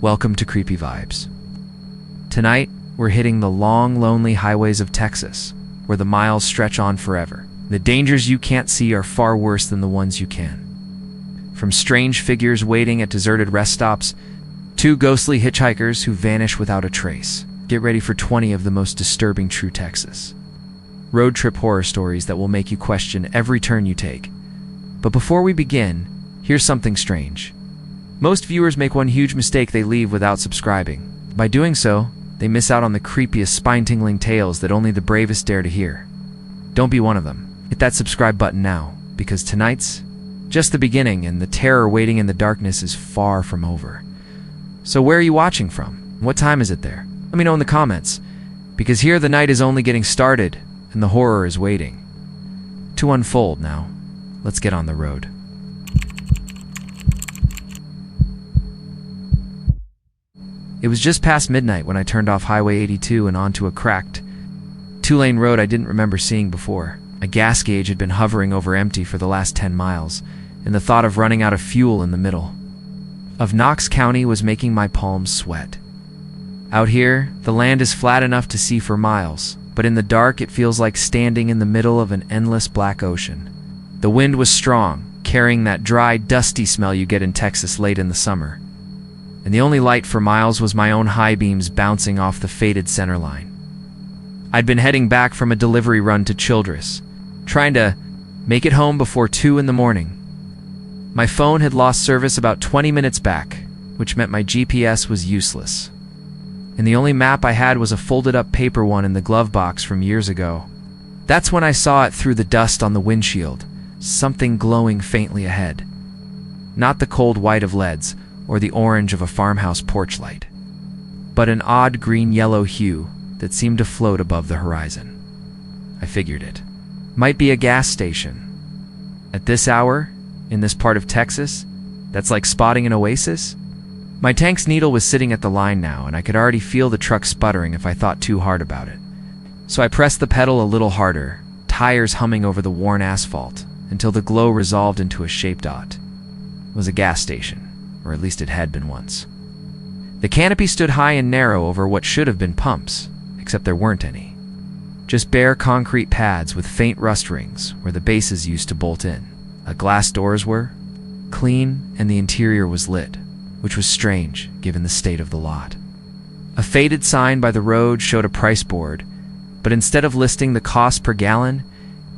Welcome to Creepy Vibes. Tonight, we're hitting the long, lonely highways of Texas, where the miles stretch on forever. The dangers you can't see are far worse than the ones you can. From strange figures waiting at deserted rest stops, to ghostly hitchhikers who vanish without a trace. Get ready for 20 of the most disturbing true Texas road trip horror stories that will make you question every turn you take. But before we begin, here's something strange. Most viewers make one huge mistake: they leave without subscribing. By doing so, they miss out on the creepiest, spine-tingling tales that only the bravest dare to hear. Don't be one of them. Hit that subscribe button now, because tonight's just the beginning, and the terror waiting in the darkness is far from over. So where are you watching from? What time is it there? Let me know in the comments, because here the night is only getting started, and the horror is waiting to unfold. Now, let's get on the road. It was just past midnight when I turned off Highway 82 and onto a cracked, two-lane road I didn't remember seeing before. A gas gauge had been hovering over empty for the last 10 miles, and the thought of running out of fuel in the middle of Knox County was making my palms sweat. Out here, the land is flat enough to see for miles, but in the dark it feels like standing in the middle of an endless black ocean. The wind was strong, carrying that dry, dusty smell you get in Texas late in the summer. And the only light for miles was my own high beams bouncing off the faded center line. I'd been heading back from a delivery run to Childress, trying to make it home before 2 in the morning. My phone had lost service about 20 minutes back, which meant my GPS was useless. And the only map I had was a folded-up paper one in the glove box from years ago. That's when I saw it through the dust on the windshield, something glowing faintly ahead. Not the cold white of leads, or the orange of a farmhouse porch light, but an odd green-yellow hue that seemed to float above the horizon. I figured it might be a gas station. At this hour, in this part of Texas, that's like spotting an oasis. My tank's needle was sitting at the line now, and I could already feel the truck sputtering if I thought too hard about it. So I pressed the pedal a little harder, tires humming over the worn asphalt, until the glow resolved into a shape dot. It was a gas station. Or at least it had been once. The canopy stood high and narrow over what should have been pumps, except there weren't any. Just bare concrete pads with faint rust rings where the bases used to bolt in. Glass doors were clean, and the interior was lit, which was strange given the state of the lot. A faded sign by the road showed a price board, but instead of listing the cost per gallon,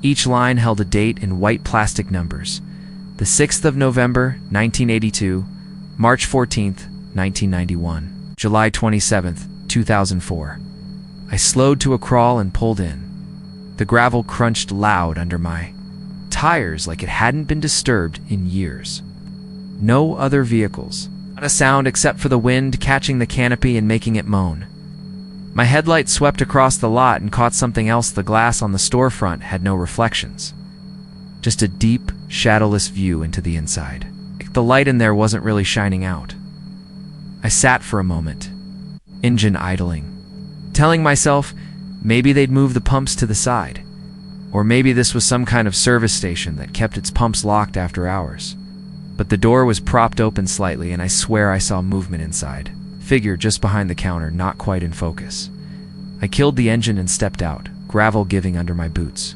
each line held a date in white plastic numbers: the 6th of November, 1982, March 14th, 1991, July 27th, 2004. I slowed to a crawl and pulled in. The gravel crunched loud under my tires like it hadn't been disturbed in years. No other vehicles. Not a sound except for the wind catching the canopy and making it moan. My headlight swept across the lot and caught something else. The glass on the storefront had no reflections. Just a deep, shadowless view into the inside. The light in there wasn't really shining out. I sat for a moment, engine idling, telling myself maybe they'd move the pumps to the side, or maybe this was some kind of service station that kept its pumps locked after hours. But the door was propped open slightly, and I swear I saw movement inside. Figure just behind the counter, not quite in focus. I killed the engine and stepped out, gravel giving under my boots.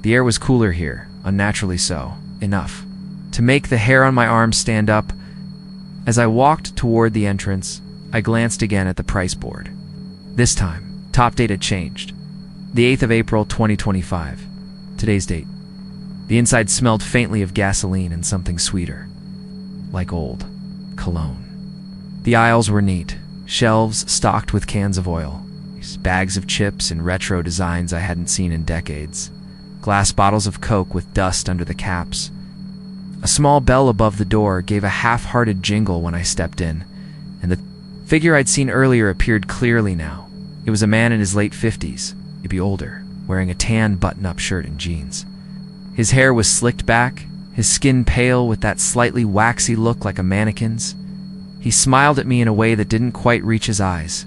The air was cooler here, unnaturally so, enough to make the hair on my arms stand up. As I walked toward the entrance, I glanced again at the price board. This time, top date had changed. The 8th of April, 2025. Today's date. The inside smelled faintly of gasoline and something sweeter, like old cologne. The aisles were neat, shelves stocked with cans of oil, bags of chips and retro designs I hadn't seen in decades, glass bottles of Coke with dust under the caps. A small bell above the door gave a half-hearted jingle when I stepped in, and the figure I'd seen earlier appeared clearly now. It was a man in his late 50s, maybe older, wearing a tan button-up shirt and jeans. His hair was slicked back, his skin pale with that slightly waxy look like a mannequin's. He smiled at me in a way that didn't quite reach his eyes.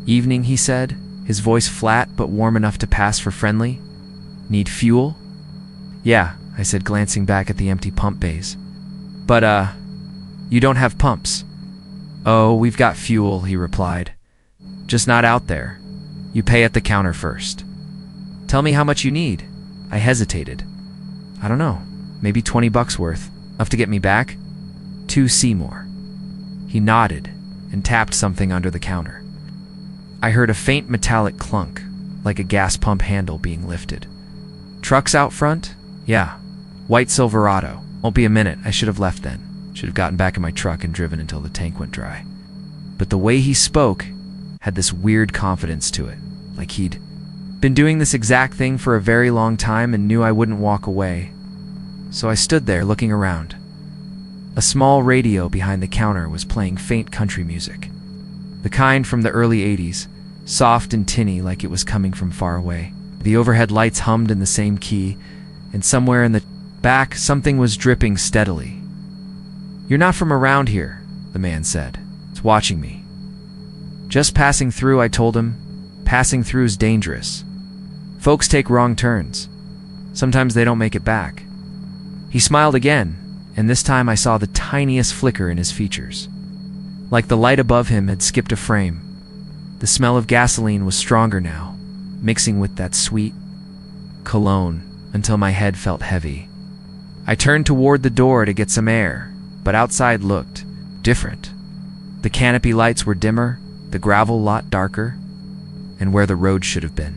"Evening," he said, his voice flat but warm enough to pass for friendly. "Need fuel?" "Yeah," I said, glancing back at the empty pump bays. "But, you don't have pumps." "Oh, we've got fuel," he replied. "Just not out there. You pay at the counter first." "Tell me how much you need." I hesitated. "I don't know. Maybe $20 worth. Enough to get me back?" "2 Seymour." He nodded and tapped something under the counter. I heard a faint metallic clunk, like a gas pump handle being lifted. "Trucks out front?" "Yeah. White Silverado. Won't be a minute. I should have left then. Should have gotten back in my truck and driven until the tank went dry." But the way he spoke had this weird confidence to it, like he'd been doing this exact thing for a very long time and knew I wouldn't walk away. So I stood there looking around. A small radio behind the counter was playing faint country music. The kind from the early 80s, soft and tinny like it was coming from far away. The overhead lights hummed in the same key, and somewhere in the back something was dripping steadily. "You're not from around here," the man said. "It's watching me." "Just passing through," I told him. "Passing through's dangerous. Folks take wrong turns. Sometimes they don't make it back." He smiled again, and this time I saw the tiniest flicker in his features. Like the light above him had skipped a frame. The smell of gasoline was stronger now, mixing with that sweet cologne until my head felt heavy. I turned toward the door to get some air, but outside looked different. The canopy lights were dimmer, the gravel lot darker, and where the road should have been,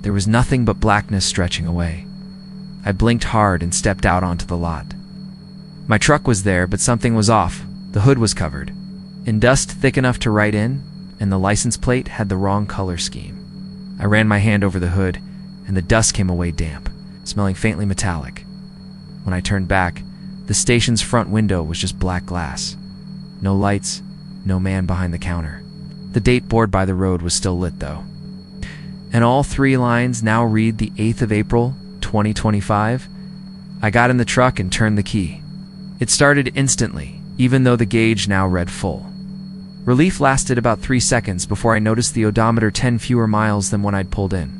there was nothing but blackness stretching away. I blinked hard and stepped out onto the lot. My truck was there, but something was off. The hood was covered in dust thick enough to write in, and the license plate had the wrong color scheme. I ran my hand over the hood, and the dust came away damp, smelling faintly metallic. When I turned back, the station's front window was just black glass. No lights, no man behind the counter. The date board by the road was still lit, though. And all 3 lines now read the 8th of April, 2025. I got in the truck and turned the key. It started instantly, even though the gauge now read full. Relief lasted about 3 seconds before I noticed the odometer 10 fewer miles than when I'd pulled in.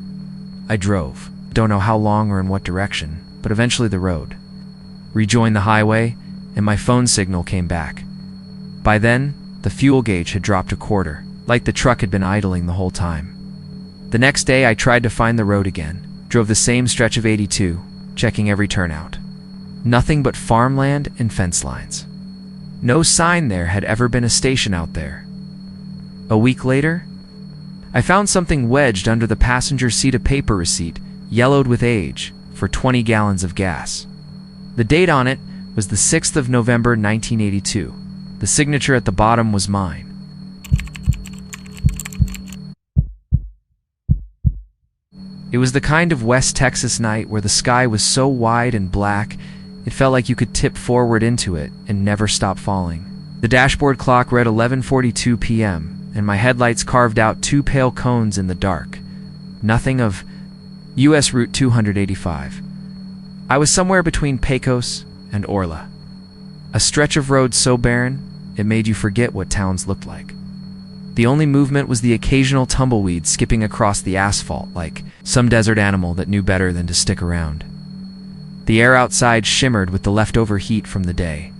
I drove. Don't know how long or in what direction, but eventually the road. Rejoined the highway, and my phone signal came back. By then, the fuel gauge had dropped a quarter, like the truck had been idling the whole time. The next day I tried to find the road again, drove the same stretch of 82, checking every turnout. Nothing but farmland and fence lines. No sign there had ever been a station out there. A week later, I found something wedged under the passenger seat, a paper receipt, yellowed with age, for 20 gallons of gas. The date on it was the 6th of November, 1982. The signature at the bottom was mine. It was the kind of West Texas night where the sky was so wide and black, it felt like you could tip forward into it and never stop falling. The dashboard clock read 11:42 p.m., and my headlights carved out 2 pale cones in the dark. Nothing of U.S. Route 285. I was somewhere between Pecos and Orla. A stretch of road so barren, it made you forget what towns looked like. The only movement was the occasional tumbleweed skipping across the asphalt like some desert animal that knew better than to stick around. The air outside shimmered with the leftover heat from the day,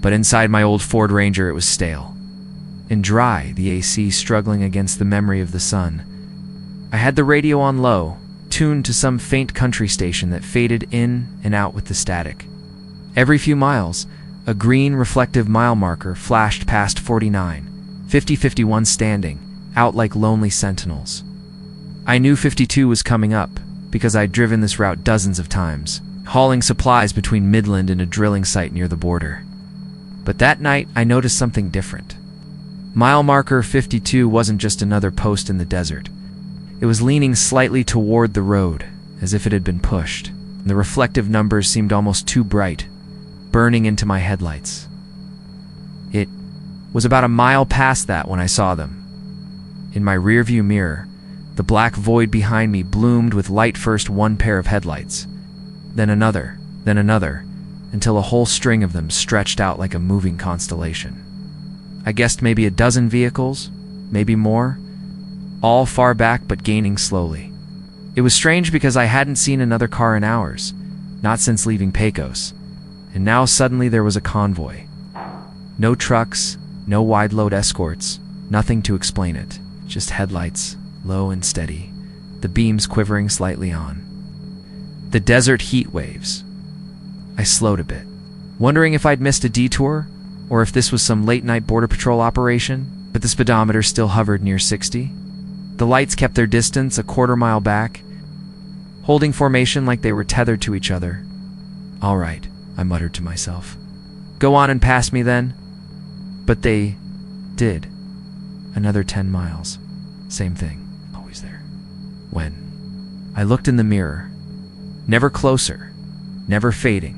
but inside my old Ford Ranger it was stale and dry, the AC struggling against the memory of the sun. I had the radio on low, tuned to some faint country station that faded in and out with the static. Every few miles, a green reflective mile marker flashed past 49, 50-51 standing, out like lonely sentinels. I knew 52 was coming up, because I'd driven this route dozens of times, hauling supplies between Midland and a drilling site near the border. But that night, I noticed something different. Mile marker 52 wasn't just another post in the desert. It was leaning slightly toward the road, as if it had been pushed, and the reflective numbers seemed almost too bright, burning into my headlights. It was about a mile past that when I saw them. In my rearview mirror, the black void behind me bloomed with light, first one pair of headlights, then another, until a whole string of them stretched out like a moving constellation. I guessed maybe a dozen vehicles, maybe more, all far back but gaining slowly. It was strange because I hadn't seen another car in hours, not since leaving Pecos, and now suddenly there was a convoy. No trucks, No wide-load escorts, nothing to explain it. Just headlights, low and steady, the beams quivering slightly on. The desert heat waves. I slowed a bit, wondering if I'd missed a detour, or if this was some late-night Border Patrol operation, but the speedometer still hovered near 60. The lights kept their distance a quarter-mile back, holding formation like they were tethered to each other. "All right," I muttered to myself. "Go on and pass me then." But they did. Another 10 miles. Same thing. Always there. When? I looked in the mirror. Never closer. Never fading.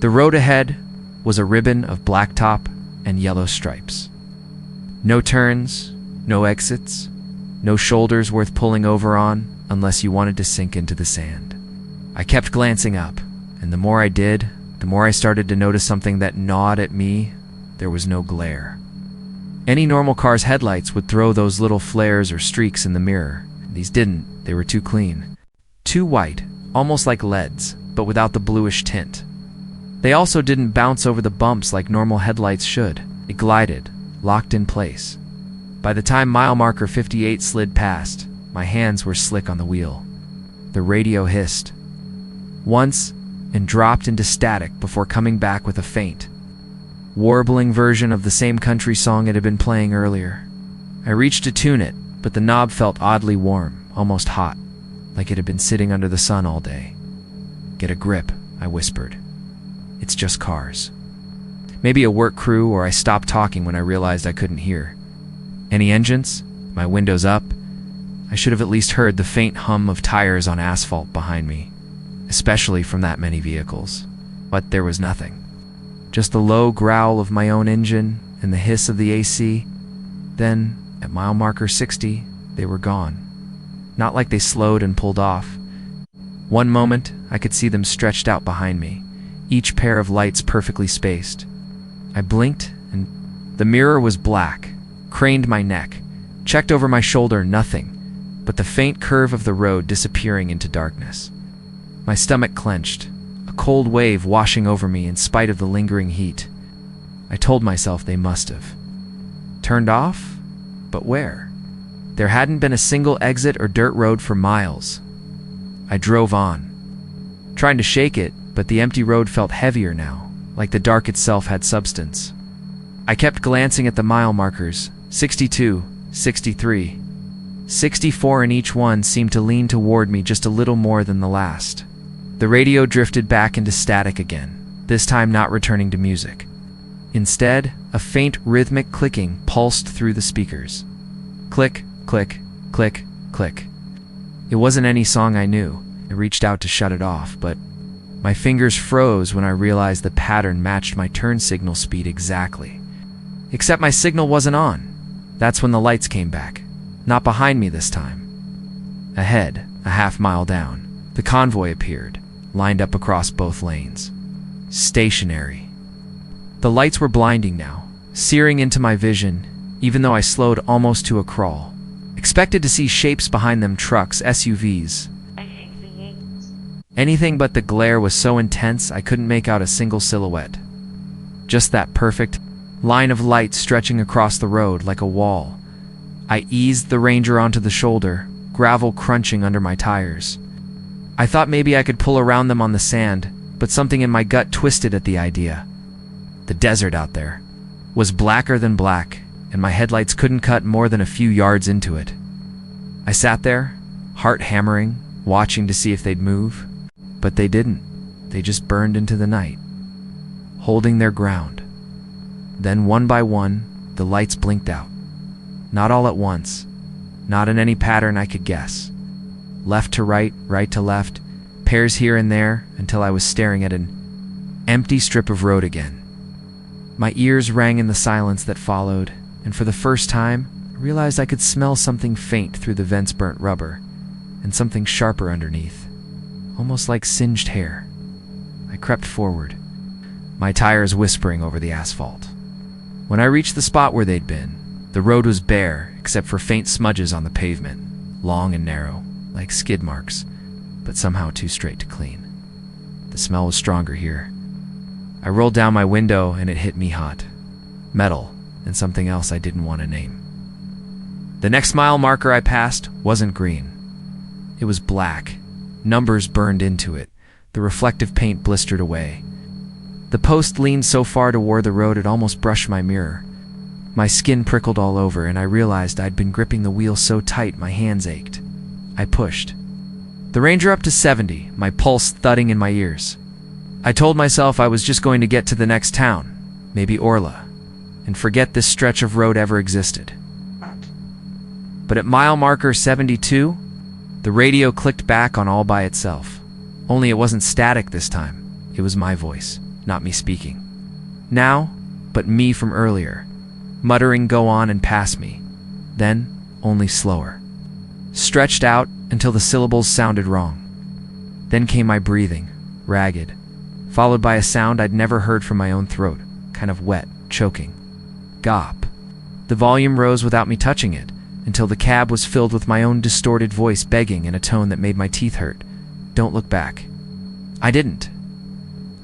The road ahead was a ribbon of blacktop and yellow stripes. No turns, no exits, no shoulders worth pulling over on unless you wanted to sink into the sand. I kept glancing up, and the more I did, the more I started to notice something that gnawed at me. There was no glare. Any normal car's headlights would throw those little flares or streaks in the mirror. These didn't. They were too clean. Too white, almost like leads, but without the bluish tint. They also didn't bounce over the bumps like normal headlights should. It glided, locked in place. By the time mile marker 58 slid past, my hands were slick on the wheel. The radio hissed once and dropped into static before coming back with a faint, warbling version of the same country song it had been playing earlier. I reached to tune it, but the knob felt oddly warm, almost hot, like it had been sitting under the sun all day. "Get a grip," I whispered. "It's just cars." Maybe a work crew, or I stopped talking when I realized I couldn't hear. Any engines? My windows up? I should have at least heard the faint hum of tires on asphalt behind me, especially from that many vehicles. But there was nothing. Just the low growl of my own engine and the hiss of the AC. Then, at mile marker 60, they were gone. Not like they slowed and pulled off. One moment, I could see them stretched out behind me, each pair of lights perfectly spaced. I blinked, and the mirror was black. Craned my neck, checked over my shoulder, nothing, but the faint curve of the road disappearing into darkness. My stomach clenched, a cold wave washing over me in spite of the lingering heat. I told myself they must have turned off, but where? There hadn't been a single exit or dirt road for miles. I drove on, trying to shake it, but the empty road felt heavier now, like the dark itself had substance. I kept glancing at the mile markers, 62, 63, 64, and each one seemed to lean toward me just a little more than the last. The radio drifted back into static again, this time not returning to music. Instead, a faint rhythmic clicking pulsed through the speakers. Click, click, click, click. It wasn't any song I knew. I reached out to shut it off, but my fingers froze when I realized the pattern matched my turn signal speed exactly. Except my signal wasn't on. That's when the lights came back. Not behind me this time. Ahead, a half-mile down, the convoy appeared, lined up across both lanes. Stationary. The lights were blinding now, searing into my vision, even though I slowed almost to a crawl. Expected to see shapes behind them, trucks, SUVs. Anything but the glare was so intense I couldn't make out a single silhouette. Just that perfect line of light stretching across the road like a wall. I eased the Ranger onto the shoulder, gravel crunching under my tires. I thought maybe I could pull around them on the sand, but something in my gut twisted at the idea. The desert out there was blacker than black, and my headlights couldn't cut more than a few yards into it. I sat there, heart hammering, watching to see if they'd move, but they didn't. They just burned into the night, holding their ground. Then one by one, the lights blinked out. Not all at once, not in any pattern I could guess. Left to right, right to left, pairs here and there, until I was staring at an empty strip of road again. My ears rang in the silence that followed, and for the first time, I realized I could smell something faint through the vent's burnt rubber, and something sharper underneath, almost like singed hair. I crept forward, my tires whispering over the asphalt. When I reached the spot where they'd been, the road was bare except for faint smudges on the pavement, long and narrow, like skid marks, but somehow too straight to clean. The smell was stronger here. I rolled down my window and it hit me hot. Metal, and something else I didn't want to name. The next mile marker I passed wasn't green. It was black. Numbers burned into it. The reflective paint blistered away. The post leaned so far toward the road it almost brushed my mirror. My skin prickled all over, and I realized I'd been gripping the wheel so tight my hands ached. I pushed the Ranger up to 70, my pulse thudding in my ears. I told myself I was just going to get to the next town, maybe Orla, and forget this stretch of road ever existed. But at mile marker 72, the radio clicked back on all by itself. Only it wasn't static this time. It was my voice, not me speaking. Now, but me from earlier, muttering "go on" and "pass me." Then, only slower. Stretched out until the syllables sounded wrong. Then came my breathing, ragged, followed by a sound I'd never heard from my own throat, kind of wet, choking. Gop. The volume rose without me touching it, until the cab was filled with my own distorted voice begging in a tone that made my teeth hurt. Don't look back. I didn't.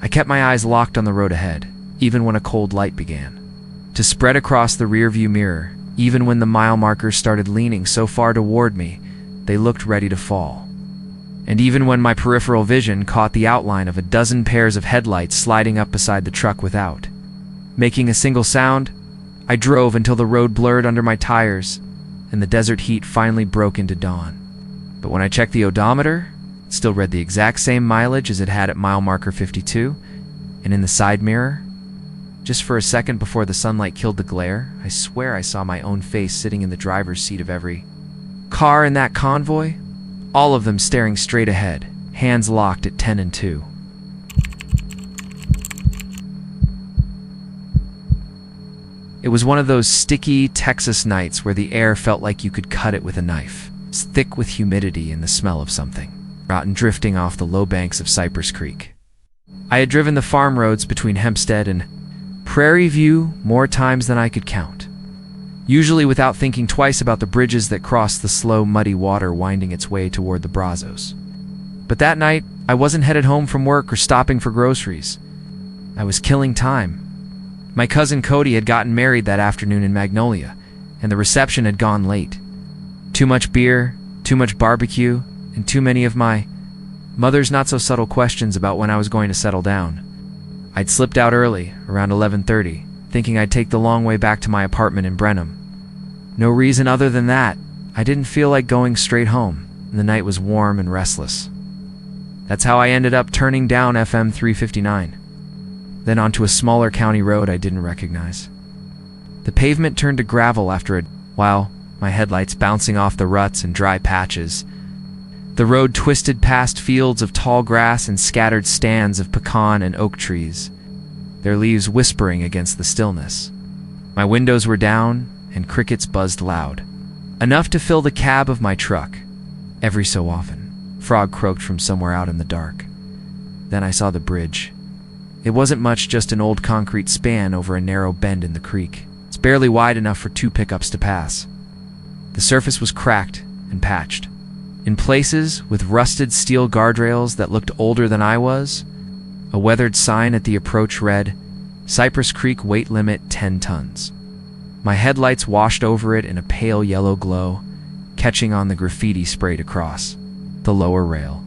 I kept my eyes locked on the road ahead, even when a cold light began to spread across the rearview mirror. Even when the mile markers started leaning so far toward me, they looked ready to fall. And even when my peripheral vision caught the outline of a dozen pairs of headlights sliding up beside the truck without making a single sound, I drove until the road blurred under my tires and the desert heat finally broke into dawn. But when I checked the odometer, it still read the exact same mileage as it had at mile marker 52, and in the side mirror, just for a second before the sunlight killed the glare, I swear I saw my own face sitting in the driver's seat of every car in that convoy, all of them staring straight ahead, hands locked at 10 and 2. It was one of those sticky Texas nights where the air felt like you could cut it with a knife. It's thick with humidity and the smell of something rotten drifting off the low banks of Cypress Creek. I had driven the farm roads between Hempstead and Prairie View more times than I could count, usually without thinking twice about the bridges that crossed the slow, muddy water winding its way toward the Brazos. But that night, I wasn't headed home from work or stopping for groceries. I was killing time. My cousin Cody had gotten married that afternoon in Magnolia, and the reception had gone late. Too much beer, too much barbecue, and too many of my mother's not-so-subtle questions about when I was going to settle down. I'd slipped out early, around 11:30, thinking I'd take the long way back to my apartment in Brenham. No reason other than that. I didn't feel like going straight home, and the night was warm and restless. That's how I ended up turning down FM 359, then onto a smaller county road I didn't recognize. The pavement turned to gravel after a while, my headlights bouncing off the ruts and dry patches. The road twisted past fields of tall grass and scattered stands of pecan and oak trees, their leaves whispering against the stillness. My windows were down, and crickets buzzed loud, enough to fill the cab of my truck. Every so often, frog croaked from somewhere out in the dark. Then I saw the bridge. It wasn't much, just an old concrete span over a narrow bend in the creek. It's barely wide enough for 2 pickups to pass. The surface was cracked and patched, in places with rusted steel guardrails that looked older than I was. A weathered sign at the approach read, "Cypress Creek weight limit 10 tons. My headlights washed over it in a pale yellow glow, catching on the graffiti sprayed across the lower rail.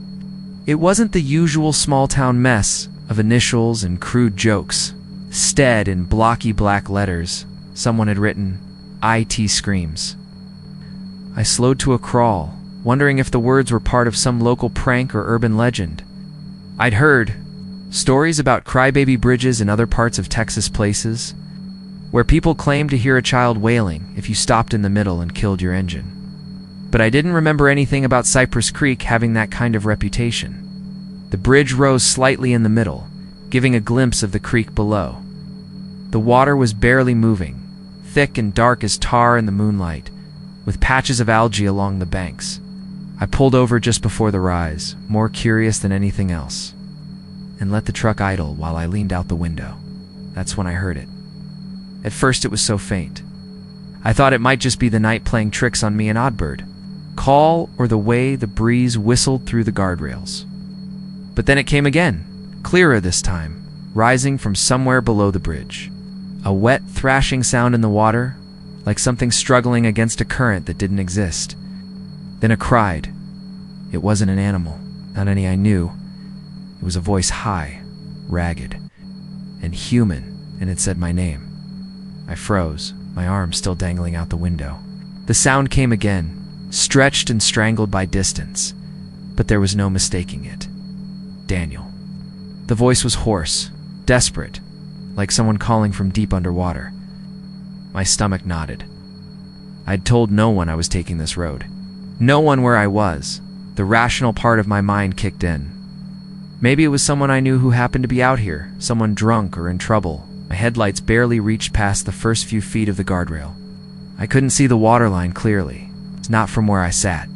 It wasn't the usual small-town mess of initials and crude jokes. Instead, in blocky black letters, someone had written, "IT Screams." I slowed to a crawl, wondering if the words were part of some local prank or urban legend. I'd heard stories about crybaby bridges in other parts of Texas, places where people claimed to hear a child wailing if you stopped in the middle and killed your engine. But I didn't remember anything about Cypress Creek having that kind of reputation. The bridge rose slightly in the middle, giving a glimpse of the creek below. The water was barely moving, thick and dark as tar in the moonlight, with patches of algae along the banks. I pulled over just before the rise, more curious than anything else, and let the truck idle while I leaned out the window. That's when I heard it. At first it was so faint. I thought it might just be the night playing tricks on me, an oddbird call, or the way the breeze whistled through the guardrails. But then it came again, clearer this time, rising from somewhere below the bridge. A wet, thrashing sound in the water, like something struggling against a current that didn't exist. Then a cried. It wasn't an animal, not any I knew. It was a voice high, ragged, and human, and it said my name. I froze, my arm still dangling out the window. The sound came again, stretched and strangled by distance, but there was no mistaking it. Daniel. The voice was hoarse, desperate, like someone calling from deep underwater. My stomach knotted. I'd told no one I was taking this road. No one where I was. The rational part of my mind kicked in. Maybe it was someone I knew who happened to be out here, someone drunk or in trouble. My headlights barely reached past the first few feet of the guardrail. I couldn't see the waterline clearly. It's not from where I sat.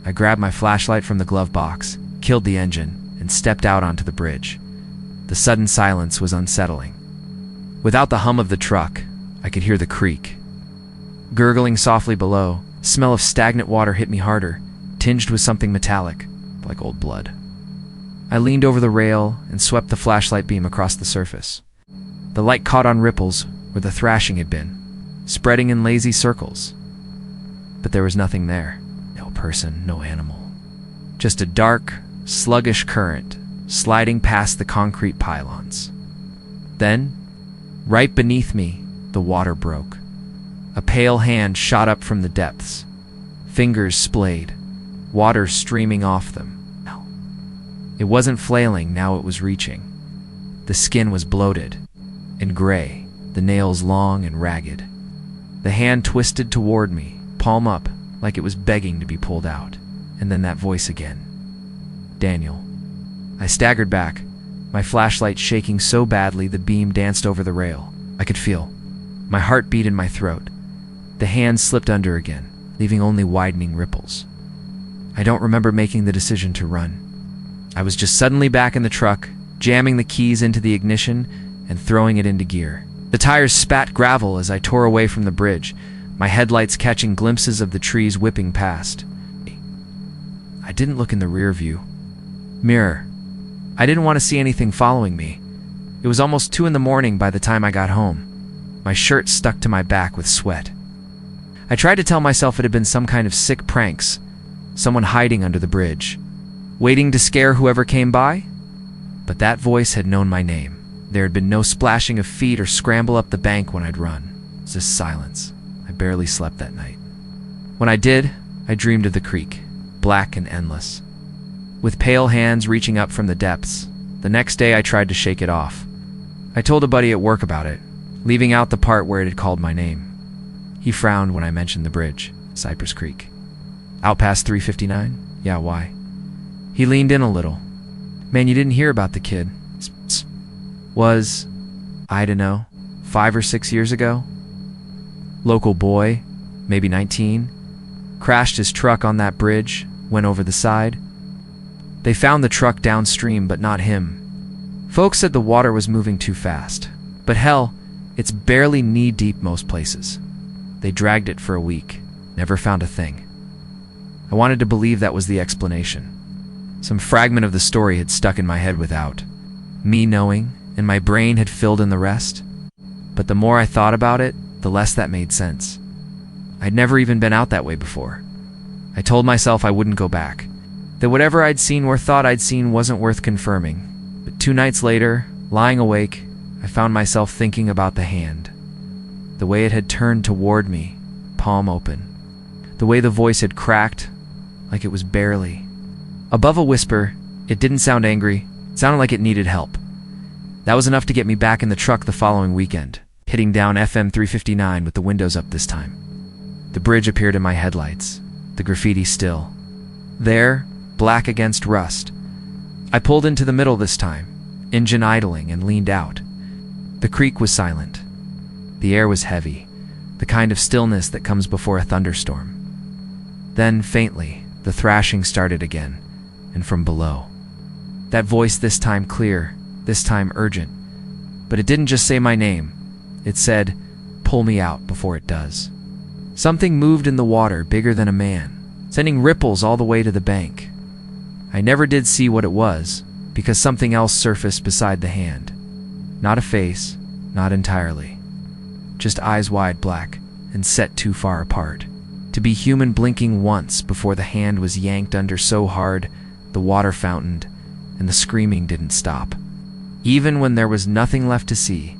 I grabbed my flashlight from the glove box, killed the engine, and stepped out onto the bridge. The sudden silence was unsettling. Without the hum of the truck, I could hear the creak. Gurgling softly below, the smell of stagnant water hit me harder, tinged with something metallic, like old blood. I leaned over the rail and swept the flashlight beam across the surface. The light caught on ripples where the thrashing had been, spreading in lazy circles. But there was nothing there. No person, no animal. Just a dark, sluggish current sliding past the concrete pylons. Then, right beneath me, the water broke. A pale hand shot up from the depths. Fingers splayed, water streaming off them. It wasn't flailing, now it was reaching. The skin was bloated and gray, the nails long and ragged. The hand twisted toward me, palm up, like it was begging to be pulled out. And then that voice again. Daniel. I staggered back, my flashlight shaking so badly the beam danced over the rail. I could feel my heart beat in my throat. The hand slipped under again, leaving only widening ripples. I don't remember making the decision to run. I was just suddenly back in the truck, jamming the keys into the ignition and throwing it into gear. The tires spat gravel as I tore away from the bridge, my headlights catching glimpses of the trees whipping past. I didn't look in the rear view mirror. I didn't want to see anything following me. It was almost 2 a.m. by the time I got home. My shirt stuck to my back with sweat. I tried to tell myself it had been some kind of sick pranks, someone hiding under the bridge, waiting to scare whoever came by. But that voice had known my name. There had been no splashing of feet or scramble up the bank when I'd run. It was just silence. I barely slept that night. When I did, I dreamed of the creek, black and endless, with pale hands reaching up from the depths. The next day I tried to shake it off. I told a buddy at work about it, leaving out the part where it had called my name. He frowned when I mentioned the bridge, Cypress Creek. Out past 359? Yeah, why? He leaned in a little. Man, you didn't hear about the kid. Was, I don't know, 5 or 6 years ago? Local boy, maybe 19, crashed his truck on that bridge, went over the side. They found the truck downstream, but not him. Folks said the water was moving too fast. But hell, it's barely knee-deep most places. They dragged it for a week, never found a thing. I wanted to believe that was the explanation. Some fragment of the story had stuck in my head without me knowing, and my brain had filled in the rest. But the more I thought about it, the less that made sense. I'd never even been out that way before. I told myself I wouldn't go back, that whatever I'd seen or thought I'd seen wasn't worth confirming. But 2 nights later, lying awake, I found myself thinking about the hand. The way it had turned toward me, palm open. The way the voice had cracked, like it was barely. Above a whisper, it didn't sound angry, it sounded like it needed help. That was enough to get me back in the truck the following weekend, hitting down FM 359 with the windows up this time. The bridge appeared in my headlights, the graffiti still. There, black against rust. I pulled into the middle this time, engine idling, and leaned out. The creek was silent. The air was heavy, the kind of stillness that comes before a thunderstorm. Then, faintly, the thrashing started again, and from below. That voice this time clear, this time urgent. But it didn't just say my name. It said, "Pull me out before it does." Something moved in the water bigger than a man, sending ripples all the way to the bank. I never did see what it was, because something else surfaced beside the hand. Not a face, not entirely. just eyes wide black and set too far apart. To be human blinking once before the hand was yanked under so hard, the water fountained, and the screaming didn't stop. Even when there was nothing left to see,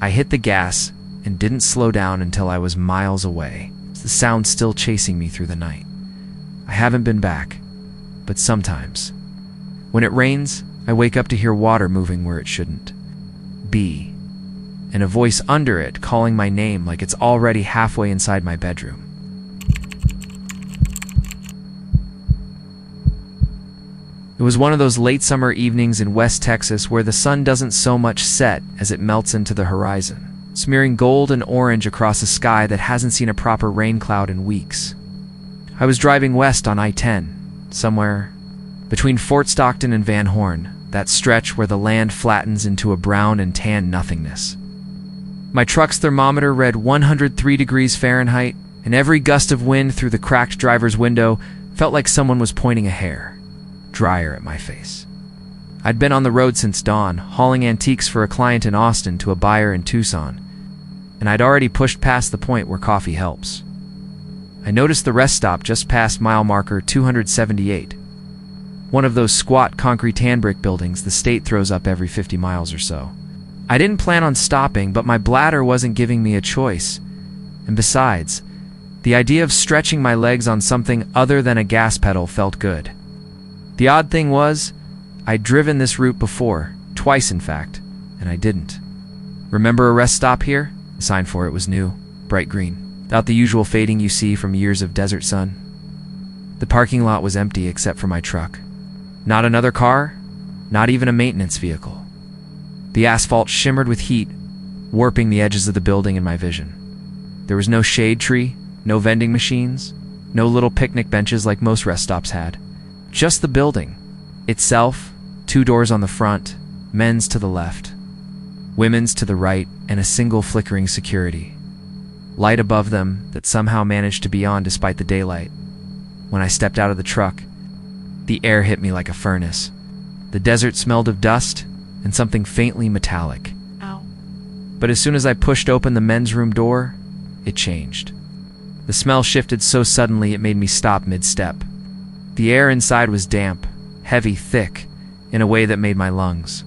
I hit the gas and didn't slow down until I was miles away, the sound still chasing me through the night. I haven't been back, but sometimes. When it rains, I wake up to hear water moving where it shouldn't be, and a voice under it calling my name like it's already halfway inside my bedroom. It was one of those late summer evenings in West Texas where the sun doesn't so much set as it melts into the horizon, smearing gold and orange across a sky that hasn't seen a proper rain cloud in weeks. I was driving west on I-10, somewhere between Fort Stockton and Van Horn, that stretch where the land flattens into a brown and tan nothingness. My truck's thermometer read 103 degrees Fahrenheit, and every gust of wind through the cracked driver's window felt like someone was pointing a hair drier at my face. I'd been on the road since dawn, hauling antiques for a client in Austin to a buyer in Tucson, and I'd already pushed past the point where coffee helps. I noticed the rest stop just past mile marker 278, one of those squat concrete tan brick buildings the state throws up every 50 miles or so. I didn't plan on stopping, but my bladder wasn't giving me a choice, and besides, the idea of stretching my legs on something other than a gas pedal felt good. The odd thing was, I'd driven this route before, twice in fact, and I didn't. Remember a rest stop here? The sign for it was new, bright green, without the usual fading you see from years of desert sun. The parking lot was empty except for my truck. Not another car, not even a maintenance vehicle. The asphalt shimmered with heat, warping the edges of the building in my vision. There was no shade tree, no vending machines, no little picnic benches like most rest stops had. Just the building itself, 2 doors on the front, men's to the left, women's to the right, and a single flickering security light above them that somehow managed to be on despite the daylight. When I stepped out of the truck, the air hit me like a furnace. The desert smelled of dust and something faintly metallic. Ow. But as soon as I pushed open the men's room door, it changed. The smell shifted so suddenly it made me stop mid-step. The air inside was damp, heavy, thick, in a way that made my lungs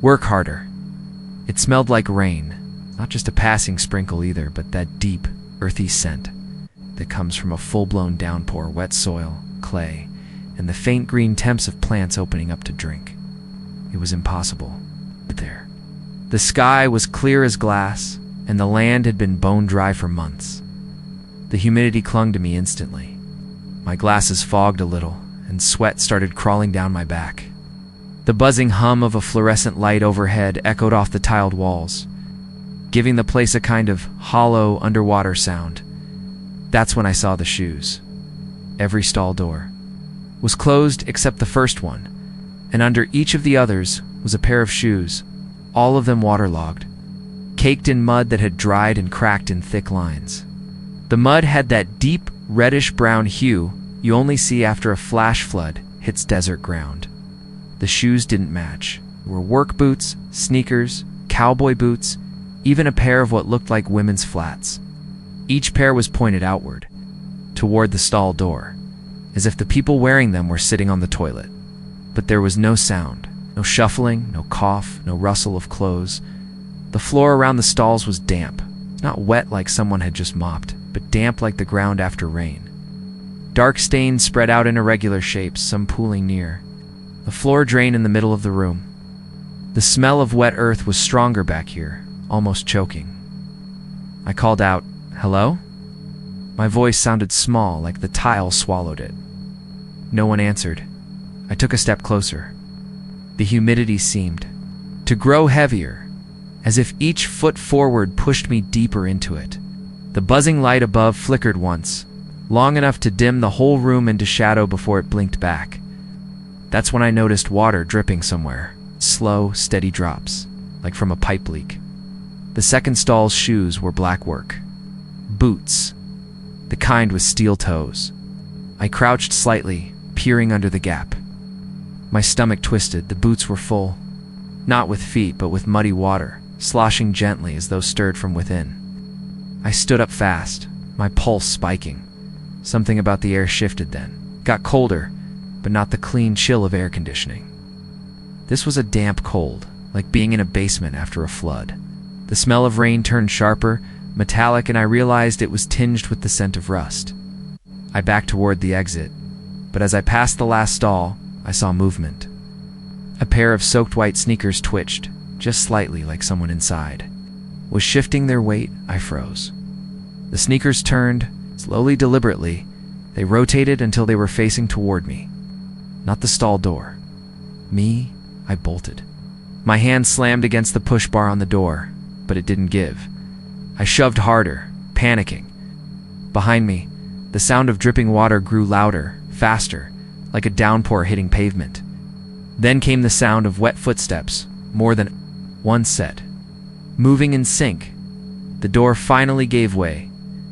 work harder. It smelled like rain, not just a passing sprinkle either, but that deep, earthy scent that comes from a full-blown downpour, wet soil, clay, and the faint green temps of plants opening up to drink. It was impossible. There. The sky was clear as glass, and the land had been bone dry for months. The humidity clung to me instantly. My glasses fogged a little, and sweat started crawling down my back. The buzzing hum of a fluorescent light overhead echoed off the tiled walls, giving the place a kind of hollow, underwater sound. That's when I saw the shoes. Every stall door was closed except the first one, and under each of the others was a pair of shoes, all of them waterlogged, caked in mud that had dried and cracked in thick lines. The mud had that deep, reddish-brown hue you only see after a flash flood hits desert ground. The shoes didn't match. There were work boots, sneakers, cowboy boots, even a pair of what looked like women's flats. Each pair was pointed outward, toward the stall door, as if the people wearing them were sitting on the toilet. But there was no sound, no shuffling, no cough, no rustle of clothes. The floor around the stalls was damp, not wet like someone had just mopped, but damp like the ground after rain. Dark stains spread out in irregular shapes, some pooling near. The floor drained in the middle of the room. The smell of wet earth was stronger back here, almost choking. I called out, "Hello?" My voice sounded small, like the tile swallowed it. No one answered. I took a step closer. The humidity seemed to grow heavier, as if each foot forward pushed me deeper into it. The buzzing light above flickered once, long enough to dim the whole room into shadow before it blinked back. That's when I noticed water dripping somewhere, slow, steady drops, like from a pipe leak. The second stall's shoes were black work. Boots, the kind with steel toes. I crouched slightly, peering under the gap. My stomach twisted. The boots were full, not with feet, but with muddy water, sloshing gently as though stirred from within. I stood up fast, my pulse spiking. Something about the air shifted then. Got colder, but not the clean chill of air conditioning. This was a damp cold, like being in a basement after a flood. The smell of rain turned sharper, metallic, and I realized it was tinged with the scent of rust. I backed toward the exit, but as I passed the last stall, I saw movement. A pair of soaked white sneakers twitched, just slightly, like someone inside was shifting their weight. I froze. The sneakers turned, slowly, deliberately. They rotated until they were facing toward me. Not the stall door. Me, I bolted. My hand slammed against the push bar on the door, but it didn't give. I shoved harder, panicking. Behind me, the sound of dripping water grew louder, faster, like a downpour hitting pavement. Then came the sound of wet footsteps, more than one set, moving in sync. The door finally gave way,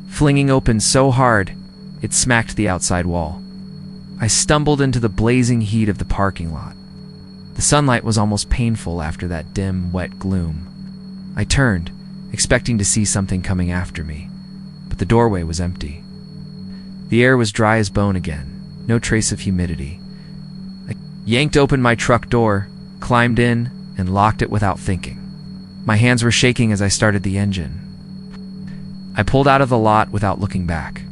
flinging open so hard it smacked the outside wall. I stumbled into the blazing heat of the parking lot. The sunlight was almost painful after that dim, wet gloom. I turned, expecting to see something coming after me, but the doorway was empty. The air was dry as bone again, no trace of humidity. I yanked open my truck door, climbed in, and locked it without thinking. My hands were shaking as I started the engine. I pulled out of the lot without looking back.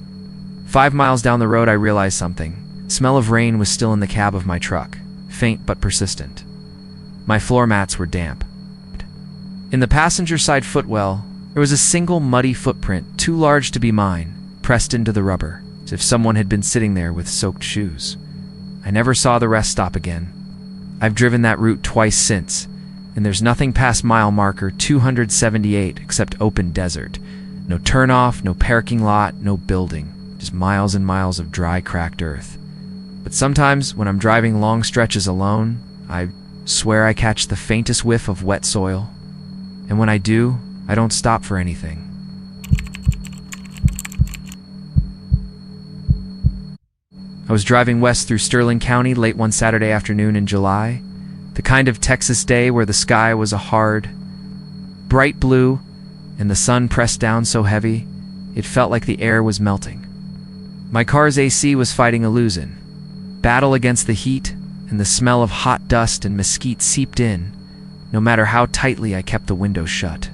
5 miles down the road, I realized something. The smell of rain was still in the cab of my truck, faint but persistent. My floor mats were damp. In the passenger side footwell, there was a single muddy footprint, too large to be mine, pressed into the rubber, as if someone had been sitting there with soaked shoes. I never saw the rest stop again. I've driven that route twice since, and there's nothing past mile marker 278 except open desert. No turnoff, no parking lot, no building, just miles and miles of dry, cracked earth. But sometimes, when I'm driving long stretches alone, I swear I catch the faintest whiff of wet soil. And when I do, I don't stop for anything. I was driving west through Sterling County late one Saturday afternoon in July, the kind of Texas day where the sky was a hard, bright blue, and the sun pressed down so heavy, it felt like the air was melting. My car's AC was fighting a losing battle against the heat, and the smell of hot dust and mesquite seeped in, no matter how tightly I kept the window shut.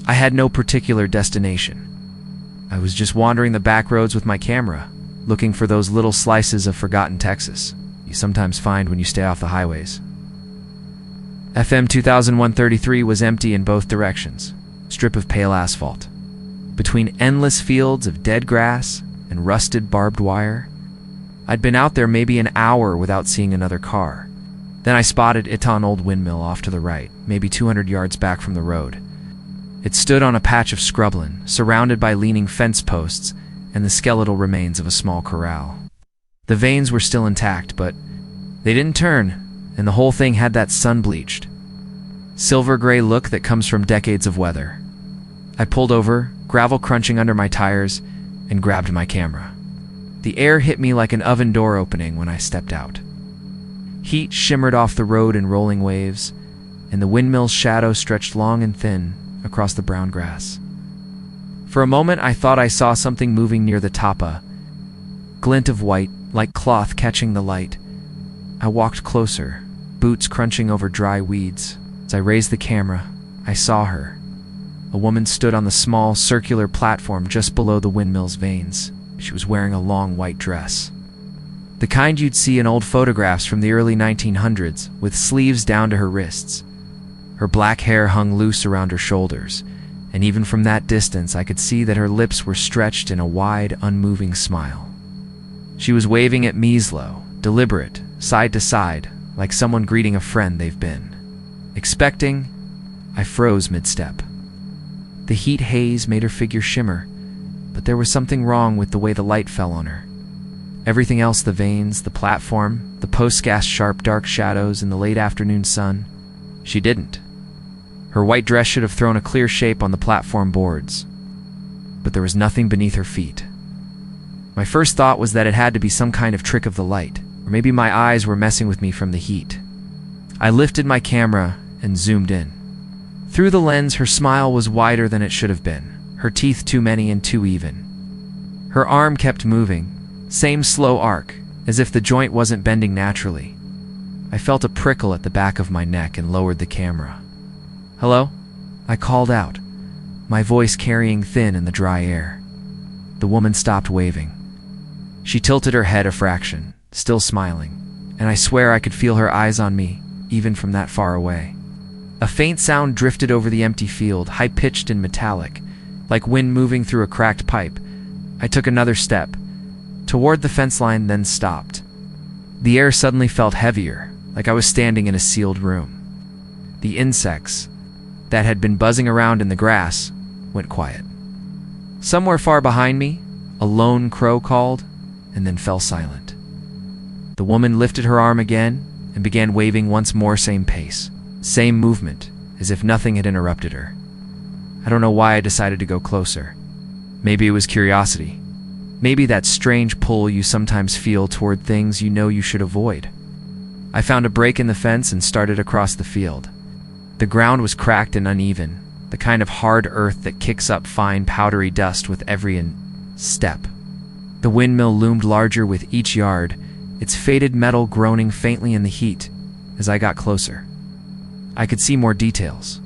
I had no particular destination. I was just wandering the back roads with my camera, looking for those little slices of forgotten Texas you sometimes find when you stay off the highways. FM 2133 was empty in both directions, strip of pale asphalt. Between endless fields of dead grass and rusted barbed wire, I'd been out there maybe an hour without seeing another car. Then I spotted Iton Old Windmill off to the right, maybe 200 yards back from the road. It stood on a patch of scrubland, surrounded by leaning fence posts and the skeletal remains of a small corral. The vanes were still intact, but they didn't turn, and the whole thing had that sun-bleached, silver-gray look that comes from decades of weather. I pulled over, gravel crunching under my tires, and grabbed my camera. The air hit me like an oven door opening when I stepped out. Heat shimmered off the road in rolling waves, and the windmill's shadow stretched long and thin across the brown grass. For a moment, I thought I saw something moving near the top, a glint of white, like cloth catching the light. I walked closer, boots crunching over dry weeds. As I raised the camera, I saw her. A woman stood on the small, circular platform just below the windmill's vanes. She was wearing a long white dress, the kind you'd see in old photographs from the early 1900s, with sleeves down to her wrists. Her black hair hung loose around her shoulders, and even from that distance I could see that her lips were stretched in a wide, unmoving smile. She was waving at me slow, deliberate, side to side, like someone greeting a friend they've been expecting. I froze mid-step. The heat haze made her figure shimmer, but there was something wrong with the way the light fell on her. Everything else, the vanes, the platform, the post-gas sharp dark shadows in the late afternoon sun, she didn't. Her white dress should have thrown a clear shape on the platform boards, but there was nothing beneath her feet. My first thought was that it had to be some kind of trick of the light, or maybe my eyes were messing with me from the heat. I lifted my camera and zoomed in. Through the lens, her smile was wider than it should have been. her teeth too many and too even. Her arm kept moving, same slow arc, as if the joint wasn't bending naturally. I felt a prickle at the back of my neck and lowered the camera. "Hello?" I called out, my voice carrying thin in the dry air. The woman stopped waving. She tilted her head a fraction, still smiling, and I swear I could feel her eyes on me, even from that far away. A faint sound drifted over the empty field, high-pitched and metallic, like wind moving through a cracked pipe. I took another step, toward the fence line, then stopped. The air suddenly felt heavier, like I was standing in a sealed room. The insects that had been buzzing around in the grass went quiet. Somewhere far behind me, a lone crow called, and then fell silent. The woman lifted her arm again and began waving once more, same pace, same movement, as if nothing had interrupted her. I don't know why I decided to go closer. Maybe it was curiosity. Maybe that strange pull you sometimes feel toward things you know you should avoid. I found a break in the fence and started across the field. The ground was cracked and uneven, the kind of hard earth that kicks up fine powdery dust with every step. The windmill loomed larger with each yard, its faded metal groaning faintly in the heat. As I got closer, I could see more details.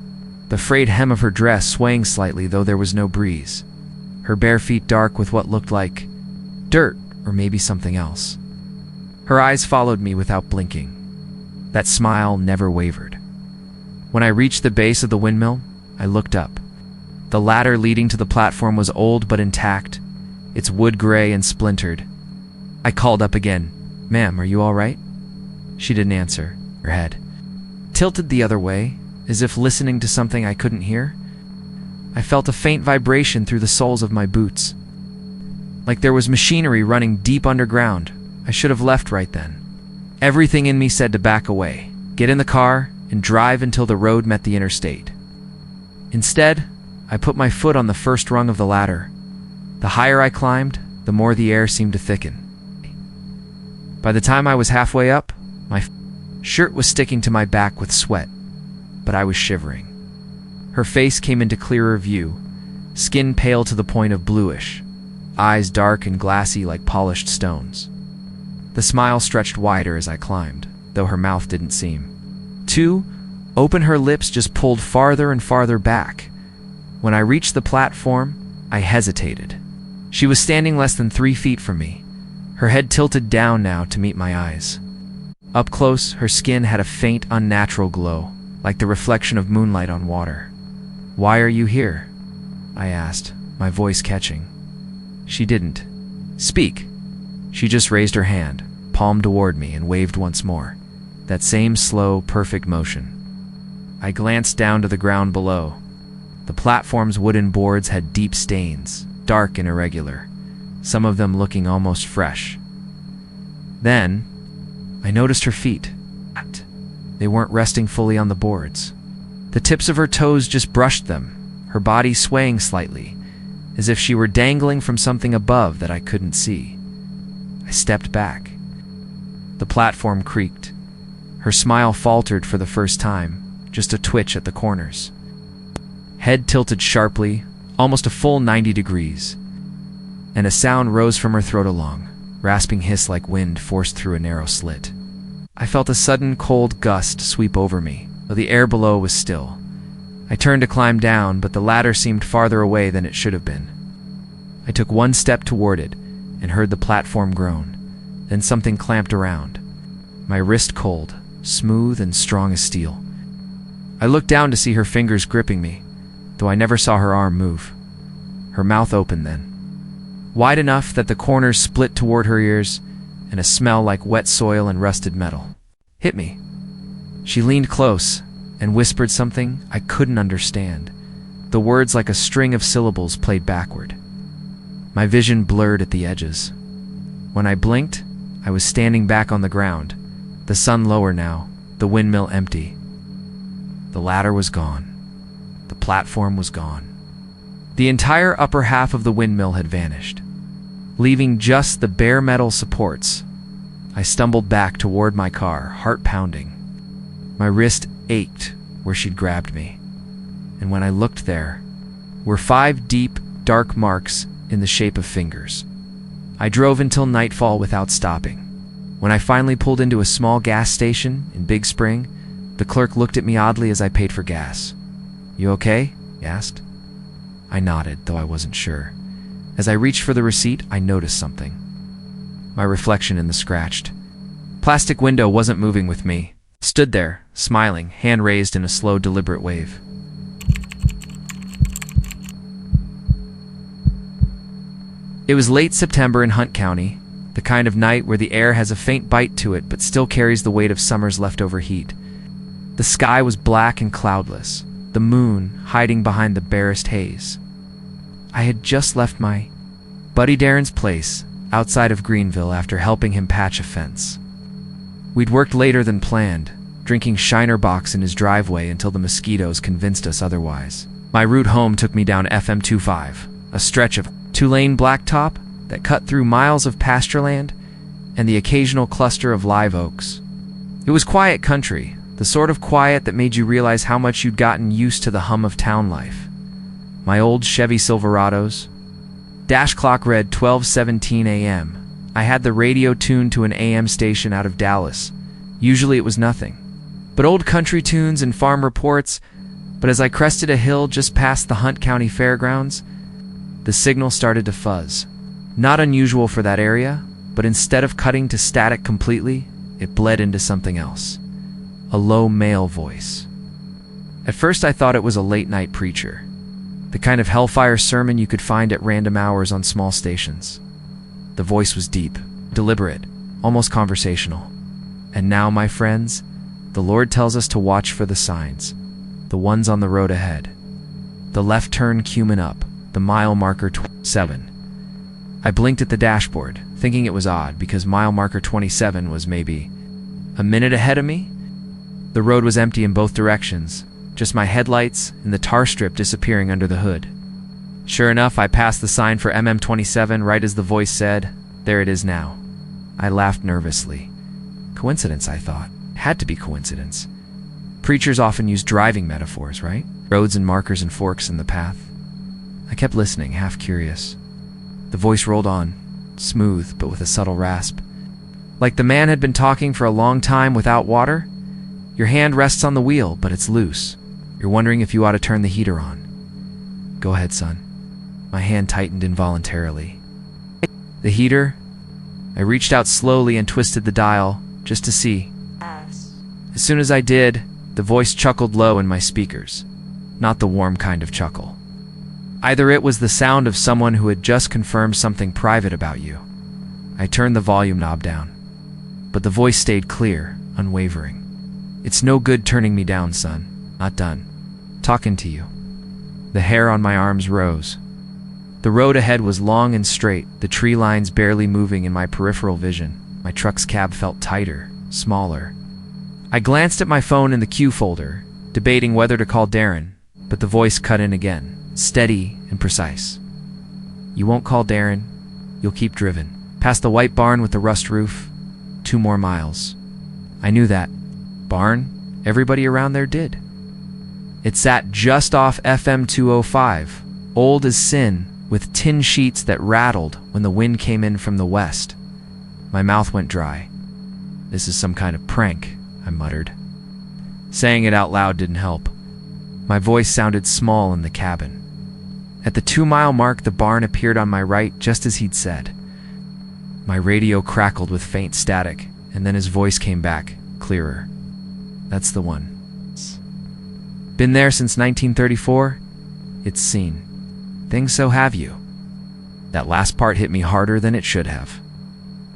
The frayed hem of her dress swaying slightly, though there was no breeze. Her bare feet dark with what looked like dirt, or maybe something else. Her eyes followed me without blinking. That smile never wavered. When I reached the base of the windmill, I looked up. The ladder leading to the platform was old but intact, its wood gray and splintered. I called up again, "Ma'am, are you all right?" She didn't answer, her head tilted the other way, as if listening to something I couldn't hear. I felt a faint vibration through the soles of my boots, like there was machinery running deep underground. I should have left right then. Everything in me said to back away, get in the car, and drive until the road met the interstate. Instead, I put my foot on the first rung of the ladder. The higher I climbed, the more the air seemed to thicken. By the time I was halfway up, my shirt was sticking to my back with sweat, but I was shivering. Her face came into clearer view, skin pale to the point of bluish, eyes dark and glassy like polished stones. The smile stretched wider as I climbed, though her mouth didn't seem to open. Her lips just pulled farther and farther back. When I reached the platform, I hesitated. She was standing less than 3 feet from me, her head tilted down now to meet my eyes. Up close, her skin had a faint, unnatural glow, like the reflection of moonlight on water. "Why are you here?" I asked, my voice catching. She didn't speak. She just raised her hand, palm toward me, and waved once more. That same slow, perfect motion. I glanced down to the ground below. The platform's wooden boards had deep stains, dark and irregular, some of them looking almost fresh. Then, I noticed her feet. They weren't resting fully on the boards. The tips of her toes just brushed them, her body swaying slightly, as if she were dangling from something above that I couldn't see. I stepped back. The platform creaked. Her smile faltered for the first time, just a twitch at the corners. Head tilted sharply, almost a full 90 degrees, and a sound rose from her throat, a long, rasping hiss like wind forced through a narrow slit. I felt a sudden cold gust sweep over me, though the air below was still. I turned to climb down, but the ladder seemed farther away than it should have been. I took one step toward it and heard the platform groan. Then something clamped around, my wrist cold, smooth and strong as steel. I looked down to see her fingers gripping me, though I never saw her arm move. Her mouth opened then, wide enough that the corners split toward her ears, and a smell like wet soil and rusted metal hit me. She leaned close and whispered something I couldn't understand, the words like a string of syllables played backward. My vision blurred at the edges. When I blinked, I was standing back on the ground, the sun lower now, the windmill empty. The ladder was gone. The platform was gone. The entire upper half of the windmill had vanished, leaving just the bare metal supports. I stumbled back toward my car, heart pounding. My wrist ached where she'd grabbed me, and when I looked there were 5 deep, dark marks in the shape of fingers. I drove until nightfall without stopping. When I finally pulled into a small gas station in Big Spring, the clerk looked at me oddly as I paid for gas. "You okay?" he asked. I nodded, though I wasn't sure. As I reached for the receipt, I noticed something. My reflection in the scratched plastic window wasn't moving with me. Stood there, smiling, hand raised in a slow, deliberate wave. It was late September in Hunt County, the kind of night where the air has a faint bite to it but still carries the weight of summer's leftover heat. The sky was black and cloudless, the moon hiding behind the barest haze. I had just left my buddy Darren's place outside of Greenville after helping him patch a fence. We'd worked later than planned, drinking Shiner Box in his driveway until the mosquitoes convinced us otherwise. My route home took me down FM 25, a stretch of two-lane blacktop that cut through miles of pastureland and the occasional cluster of live oaks. It was quiet country, the sort of quiet that made you realize how much you'd gotten used to the hum of town life. My old Chevy Silverados. Dash clock read 12:17 a.m. I had the radio tuned to an AM station out of Dallas. Usually it was nothing but old country tunes and farm reports, but as I crested a hill just past the Hunt County Fairgrounds, the signal started to fuzz. Not unusual for that area, but instead of cutting to static completely, it bled into something else. A low male voice. At first I thought it was a late-night preacher, the kind of hellfire sermon you could find at random hours on small stations. The voice was deep, deliberate, almost conversational. And now, my friends, the Lord tells us to watch for the signs, the ones on the road ahead. The left turn coming up, the mile marker 27. I blinked at the dashboard, thinking it was odd because mile marker 27 was maybe a minute ahead of me. The road was empty in both directions, just my headlights and the tar strip disappearing under the hood. Sure enough, I passed the sign for MM27 right as the voice said, "There it is now." I laughed nervously. Coincidence, I thought. Had to be coincidence. Preachers often use driving metaphors, right? Roads and markers and forks in the path. I kept listening, half curious. The voice rolled on, smooth but with a subtle rasp. Like the man had been talking for a long time without water. Your hand rests on the wheel, but it's loose. You're wondering if you ought to turn the heater on. Go ahead, son. My hand tightened involuntarily. The heater? I reached out slowly and twisted the dial, just to see. As soon as I did, the voice chuckled low in my speakers. Not the warm kind of chuckle. Either it was the sound of someone who had just confirmed something private about you. I turned the volume knob down. But the voice stayed clear, unwavering. "It's no good turning me down, son. Not done. Talking to you." The hair on my arms rose. The road ahead was long and straight, the tree lines barely moving in my peripheral vision. My truck's cab felt tighter, smaller. I glanced at my phone in the queue folder, debating whether to call Darren, but the voice cut in again, steady and precise. "You won't call Darren. You'll keep driven. Past the white barn with the rust roof. 2 more miles." I knew that. Barn? Everybody around there did. It sat just off FM 205, old as sin, with tin sheets that rattled when the wind came in from the west. My mouth went dry. "This is some kind of prank," I muttered. Saying it out loud didn't help. My voice sounded small in the cabin. At the 2-mile mark, the barn appeared on my right, just as he'd said. My radio crackled with faint static, and then his voice came back, clearer. "That's the one. Been there since 1934? It's seen things, so have you." That last part hit me harder than it should have.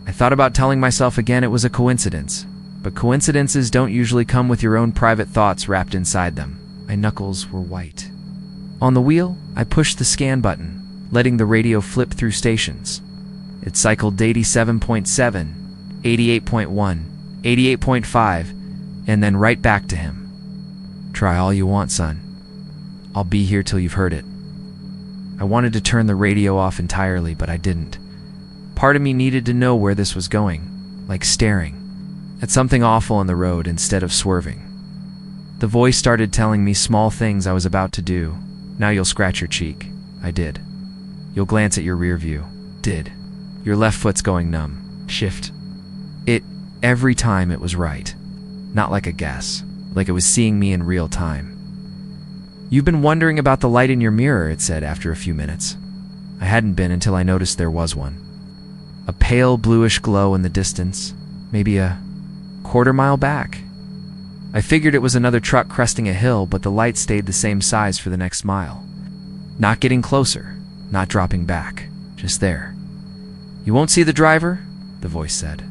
I thought about telling myself again it was a coincidence, but coincidences don't usually come with your own private thoughts wrapped inside them. My knuckles were white. On the wheel, I pushed the scan button, letting the radio flip through stations. It cycled 87.7, 88.1, 88.5, and then right back to him. "Try all you want, son. I'll be here till you've heard it." I wanted to turn the radio off entirely, but I didn't. Part of me needed to know where this was going, like staring at something awful on the road instead of swerving. The voice started telling me small things I was about to do. "Now you'll scratch your cheek." I did. You'll glance at your rear view. Did. Your left foot's going numb. Shift. Every time it was right. Not like a guess, like it was seeing me in real time. You've been wondering about the light in your mirror, it said after a few minutes. I hadn't been until I noticed there was one. A pale bluish glow in the distance, maybe a quarter-mile back. I figured it was another truck cresting a hill, but the light stayed the same size for the next mile. Not getting closer, not dropping back, just there. You won't see the driver, the voice said,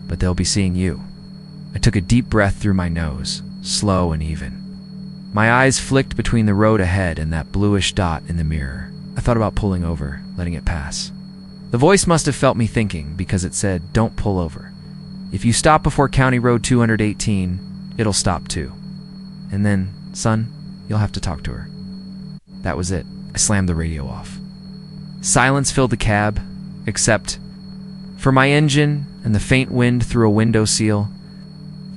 but they'll be seeing you. I took a deep breath through my nose, slow and even. My eyes flicked between the road ahead and that bluish dot in the mirror. I thought about pulling over, letting it pass. The voice must have felt me thinking, because it said, don't pull over. If you stop before County Road 218, it'll stop too. And then, son, you'll have to talk to her. That was it. I slammed the radio off. Silence filled the cab, except for my engine and the faint wind through a window seal.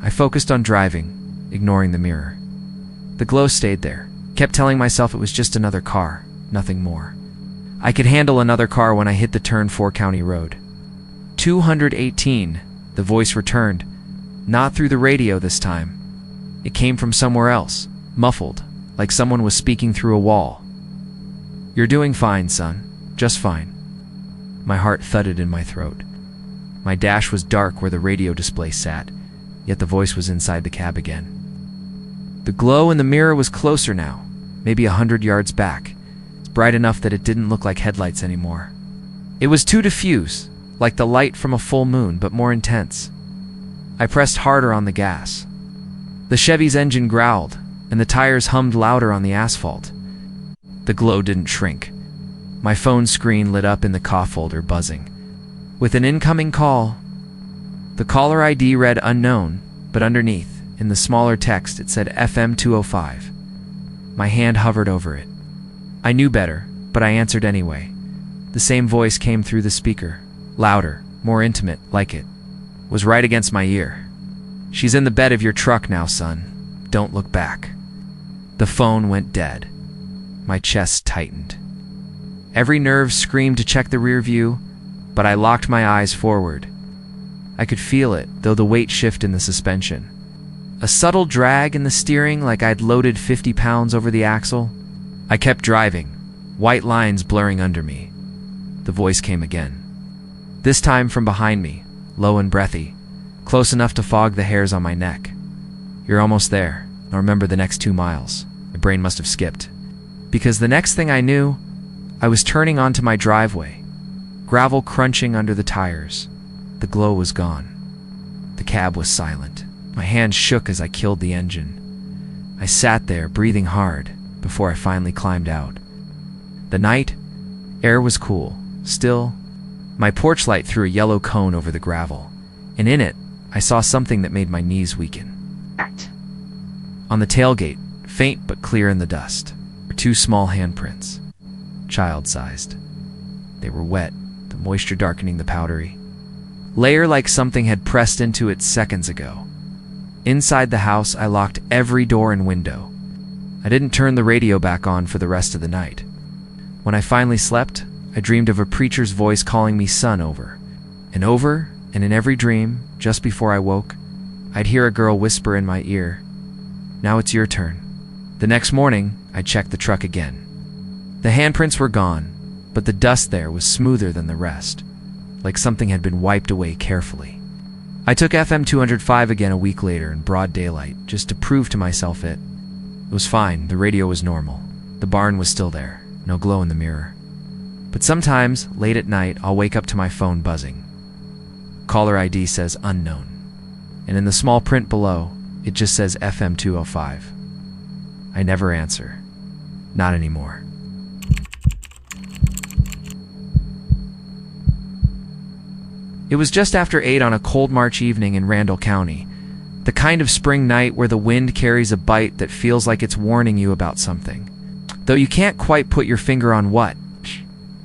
I focused on driving, ignoring the mirror. The glow stayed there, kept telling myself it was just another car, nothing more. I could handle another car when I hit the turn 4 County Road. 218, the voice returned, not through the radio this time. It came from somewhere else, muffled, like someone was speaking through a wall. You're doing fine, son, just fine. My heart thudded in my throat. My dash was dark where the radio display sat, yet the voice was inside the cab again. The glow in the mirror was closer now, maybe 100 yards back. It's bright enough that it didn't look like headlights anymore. It was too diffuse, like the light from a full moon, but more intense. I pressed harder on the gas. The Chevy's engine growled, and the tires hummed louder on the asphalt. The glow didn't shrink. My phone screen lit up in the call folder, buzzing. With an incoming call. The caller ID read unknown, but underneath, in the smaller text, it said FM 205. My hand hovered over it. I knew better, but I answered anyway. The same voice came through the speaker, louder, more intimate, like it was right against my ear. She's in the bed of your truck now, son. Don't look back. The phone went dead. My chest tightened. Every nerve screamed to check the rear view, but I locked my eyes forward. I could feel it, though the weight shift in the suspension. A subtle drag in the steering, like I'd loaded 50 pounds over the axle. I kept driving, white lines blurring under me. The voice came again. This time from behind me, low and breathy, close enough to fog the hairs on my neck. You're almost there. Now remember the next 2 miles. My brain must have skipped. Because the next thing I knew, I was turning onto my driveway, gravel crunching under the tires. The glow was gone. The cab was silent. My hands shook as I killed the engine. I sat there, breathing hard, before I finally climbed out. The night, air was cool, still. My porch light threw a yellow cone over the gravel, and in it, I saw something that made my knees weaken. On the tailgate, faint but clear in the dust, were 2 small handprints, child-sized. They were wet, the moisture darkening the powdery layer like something had pressed into it seconds ago. Inside the house, I locked every door and window. I didn't turn the radio back on for the rest of the night. When I finally slept, I dreamed of a preacher's voice calling me son over, and in every dream, just before I woke, I'd hear a girl whisper in my ear, "Now it's your turn." The next morning, I checked the truck again. The handprints were gone, but the dust there was smoother than the rest, like something had been wiped away carefully. I took FM 205 again a week later in broad daylight, just to prove to myself it was fine. The radio was normal. The barn was still there, no glow in the mirror. But sometimes, late at night, I'll wake up to my phone buzzing. Caller ID says unknown, and in the small print below, it just says FM 205. I never answer. Not anymore. It was just after 8 on a cold March evening in Randall County, the kind of spring night where the wind carries a bite that feels like it's warning you about something, though you can't quite put your finger on what.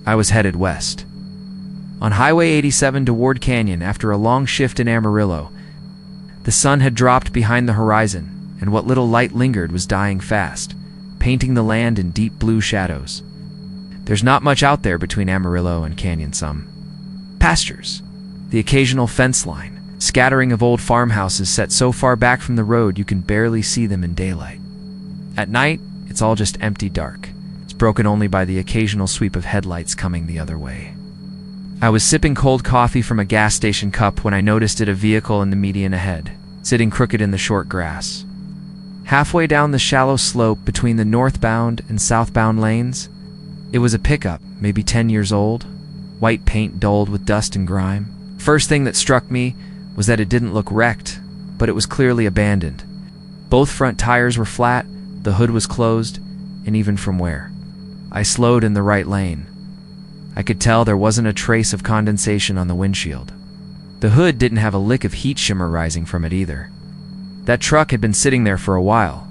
I was headed west. On Highway 87 to Ward Canyon after a long shift in Amarillo, the sun had dropped behind the horizon, and what little light lingered was dying fast, painting the land in deep blue shadows. There's not much out there between Amarillo and Canyon. Some pastures, the occasional fence line, scattering of old farmhouses set so far back from the road you can barely see them in daylight. At night, it's all just empty dark. It's broken only by the occasional sweep of headlights coming the other way. I was sipping cold coffee from a gas station cup when I noticed a vehicle in the median ahead, sitting crooked in the short grass. Halfway down the shallow slope between the northbound and southbound lanes, it was a pickup, maybe 10 years old, white paint dulled with dust and grime. First thing that struck me was that it didn't look wrecked, but it was clearly abandoned. Both front tires were flat, the hood was closed, and even from where I slowed in the right lane, I could tell there wasn't a trace of condensation on the windshield. The hood didn't have a lick of heat shimmer rising from it either. That truck had been sitting there for a while.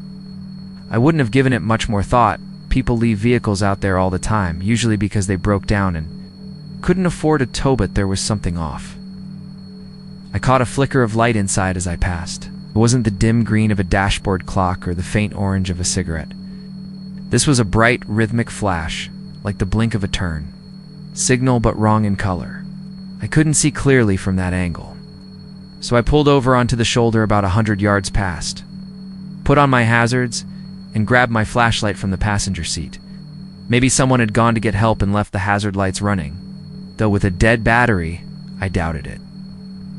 I wouldn't have given it much more thought. People leave vehicles out there all the time, usually because they broke down and couldn't afford a tow, but there was something off. I caught a flicker of light inside as I passed. It wasn't the dim green of a dashboard clock or the faint orange of a cigarette. This was a bright, rhythmic flash, like the blink of a turn. Signal but wrong in color. I couldn't see clearly from that angle. So I pulled over onto the shoulder about 100 yards past, put on my hazards, and grabbed my flashlight from the passenger seat. Maybe someone had gone to get help and left the hazard lights running, though with a dead battery, I doubted it.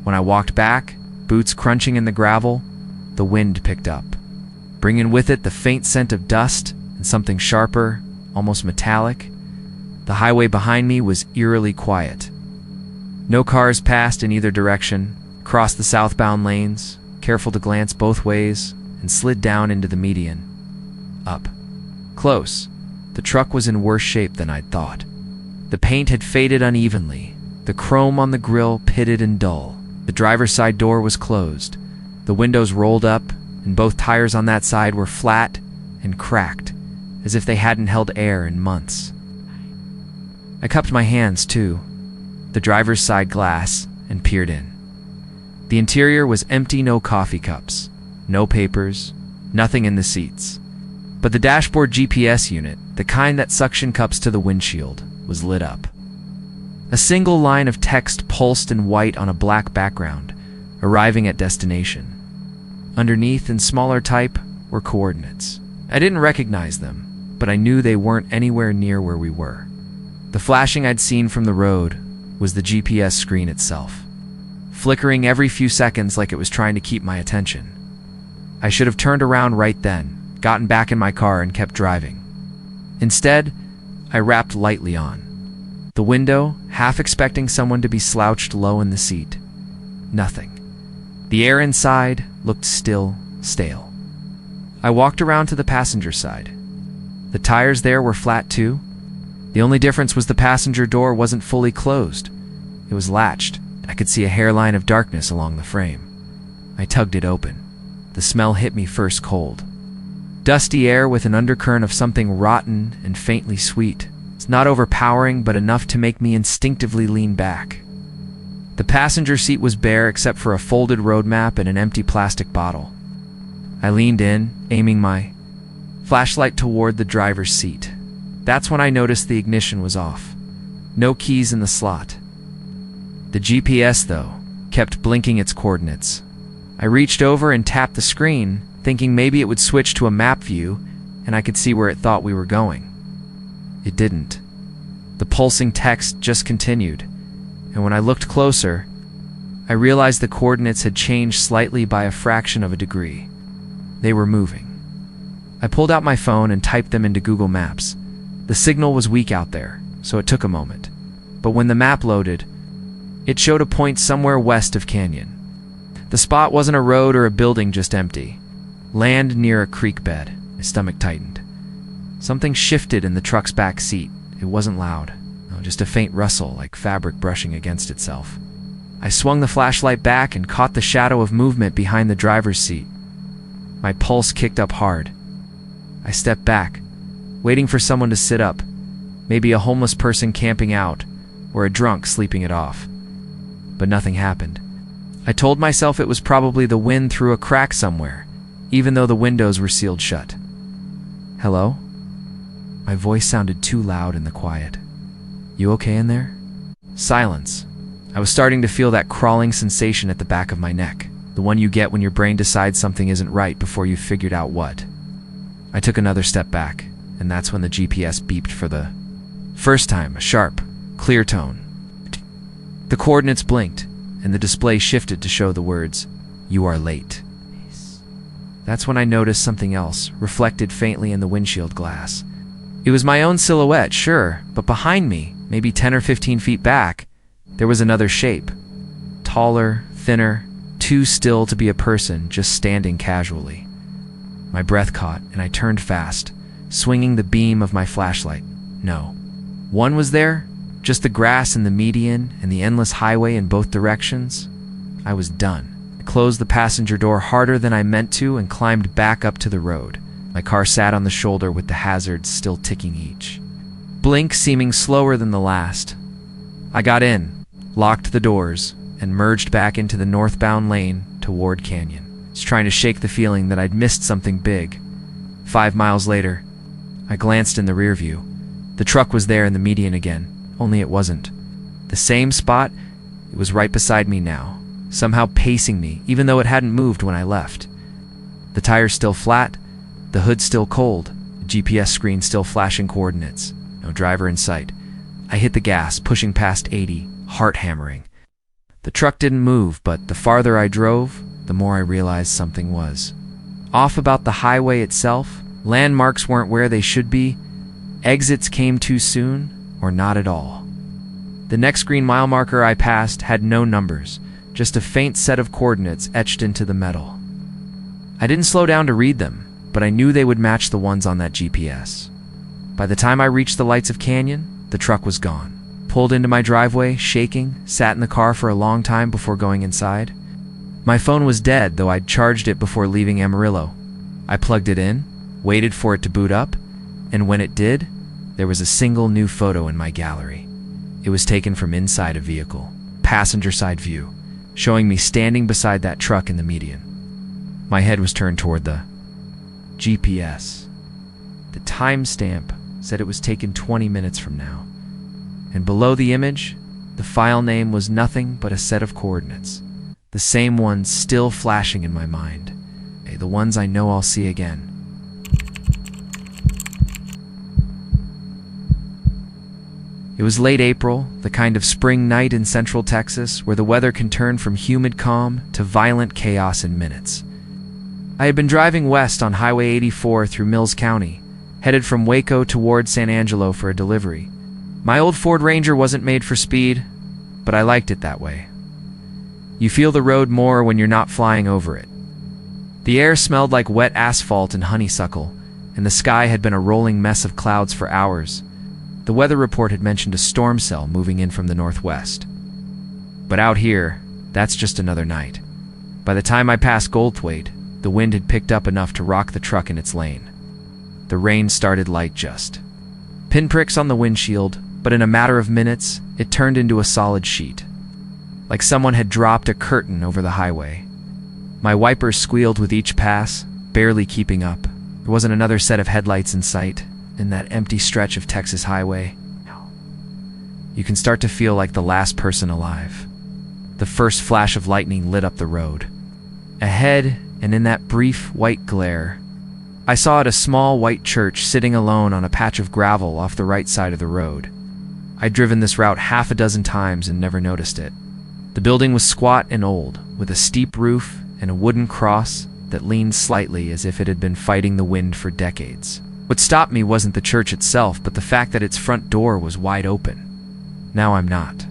When I walked back, boots crunching in the gravel, the wind picked up, bringing with it the faint scent of dust and something sharper, almost metallic. The highway behind me was eerily quiet. No cars passed in either direction, crossed the southbound lanes, careful to glance both ways, and slid down into the median. Up. Close. The truck was in worse shape than I'd thought. The paint had faded unevenly, the chrome on the grille pitted and dull. The driver's side door was closed. The windows rolled up, and both tires on that side were flat and cracked, as if they hadn't held air in months. I cupped my hands, too, the driver's side glass, and peered in. The interior was empty, no coffee cups, no papers, nothing in the seats. But the dashboard GPS unit, the kind that suction cups to the windshield, was lit up. A single line of text pulsed in white on a black background, arriving at destination. Underneath, in smaller type, were coordinates. I didn't recognize them, but I knew they weren't anywhere near where we were. The flashing I'd seen from the road was the GPS screen itself, flickering every few seconds like it was trying to keep my attention. I should have turned around right then, gotten back in my car, and kept driving. Instead, I rapped lightly on the window, half expecting someone to be slouched low in the seat. Nothing. The air inside looked still, stale. I walked around to the passenger side. The tires there were flat too. The only difference was the passenger door wasn't fully closed. It was latched. I could see a hairline of darkness along the frame. I tugged it open. The smell hit me first cold. Dusty air with an undercurrent of something rotten and faintly sweet. It's not overpowering, but enough to make me instinctively lean back. The passenger seat was bare except for a folded road map and an empty plastic bottle. I leaned in, aiming my flashlight toward the driver's seat. That's when I noticed the ignition was off. No keys in the slot. The GPS, though, kept blinking its coordinates. I reached over and tapped the screen, thinking maybe it would switch to a map view and I could see where it thought we were going. It didn't. The pulsing text just continued, and when I looked closer, I realized the coordinates had changed slightly by a fraction of a degree. They were moving. I pulled out my phone and typed them into Google Maps. The signal was weak out there, so it took a moment. But when the map loaded, it showed a point somewhere west of Canyon. The spot wasn't a road or a building, just empty. Land near a creek bed. My stomach tightened. Something shifted in the truck's back seat. It wasn't loud. No, just a faint rustle, like fabric brushing against itself. I swung the flashlight back and caught the shadow of movement behind the driver's seat. My pulse kicked up hard. I stepped back, waiting for someone to sit up, maybe a homeless person camping out, or a drunk sleeping it off. But nothing happened. I told myself it was probably the wind through a crack somewhere, even though the windows were sealed shut. Hello? My voice sounded too loud in the quiet. "You okay in there?" Silence. I was starting to feel that crawling sensation at the back of my neck, the one you get when your brain decides something isn't right before you've figured out what. I took another step back, and that's when the GPS beeped for the first time, a sharp, clear tone. The coordinates blinked, and the display shifted to show the words, "You are late." That's when I noticed something else, reflected faintly in the windshield glass. It was my own silhouette, sure, but behind me, maybe 10 or 15 feet back, there was another shape. Taller, thinner, too still to be a person, just standing casually. My breath caught, and I turned fast, swinging the beam of my flashlight. No. One was there, just the grass and the median and the endless highway in both directions. I was done. I closed the passenger door harder than I meant to and climbed back up to the road. My car sat on the shoulder with the hazards still ticking each blink seeming slower than the last. I got in, locked the doors, and merged back into the northbound lane toward Canyon, just trying to shake the feeling that I'd missed something big. 5 miles later, I glanced in the rearview. The truck was there in the median again, only it wasn't. The same spot, it was right beside me now, somehow pacing me, even though it hadn't moved when I left. The tires still flat, the hood still cold, the GPS screen still flashing coordinates. No driver in sight. I hit the gas, pushing past 80, heart hammering. The truck didn't move, but the farther I drove, the more I realized something was off about the highway itself. Landmarks weren't where they should be. Exits came too soon, or not at all. The next green mile marker I passed had no numbers, just a faint set of coordinates etched into the metal. I didn't slow down to read them, but I knew they would match the ones on that GPS. By the time I reached the lights of Canyon, the truck was gone. Pulled into my driveway, shaking, sat in the car for a long time before going inside. My phone was dead, though I'd charged it before leaving Amarillo. I plugged it in, waited for it to boot up, and when it did, there was a single new photo in my gallery. It was taken from inside a vehicle, passenger side view, showing me standing beside that truck in the median. My head was turned toward the GPS. The timestamp said it was taken 20 minutes from now. And below the image, the file name was nothing but a set of coordinates. The same ones still flashing in my mind. The ones I know I'll see again. It was late April, the kind of spring night in central Texas where the weather can turn from humid calm to violent chaos in minutes. I had been driving west on Highway 84 through Mills County, headed from Waco toward San Angelo for a delivery. My old Ford Ranger wasn't made for speed, but I liked it that way. You feel the road more when you're not flying over it. The air smelled like wet asphalt and honeysuckle, and the sky had been a rolling mess of clouds for hours. The weather report had mentioned a storm cell moving in from the northwest. But out here, that's just another night. By the time I passed Goldthwaite, the wind had picked up enough to rock the truck in its lane. The rain started light just. Pinpricks on the windshield, but in a matter of minutes, it turned into a solid sheet. Like someone had dropped a curtain over the highway. My wipers squealed with each pass, barely keeping up. There wasn't another set of headlights in sight, in that empty stretch of Texas highway. You can start to feel like the last person alive. The first flash of lightning lit up the road. Ahead, and in that brief white glare, I saw a small white church sitting alone on a patch of gravel off the right side of the road. I'd driven this route half a dozen times and never noticed it. The building was squat and old, with a steep roof and a wooden cross that leaned slightly as if it had been fighting the wind for decades. What stopped me wasn't the church itself, but the fact that its front door was wide open. Now I'm not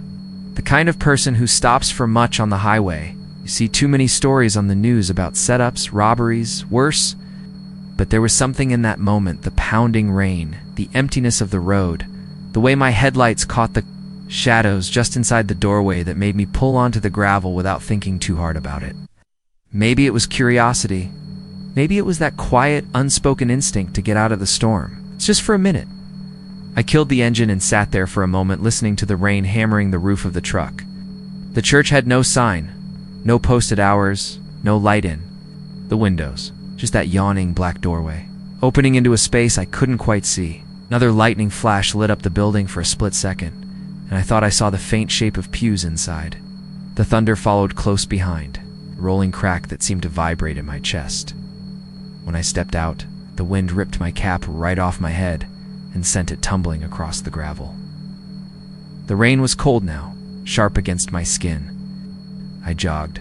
the kind of person who stops for much on the highway. You see too many stories on the news about setups, robberies, worse. But there was something in that moment, the pounding rain, the emptiness of the road, the way my headlights caught the shadows just inside the doorway that made me pull onto the gravel without thinking too hard about it. Maybe it was curiosity. Maybe it was that quiet, unspoken instinct to get out of the storm. It's just for a minute. I killed the engine and sat there for a moment listening to the rain hammering the roof of the truck. The church had no sign, no posted hours, no light in the windows. Just that yawning black doorway, opening into a space I couldn't quite see. Another lightning flash lit up the building for a split second, and I thought I saw the faint shape of pews inside. The thunder followed close behind, a rolling crack that seemed to vibrate in my chest. When I stepped out, the wind ripped my cap right off my head and sent it tumbling across the gravel. The rain was cold now, sharp against my skin. I jogged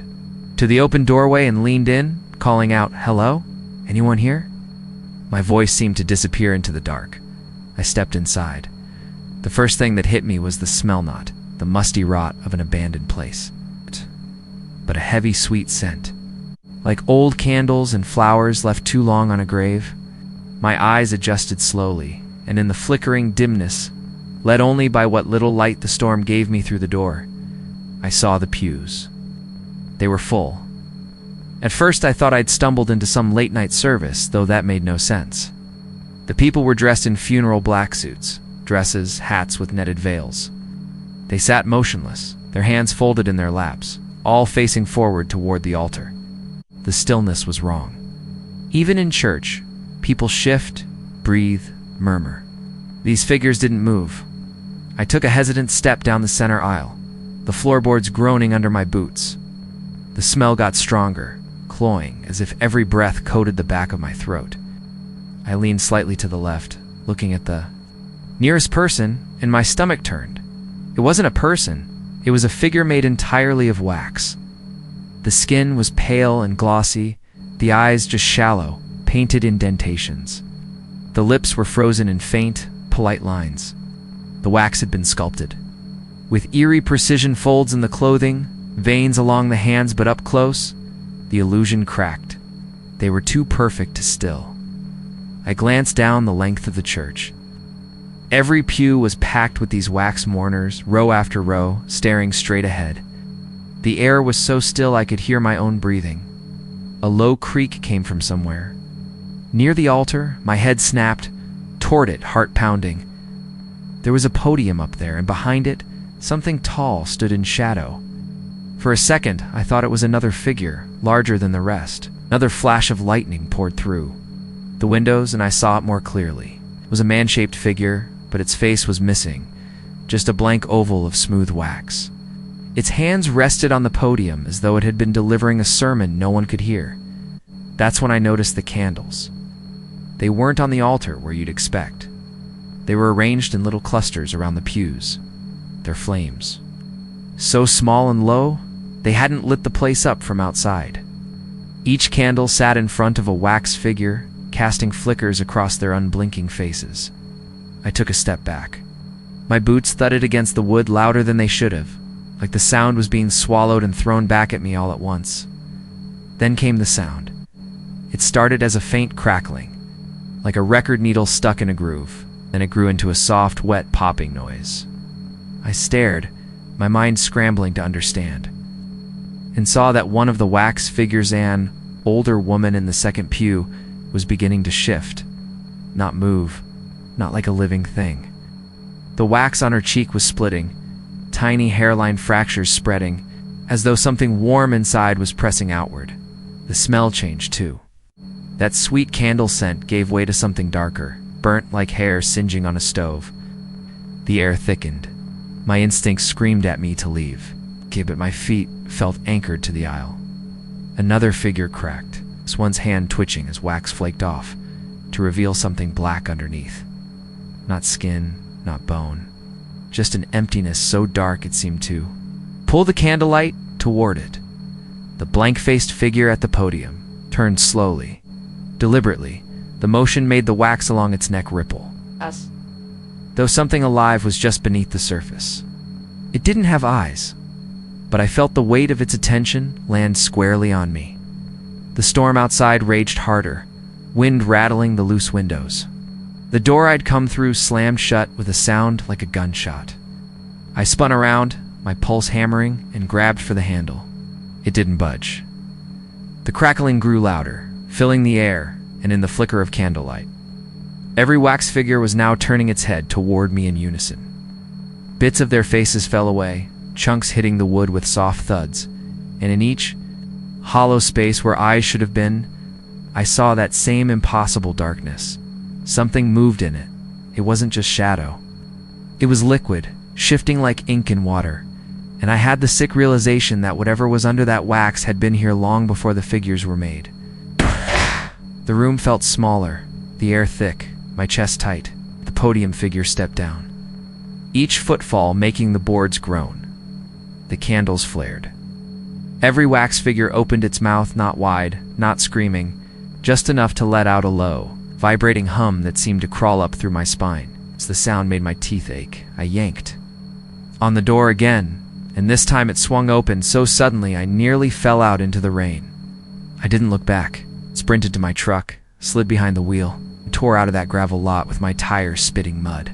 to the open doorway and leaned in, calling out, "Hello? Anyone here?" My voice seemed to disappear into the dark. I stepped inside. The first thing that hit me was the smell knot, the musty rot of an abandoned place. But a heavy, sweet scent, like old candles and flowers left too long on a grave. My eyes adjusted slowly, and in the flickering dimness, led only by what little light the storm gave me through the door, I saw the pews. They were full. At first I thought I'd stumbled into some late-night service, though that made no sense. The people were dressed in funeral black suits, dresses, hats with netted veils. They sat motionless, their hands folded in their laps, all facing forward toward the altar. The stillness was wrong. Even in church, people shift, breathe, murmur. These figures didn't move. I took a hesitant step down the center aisle, the floorboards groaning under my boots. The smell got stronger, cloying, as if every breath coated the back of my throat. I leaned slightly to the left, looking at the nearest person, and my stomach turned. It wasn't a person, it was a figure made entirely of wax. The skin was pale and glossy, the eyes just shallow, painted indentations. The lips were frozen in faint, polite lines. The wax had been sculpted. With eerie precision folds in the clothing, veins along the hands, but up close, the illusion cracked. They were too perfect to still. I glanced down the length of the church. Every pew was packed with these wax mourners, row after row, staring straight ahead. The air was so still I could hear my own breathing. A low creak came from somewhere. Near the altar, my head snapped, toward it, heart pounding. There was a podium up there, and behind it, something tall stood in shadow. For a second, I thought it was another figure, larger than the rest. Another flash of lightning poured through the windows, and I saw it more clearly. It was a man-shaped figure, but its face was missing, just a blank oval of smooth wax. Its hands rested on the podium as though it had been delivering a sermon no one could hear. That's when I noticed the candles. They weren't on the altar where you'd expect. They were arranged in little clusters around the pews, their flames so small and low, they hadn't lit the place up from outside. Each candle sat in front of a wax figure, casting flickers across their unblinking faces. I took a step back. My boots thudded against the wood louder than they should have, like the sound was being swallowed and thrown back at me all at once. Then came the sound. It started as a faint crackling, like a record needle stuck in a groove. Then it grew into a soft, wet popping noise. I stared, my mind scrambling to understand, and saw that one of the wax figures, an older woman in the second pew, was beginning to shift, not move, not like a living thing. The wax on her cheek was splitting, tiny hairline fractures spreading, as though something warm inside was pressing outward. The smell changed too. That sweet candle scent gave way to something darker, burnt like hair singeing on a stove. The air thickened. My instincts screamed at me to leave, but my feet felt anchored to the aisle. Another figure cracked, this one's hand twitching as wax flaked off, to reveal something black underneath. Not skin, not bone, just an emptiness so dark it seemed to pull the candlelight toward it. The blank-faced figure at the podium turned slowly, deliberately. The motion made the wax along its neck ripple, though something alive was just beneath the surface. It didn't have eyes, but I felt the weight of its attention land squarely on me. The storm outside raged harder, wind rattling the loose windows. The door I'd come through slammed shut with a sound like a gunshot. I spun around, my pulse hammering, and grabbed for the handle. It didn't budge. The crackling grew louder, filling the air and in the flicker of candlelight. Every wax figure was now turning its head toward me in unison. Bits of their faces fell away, chunks hitting the wood with soft thuds, and in each hollow space where eyes should have been, I saw that same impossible darkness. Something moved in it. It wasn't just shadow. It was liquid, shifting like ink in water, and I had the sick realization that whatever was under that wax had been here long before the figures were made. The room felt smaller, the air thick, my chest tight. The podium figure stepped down, each footfall making the boards groan. The candles flared. Every wax figure opened its mouth, not wide, not screaming, just enough to let out a low, vibrating hum that seemed to crawl up through my spine. As the sound made my teeth ache, I yanked on the door again, and this time it swung open so suddenly I nearly fell out into the rain. I didn't look back, sprinted to my truck, slid behind the wheel, and tore out of that gravel lot with my tires spitting mud.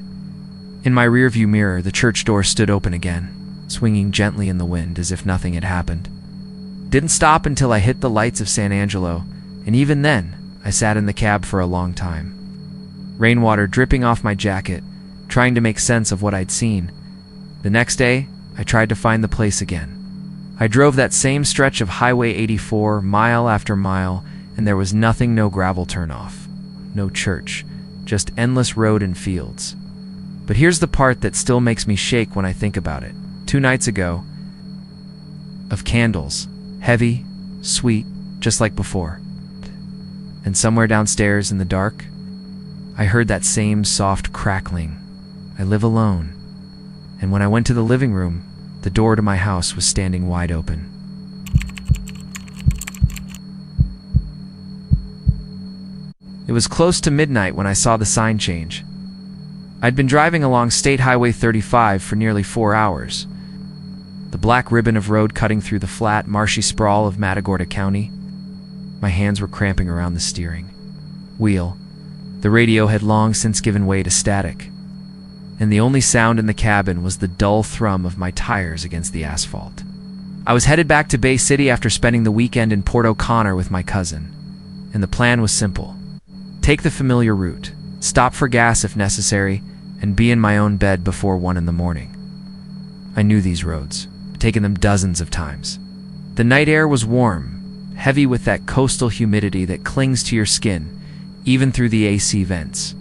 In my rearview mirror, the church door stood open again, swinging gently in the wind as if nothing had happened. Didn't stop until I hit the lights of San Angelo, and even then, I sat in the cab for a long time. Rainwater dripping off my jacket, trying to make sense of what I'd seen. The next day, I tried to find the place again. I drove that same stretch of Highway 84 mile after mile, and there was nothing, no gravel turnoff, no church, just endless road and fields. But here's the part that still makes me shake when I think about it. 2 nights ago, of candles, heavy, sweet, just like before. And somewhere downstairs in the dark, I heard that same soft crackling. I live alone. And when I went to the living room, the door to my house was standing wide open. It was close to midnight when I saw the sign change. I'd been driving along State Highway 35 for nearly 4 hours. The black ribbon of road cutting through the flat, marshy sprawl of Matagorda County. My hands were cramping around the steering wheel. The radio had long since given way to static, and the only sound in the cabin was the dull thrum of my tires against the asphalt. I was headed back to Bay City after spending the weekend in Port O'Connor with my cousin, and the plan was simple. Take the familiar route, stop for gas if necessary, and be in my own bed before 1 in the morning. I knew these roads, taken them dozens of times. The night air was warm, heavy with that coastal humidity that clings to your skin, even through the AC vents.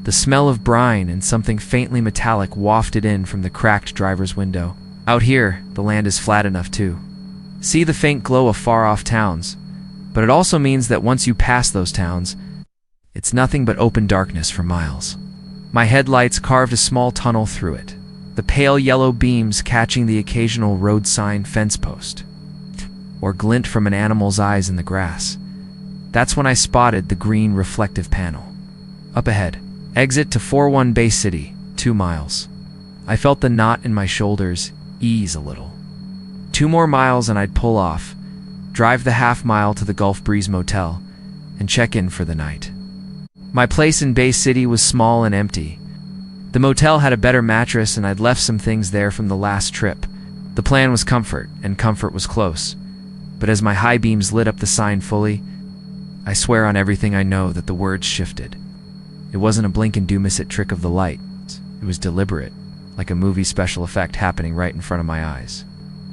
The smell of brine and something faintly metallic wafted in from the cracked driver's window. Out here, the land is flat enough too. See the faint glow of far-off towns, but it also means that once you pass those towns, it's nothing but open darkness for miles. My headlights carved a small tunnel through it, the pale yellow beams catching the occasional road sign fence post, or glint from an animal's eyes in the grass. That's when I spotted the green reflective panel. Up ahead, exit to 41 Bay City, 2 miles. I felt the knot in my shoulders ease a little. 2 more miles and I'd pull off, drive the half-mile to the Gulf Breeze Motel, and check in for the night. My place in Bay City was small and empty. The motel had a better mattress and I'd left some things there from the last trip. The plan was comfort, and comfort was close. But as my high beams lit up the sign fully, I swear on everything I know that the words shifted. It wasn't a blink-and-do-miss-it trick of the light. It was deliberate, like a movie special effect happening right in front of my eyes.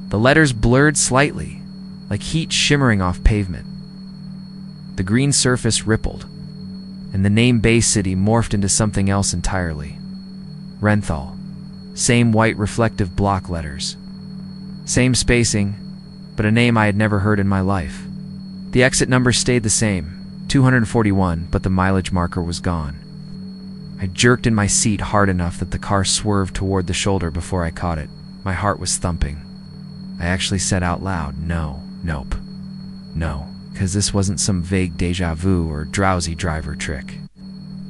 The letters blurred slightly, like heat shimmering off pavement. The green surface rippled, and the name Bay City morphed into something else entirely. Renthal. Same white reflective block letters. Same spacing, but a name I had never heard in my life. The exit number stayed the same, 241, but the mileage marker was gone. I jerked in my seat hard enough that the car swerved toward the shoulder before I caught it. My heart was thumping. I actually said out loud, no, nope, no, because this wasn't some vague deja vu or drowsy driver trick.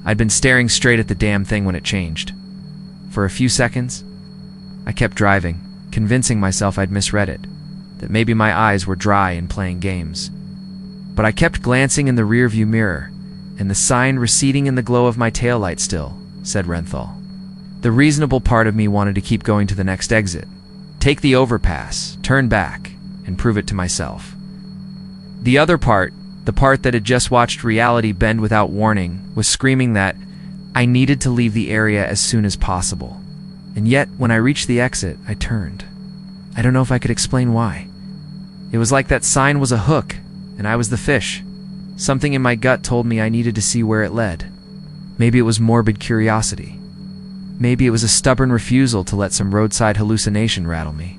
I'd been staring straight at the damn thing when it changed. For a few seconds, I kept driving, convincing myself I'd misread it, that maybe my eyes were dry and playing games. But I kept glancing in the rearview mirror, and the sign receding in the glow of my taillight still said Renthal. The reasonable part of me wanted to keep going to the next exit, take the overpass, turn back, and prove it to myself. The other part, the part that had just watched reality bend without warning, was screaming that I needed to leave the area as soon as possible. And yet, when I reached the exit, I turned. I don't know if I could explain why. It was like that sign was a hook, and I was the fish. Something in my gut told me I needed to see where it led. Maybe it was morbid curiosity. Maybe it was a stubborn refusal to let some roadside hallucination rattle me.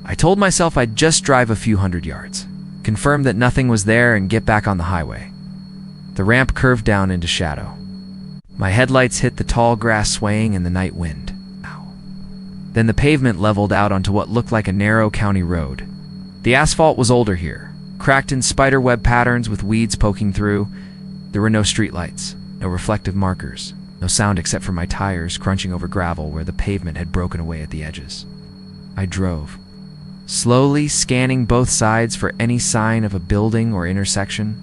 I told myself I'd just drive a few hundred yards, confirm that nothing was there, and get back on the highway. The ramp curved down into shadow. My headlights hit the tall grass swaying in the night wind. Ow. Then the pavement leveled out onto what looked like a narrow county road. The asphalt was older here, cracked in spiderweb patterns with weeds poking through. There were no streetlights, no reflective markers, no sound except for my tires crunching over gravel where the pavement had broken away at the edges. I drove, slowly scanning both sides for any sign of a building or intersection.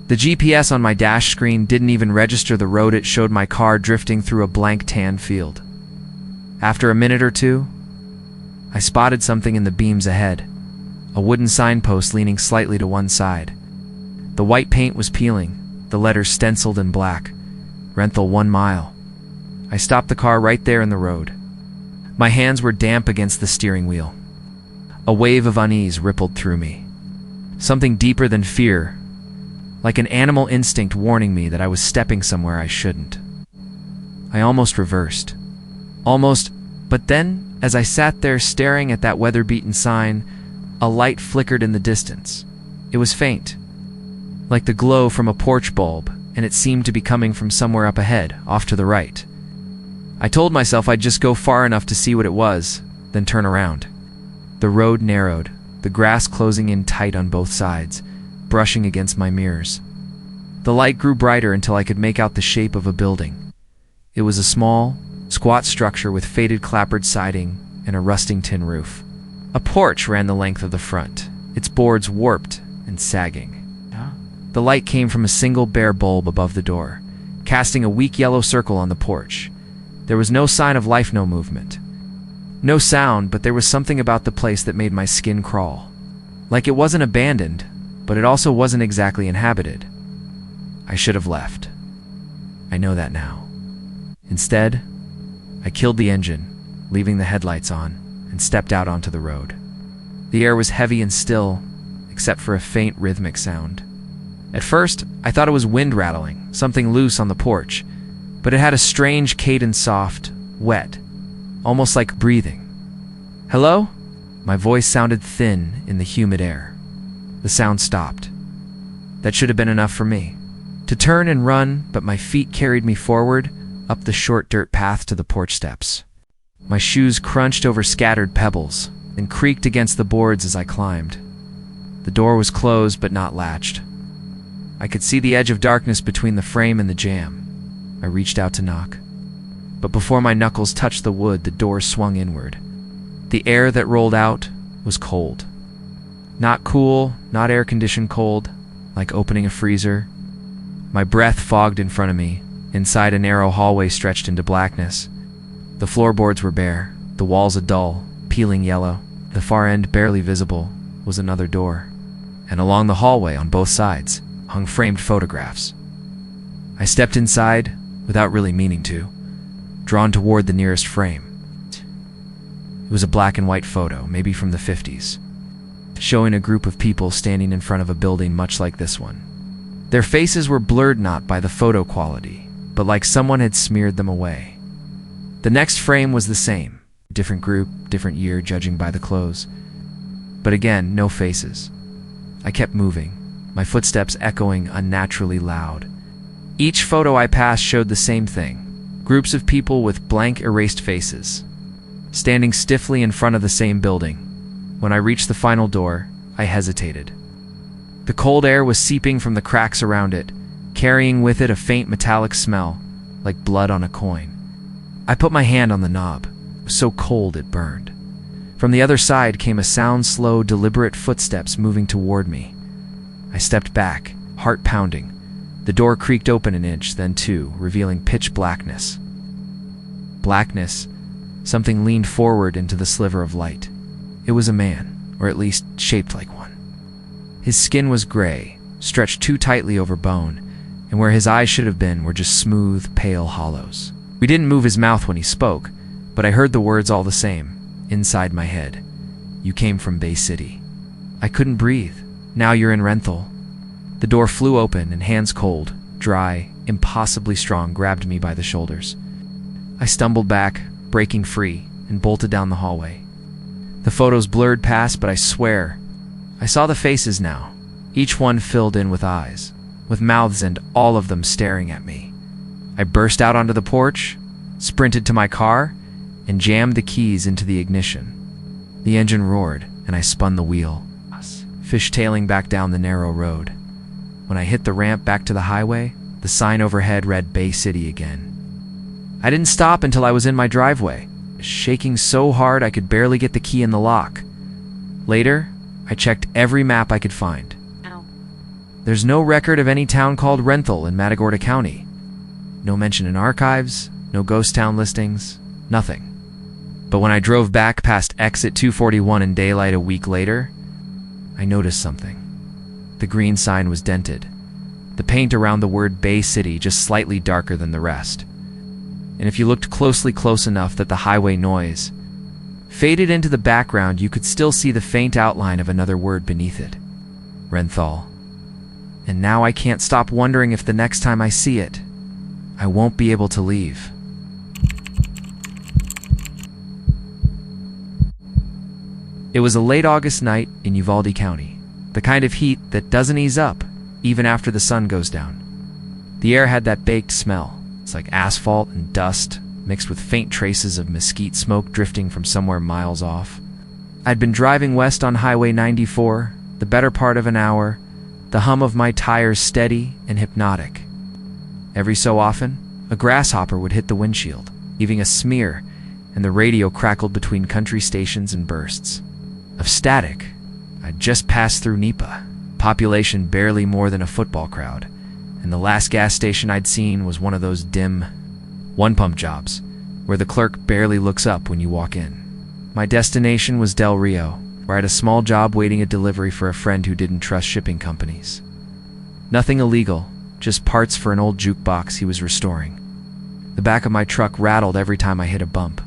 The GPS on my dash screen didn't even register the road. It showed my car drifting through a blank tan field. After a minute or two, I spotted something in the beams ahead, a wooden signpost leaning slightly to one side. The white paint was peeling, the letters stenciled in black. Renthal 1 mile. I stopped the car right there in the road. My hands were damp against the steering wheel. A wave of unease rippled through me. Something deeper than fear, like an animal instinct warning me that I was stepping somewhere I shouldn't. I almost reversed. But then, as I sat there staring at that weather-beaten sign, a light flickered in the distance. It was faint, like the glow from a porch bulb, and it seemed to be coming from somewhere up ahead, off to the right. I told myself I'd just go far enough to see what it was, then turn around. The road narrowed, the grass closing in tight on both sides, brushing against my mirrors. The light grew brighter until I could make out the shape of a building. It was a small, squat structure with faded clapboard siding and a rusting tin roof. A porch ran the length of the front, its boards warped and sagging. The light came from a single bare bulb above the door, casting a weak yellow circle on the porch. There was no sign of life, no movement. No sound, but there was something about the place that made my skin crawl. Like it wasn't abandoned, but it also wasn't exactly inhabited. I should have left. I know that now. Instead, I killed the engine, leaving the headlights on, and stepped out onto the road. The air was heavy and still, except for a faint rhythmic sound. At first, I thought it was wind rattling, something loose on the porch, but it had a strange cadence, soft, wet, almost like breathing. "Hello?" My voice sounded thin in the humid air. The sound stopped. That should have been enough for me to turn and run, but my feet carried me forward, up the short dirt path to the porch steps. My shoes crunched over scattered pebbles and creaked against the boards as I climbed. The door was closed but not latched. I could see the edge of darkness between the frame and the jamb. I reached out to knock. But before my knuckles touched the wood, the door swung inward. The air that rolled out was cold. Not cool, not air-conditioned cold, like opening a freezer. My breath fogged in front of me. Inside, a narrow hallway stretched into blackness. The floorboards were bare, the walls a dull, peeling yellow. The far end, barely visible, was another door. And along the hallway, on both sides, hung framed photographs. I stepped inside, without really meaning to, drawn toward the nearest frame. It was a black and white photo, maybe from the 50s, showing a group of people standing in front of a building much like this one. Their faces were blurred not by the photo quality, but like someone had smeared them away. The next frame was the same, different group, different year, judging by the clothes. But again, no faces. I kept moving, my footsteps echoing unnaturally loud. Each photo I passed showed the same thing. Groups of people with blank, erased faces, standing stiffly in front of the same building. When I reached the final door, I hesitated. The cold air was seeping from the cracks around it, carrying with it a faint metallic smell, like blood on a coin. I put my hand on the knob. It was so cold it burned. From the other side came a sound, slow, deliberate footsteps moving toward me. I stepped back, heart pounding. The door creaked open an inch, then two, revealing pitch blackness. Blackness. Something leaned forward into the sliver of light. It was a man, or at least shaped like one. His skin was gray, stretched too tightly over bone, and where his eyes should have been were just smooth, pale hollows. We didn't move his mouth when he spoke, but I heard the words all the same, inside my head. "You came from Bay City." I couldn't breathe. "Now you're in Renthal." The door flew open, and hands cold, dry, impossibly strong, grabbed me by the shoulders. I stumbled back, breaking free, and bolted down the hallway. The photos blurred past, but I swear, I saw the faces now, each one filled in with eyes, with mouths, and all of them staring at me. I burst out onto the porch, sprinted to my car, and jammed the keys into the ignition. The engine roared, and I spun the wheel, fishtailing back down the narrow road. When I hit the ramp back to the highway, the sign overhead read Bay City again. I didn't stop until I was in my driveway, shaking so hard I could barely get the key in the lock. Later, I checked every map I could find. There's no record of any town called Renthal in Matagorda County. No mention in archives, no ghost town listings, nothing. But when I drove back past exit 241 in daylight a week later, I noticed something. The green sign was dented, the paint around the word Bay City just slightly darker than the rest. And if you looked close enough that the highway noise faded into the background, you could still see the faint outline of another word beneath it. Renthal. And now I can't stop wondering if the next time I see it, I won't be able to leave. It was a late August night in Uvalde County, the kind of heat that doesn't ease up even after the sun goes down. The air had that baked smell. It's like asphalt and dust mixed with faint traces of mesquite smoke drifting from somewhere miles off. I'd been driving west on Highway 94, the better part of an hour, the hum of my tires steady and hypnotic. Every so often, a grasshopper would hit the windshield, leaving a smear, and the radio crackled between country stations and bursts of static. I'd just passed through Nipa, population barely more than a football crowd, and the last gas station I'd seen was one of those dim one-pump jobs where the clerk barely looks up when you walk in. My destination was Del Rio, where I had a small job waiting a delivery for a friend who didn't trust shipping companies. Nothing illegal, just parts for an old jukebox he was restoring. The back of my truck rattled every time I hit a bump,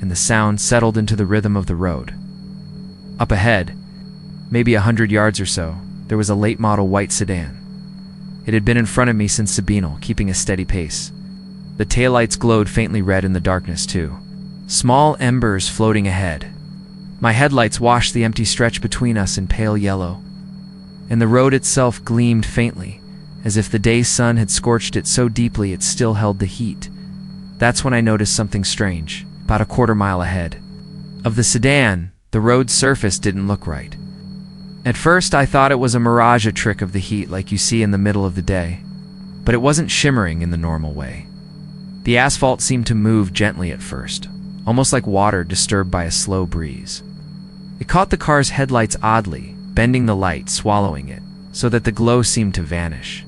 and the sound settled into the rhythm of the road. Up ahead, maybe 100 yards or so, there was a late-model white sedan. It had been in front of me since Sabinal, keeping a steady pace. The taillights glowed faintly red in the darkness, too. Small embers floating ahead. My headlights washed the empty stretch between us in pale yellow, and the road itself gleamed faintly, as if the day's sun had scorched it so deeply it still held the heat. That's when I noticed something strange, about a quarter mile ahead. Of the sedan, the road's surface didn't look right. At first, I thought it was a mirage, a trick of the heat like you see in the middle of the day, but it wasn't shimmering in the normal way. The asphalt seemed to move gently at first, almost like water disturbed by a slow breeze. It caught the car's headlights oddly, bending the light, swallowing it, so that the glow seemed to vanish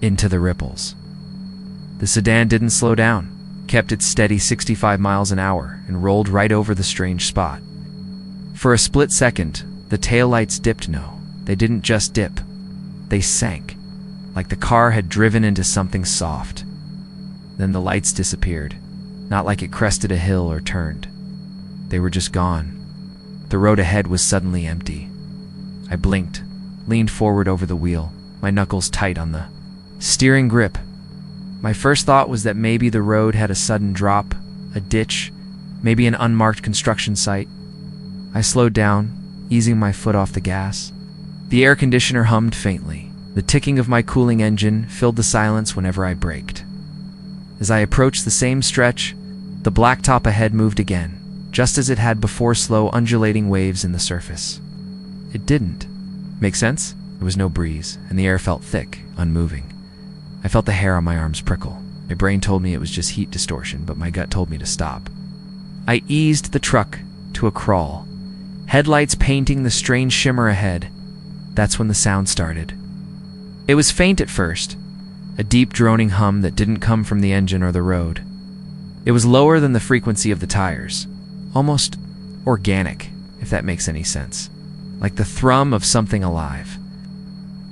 into the ripples. The sedan didn't slow down, kept its steady 65 miles an hour, and rolled right over the strange spot. For a split second, the taillights dipped. No, they didn't just dip. They sank, like the car had driven into something soft. Then the lights disappeared, not like it crested a hill or turned. They were just gone. The road ahead was suddenly empty. I blinked, leaned forward over the wheel, my knuckles tight on the steering grip. My first thought was that maybe the road had a sudden drop, a ditch, maybe an unmarked construction site. I slowed down, easing my foot off the gas. The air conditioner hummed faintly. The ticking of my cooling engine filled the silence whenever I braked. As I approached the same stretch, the blacktop ahead moved again, just as it had before, slow undulating waves in the surface. It didn't. Make sense? There was no breeze, and the air felt thick, unmoving. I felt the hair on my arms prickle. My brain told me it was just heat distortion, but my gut told me to stop. I eased the truck to a crawl, headlights painting the strange shimmer ahead. That's when the sound started. It was faint at first, a deep droning hum that didn't come from the engine or the road. It was lower than the frequency of the tires, almost organic, if that makes any sense, like the thrum of something alive.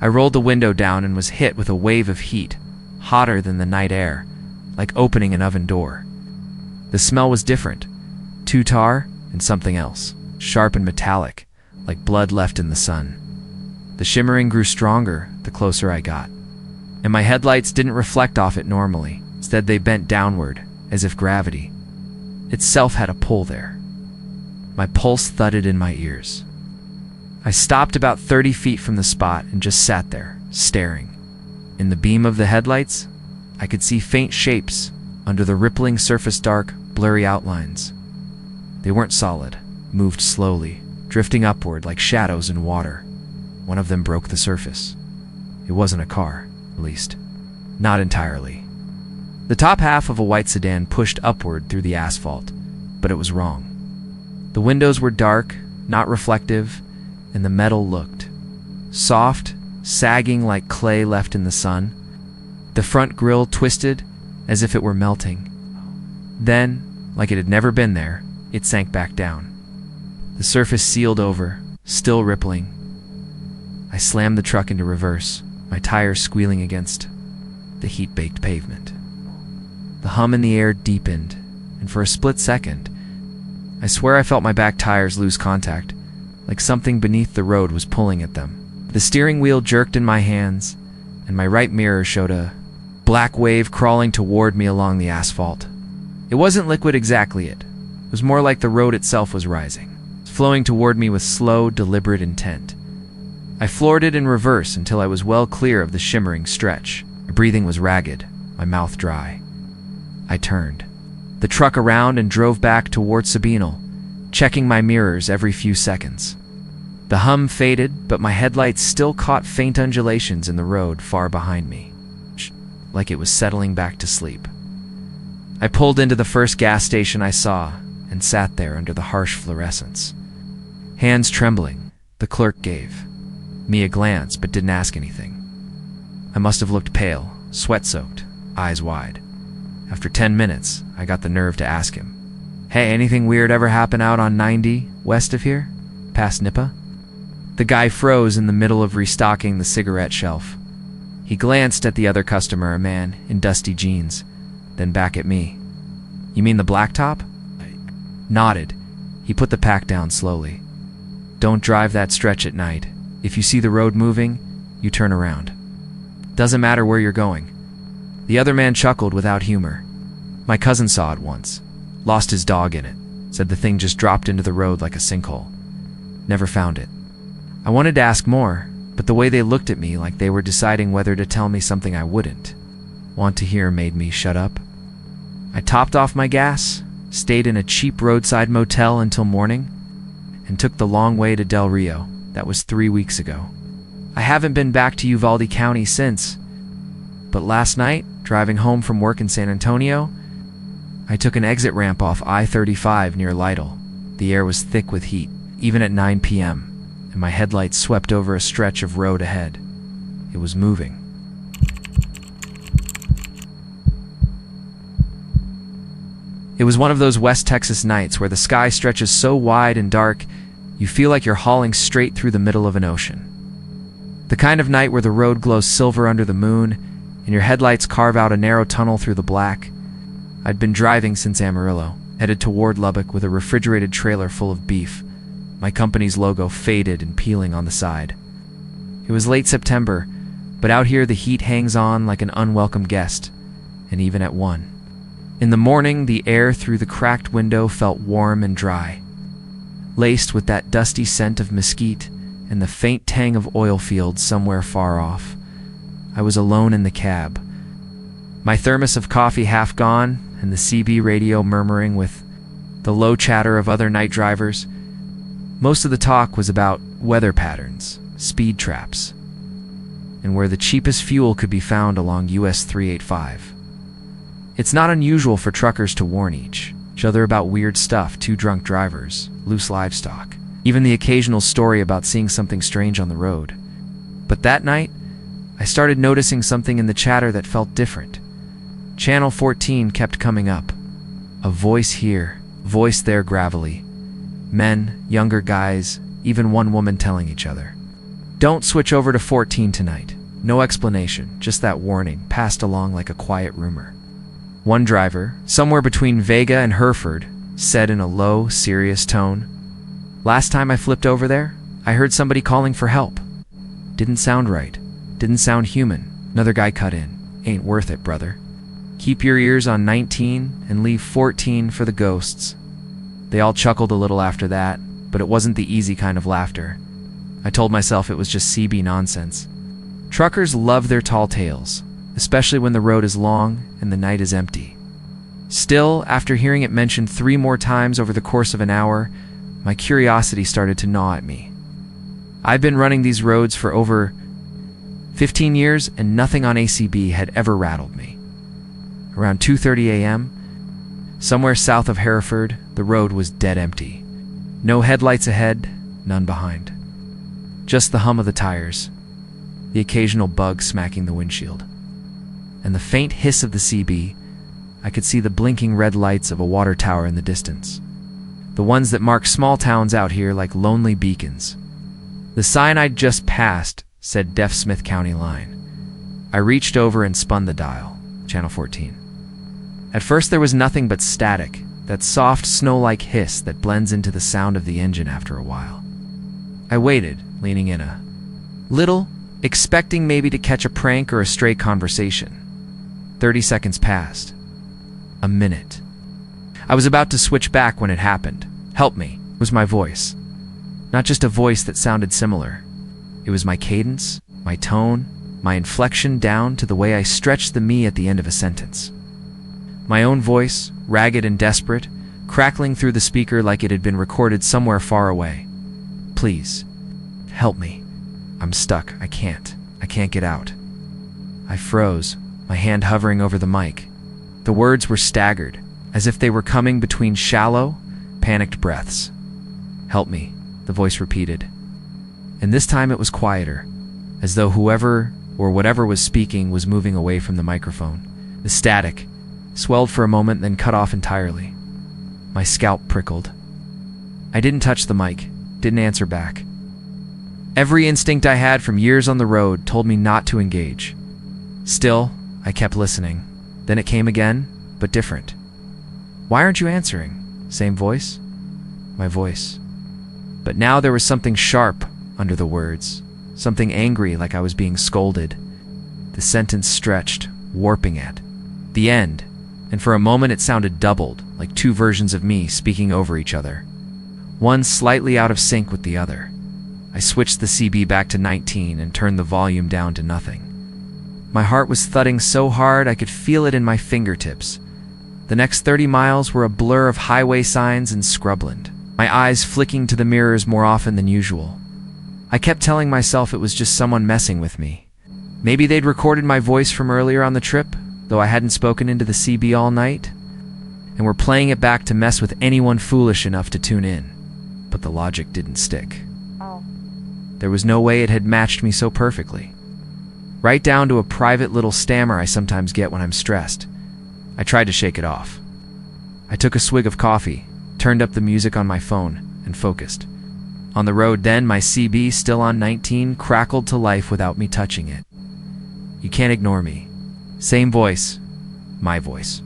I rolled the window down and was hit with a wave of heat, hotter than the night air, like opening an oven door. The smell was different, two tar and something else, sharp and metallic, like blood left in the sun. The shimmering grew stronger the closer I got. and my headlights didn't reflect off it normally. Instead, they bent downward, as if gravity itself had a pull there. My pulse thudded in my ears. I stopped about 30 feet from the spot and just sat there, staring. In the beam of the headlights, I could see faint shapes under the rippling surface, dark, blurry outlines. They weren't solid, moved slowly, drifting upward like shadows in water. One of them broke the surface. It wasn't a car, at least, not entirely. The top half of a white sedan pushed upward through the asphalt, but it was wrong. The windows were dark, not reflective, and the metal looked soft, sagging like clay left in the sun. The front grille twisted as if it were melting. Then, like it had never been there, it sank back down. The surface sealed over, still rippling. I slammed the truck into reverse, my tires squealing against the heat-baked pavement. The hum in the air deepened, and for a split second, I swear I felt my back tires lose contact, like something beneath the road was pulling at them. The steering wheel jerked in my hands, and my right mirror showed a black wave crawling toward me along the asphalt. It wasn't liquid exactly, it was more like the road itself was rising, flowing toward me with slow, deliberate intent. I floored it in reverse until I was well clear of the shimmering stretch. My breathing was ragged, my mouth dry. I turned the truck around and drove back toward Sabinal, checking my mirrors every few seconds. The hum faded, but my headlights still caught faint undulations in the road far behind me, like it was settling back to sleep. I pulled into the first gas station I saw and sat there under the harsh fluorescence. Hands trembling, the clerk gave me a glance but didn't ask anything. I must have looked pale, sweat-soaked, eyes wide. After 10 minutes, I got the nerve to ask him, "Hey, anything weird ever happen out on 90 west of here? Past Nippa?" The guy froze in the middle of restocking the cigarette shelf. He glanced at the other customer, a man in dusty jeans, then back at me. "You mean the blacktop?" I nodded. He put the pack down slowly. "Don't drive that stretch at night. If you see the road moving, you turn around. Doesn't matter where you're going." The other man chuckled without humor. "My cousin saw it once. Lost his dog in it. Said the thing just dropped into the road like a sinkhole. Never found it." I wanted to ask more, but the way they looked at me like they were deciding whether to tell me something I wouldn't want to hear made me shut up. I topped off my gas, stayed in a cheap roadside motel until morning, and took the long way to Del Rio. That was 3 weeks ago. I haven't been back to Uvalde County since, but last night, driving home from work in San Antonio, I took an exit ramp off I-35 near Lytle. The air was thick with heat, even at 9 p.m., and my headlights swept over a stretch of road ahead. It was moving. It was one of those West Texas nights where the sky stretches so wide and dark, you feel like you're hauling straight through the middle of an ocean. The kind of night where the road glows silver under the moon, and your headlights carve out a narrow tunnel through the black. I'd been driving since Amarillo, headed toward Lubbock with a refrigerated trailer full of beef, my company's logo faded and peeling on the side. It was late September, but out here the heat hangs on like an unwelcome guest, and even at 1. In the morning, the air through the cracked window felt warm and dry, laced with that dusty scent of mesquite and the faint tang of oil fields somewhere far off. I was alone in the cab, my thermos of coffee half gone and the CB radio murmuring with the low chatter of other night drivers. Most of the talk was about weather patterns, speed traps, and where the cheapest fuel could be found along US 385. It's not unusual for truckers to warn each other about weird stuff, too drunk drivers, loose livestock, even the occasional story about seeing something strange on the road. But that night, I started noticing something in the chatter that felt different. Channel 14 kept coming up. A voice here, voice there gravelly. Men, younger guys, even one woman telling each other, "Don't switch over to 14 tonight." No explanation, just that warning, passed along like a quiet rumor. One driver, somewhere between Vega and Hereford, said in a low, serious tone, "Last time I flipped over there, I heard somebody calling for help. Didn't sound right. Didn't sound human. Another guy cut in. Ain't worth it, brother. Keep your ears on 19 and leave 14 for the ghosts. They all chuckled a little after that, but it wasn't the easy kind of laughter. I told myself it was just CB nonsense. Truckers love their tall tales, especially when the road is long and the night is empty. Still, after hearing it mentioned 3 more times over the course of an hour, my curiosity started to gnaw at me. I've been running these roads for over 15 years, and nothing on ACB had ever rattled me. Around 2:30 a.m., somewhere south of Hereford, the road was dead empty. No headlights ahead, none behind. Just the hum of the tires, the occasional bug smacking the windshield, and the faint hiss of the CB. I could see the blinking red lights of a water tower in the distance, the ones that mark small towns out here like lonely beacons. The sign I'd just passed said Deaf Smith County Line. I reached over and spun the dial, channel 14. At first there was nothing but static, that soft snow-like hiss that blends into the sound of the engine after a while. I waited, leaning in a little, expecting maybe to catch a prank or a stray conversation. 30 seconds passed. A minute. I was about to switch back when it happened. "Help me," was my voice. Not just a voice that sounded similar. It was my cadence, my tone, my inflection down to the way I stretched the me at the end of a sentence. My own voice, ragged and desperate, crackling through the speaker like it had been recorded somewhere far away. "Please, help me. I'm stuck. I can't get out." I froze, my hand hovering over the mic. The words were staggered, as if they were coming between shallow, panicked breaths. "Help me," the voice repeated. And this time it was quieter, as though whoever or whatever was speaking was moving away from the microphone. The static swelled for a moment, then cut off entirely. My scalp prickled. I didn't touch the mic, didn't answer back. Every instinct I had from years on the road told me not to engage. Still, I kept listening. Then it came again, but different. "Why aren't you answering?" Same voice. My voice. But now there was something sharp under the words, something angry, like I was being scolded. The sentence stretched, warping at the end, and for a moment it sounded doubled, like 2 versions of me speaking over each other, one slightly out of sync with the other. I switched the CB back to 19 and turned the volume down to nothing. My heart was thudding so hard I could feel it in my fingertips. The next 30 miles were a blur of highway signs and scrubland, my eyes flicking to the mirrors more often than usual. I kept telling myself it was just someone messing with me. Maybe they'd recorded my voice from earlier on the trip, though I hadn't spoken into the CB all night, and were playing it back to mess with anyone foolish enough to tune in. But the logic didn't stick. There was no way it had matched me so perfectly. Right down to a private little stammer I sometimes get when I'm stressed. I tried to shake it off. I took a swig of coffee, turned up the music on my phone, and focused. On the road then, my CB, still on 19, crackled to life without me touching it. "You can't ignore me." Same voice. My voice.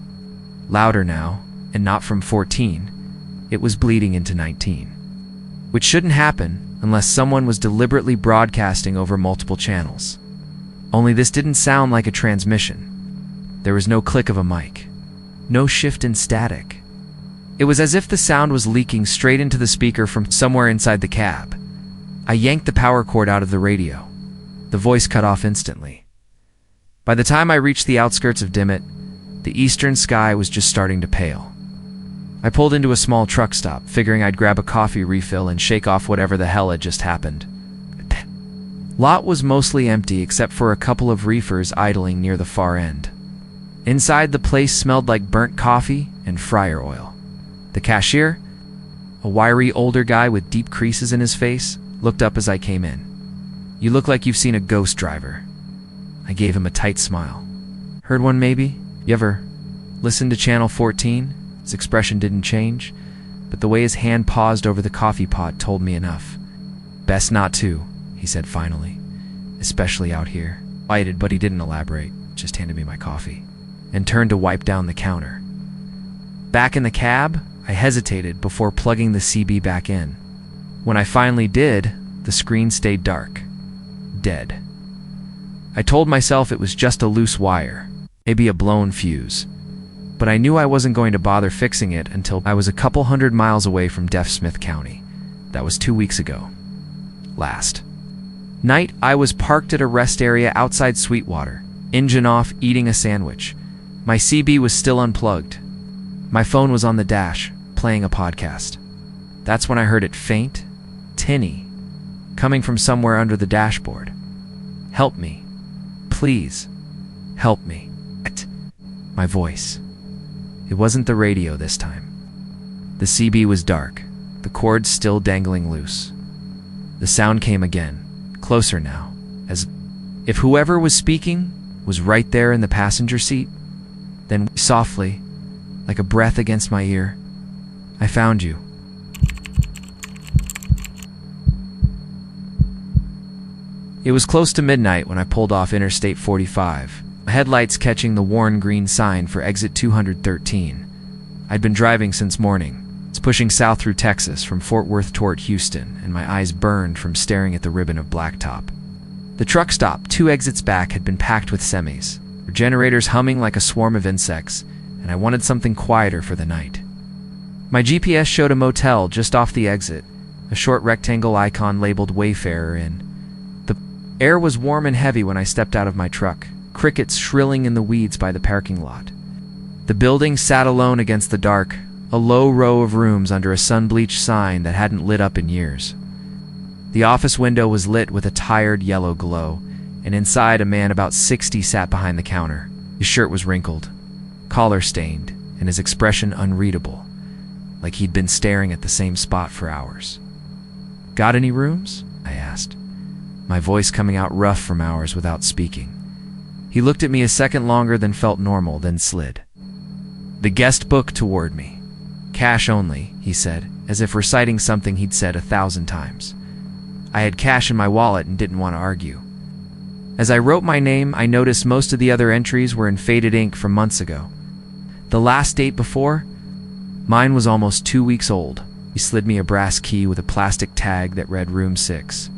Louder now, and not from 14. It was bleeding into 19. Which shouldn't happen unless someone was deliberately broadcasting over multiple channels. Only this didn't sound like a transmission. There was no click of a mic. No shift in static. It was as if the sound was leaking straight into the speaker from somewhere inside the cab. I yanked the power cord out of the radio. The voice cut off instantly. By the time I reached the outskirts of Dimmitt, the eastern sky was just starting to pale. I pulled into a small truck stop, figuring I'd grab a coffee refill and shake off whatever the hell had just happened. Lot was mostly empty except for a couple of reefers idling near the far end. Inside, the place smelled like burnt coffee and fryer oil. The cashier, a wiry older guy with deep creases in his face, looked up as I came in. "You look like you've seen a ghost driver." I gave him a tight smile. "Heard one maybe? You ever listen to Channel 14? His expression didn't change, but the way his hand paused over the coffee pot told me enough. "Best not to," he said finally. "Especially out here." Lighted, but he didn't elaborate, just handed me my coffee, and turned to wipe down the counter. Back in the cab, I hesitated before plugging the CB back in. When I finally did, the screen stayed dark. Dead. I told myself it was just a loose wire, maybe a blown fuse. But I knew I wasn't going to bother fixing it until I was a couple 100 miles away from Deaf Smith County. That was 2 weeks ago. Last night, I was parked at a rest area outside Sweetwater, engine off, eating a sandwich. My CB was still unplugged. My phone was on the dash, playing a podcast. That's when I heard it faint, tinny, coming from somewhere under the dashboard. Help me. Please. Help me. My voice. It wasn't the radio this time. The CB was dark, the cords still dangling loose. The sound came again, closer now, as if whoever was speaking was right there in the passenger seat. Then softly, like a breath against my ear, I found you. It was close to midnight when I pulled off Interstate 45, headlights catching the worn green sign for exit 213. I'd been driving since morning. It's pushing south through Texas from Fort Worth toward Houston, and my eyes burned from staring at the ribbon of blacktop. The truck stop 2 exits back had been packed with semis, their generators humming like a swarm of insects, and I wanted something quieter for the night. My GPS showed a motel just off the exit, a short rectangle icon labeled Wayfarer Inn. The air was warm and heavy when I stepped out of my truck, crickets shrilling in the weeds by the parking lot. The building sat alone against the dark, a low row of rooms under a sun-bleached sign that hadn't lit up in years. The office window was lit with a tired yellow glow, and inside a man about 60 sat behind the counter. His shirt was wrinkled, collar stained, and his expression unreadable, like he'd been staring at the same spot for hours. "Got any rooms?" I asked, my voice coming out rough from hours without speaking. He looked at me a second longer than felt normal, then slid the guest book toward me. "Cash only," he said, as if reciting something he'd said 1,000 times. I had cash in my wallet and didn't want to argue. As I wrote my name, I noticed most of the other entries were in faded ink from months ago. The last date before, mine was almost 2 weeks old. He slid me a brass key with a plastic tag that read Room 6.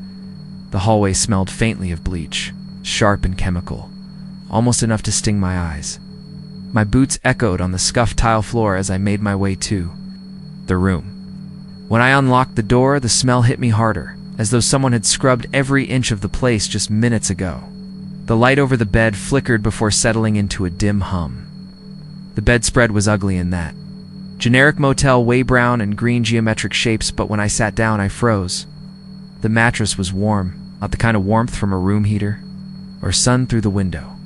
The hallway smelled faintly of bleach, sharp and chemical, almost enough to sting my eyes. My boots echoed on the scuffed tile floor as I made my way to the room. When I unlocked the door, the smell hit me harder, as though someone had scrubbed every inch of the place just minutes ago. The light over the bed flickered before settling into a dim hum. The bedspread was ugly in that. Generic motel whey brown and green geometric shapes, but when I sat down, I froze. The mattress was warm, not the kind of warmth from a room heater or sun through the window,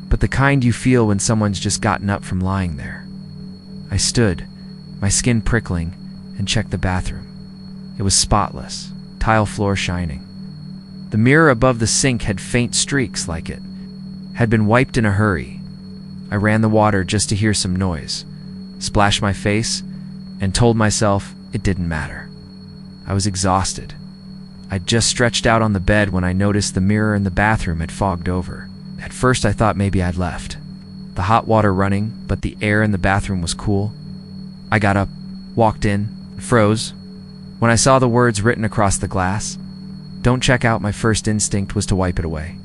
but the kind you feel when someone's just gotten up from lying there. I stood, my skin prickling, and checked the bathroom. It was spotless, tile floor shining. The mirror above the sink had faint streaks like it had been wiped in a hurry. I ran the water just to hear some noise, splashed my face, and told myself it didn't matter. I was exhausted. I'd just stretched out on the bed when I noticed the mirror in the bathroom had fogged over. At first I thought maybe I'd left the hot water running, but the air in the bathroom was cool. I got up, walked in, and froze. When I saw the words written across the glass, "Don't check out," my first instinct was to wipe it away.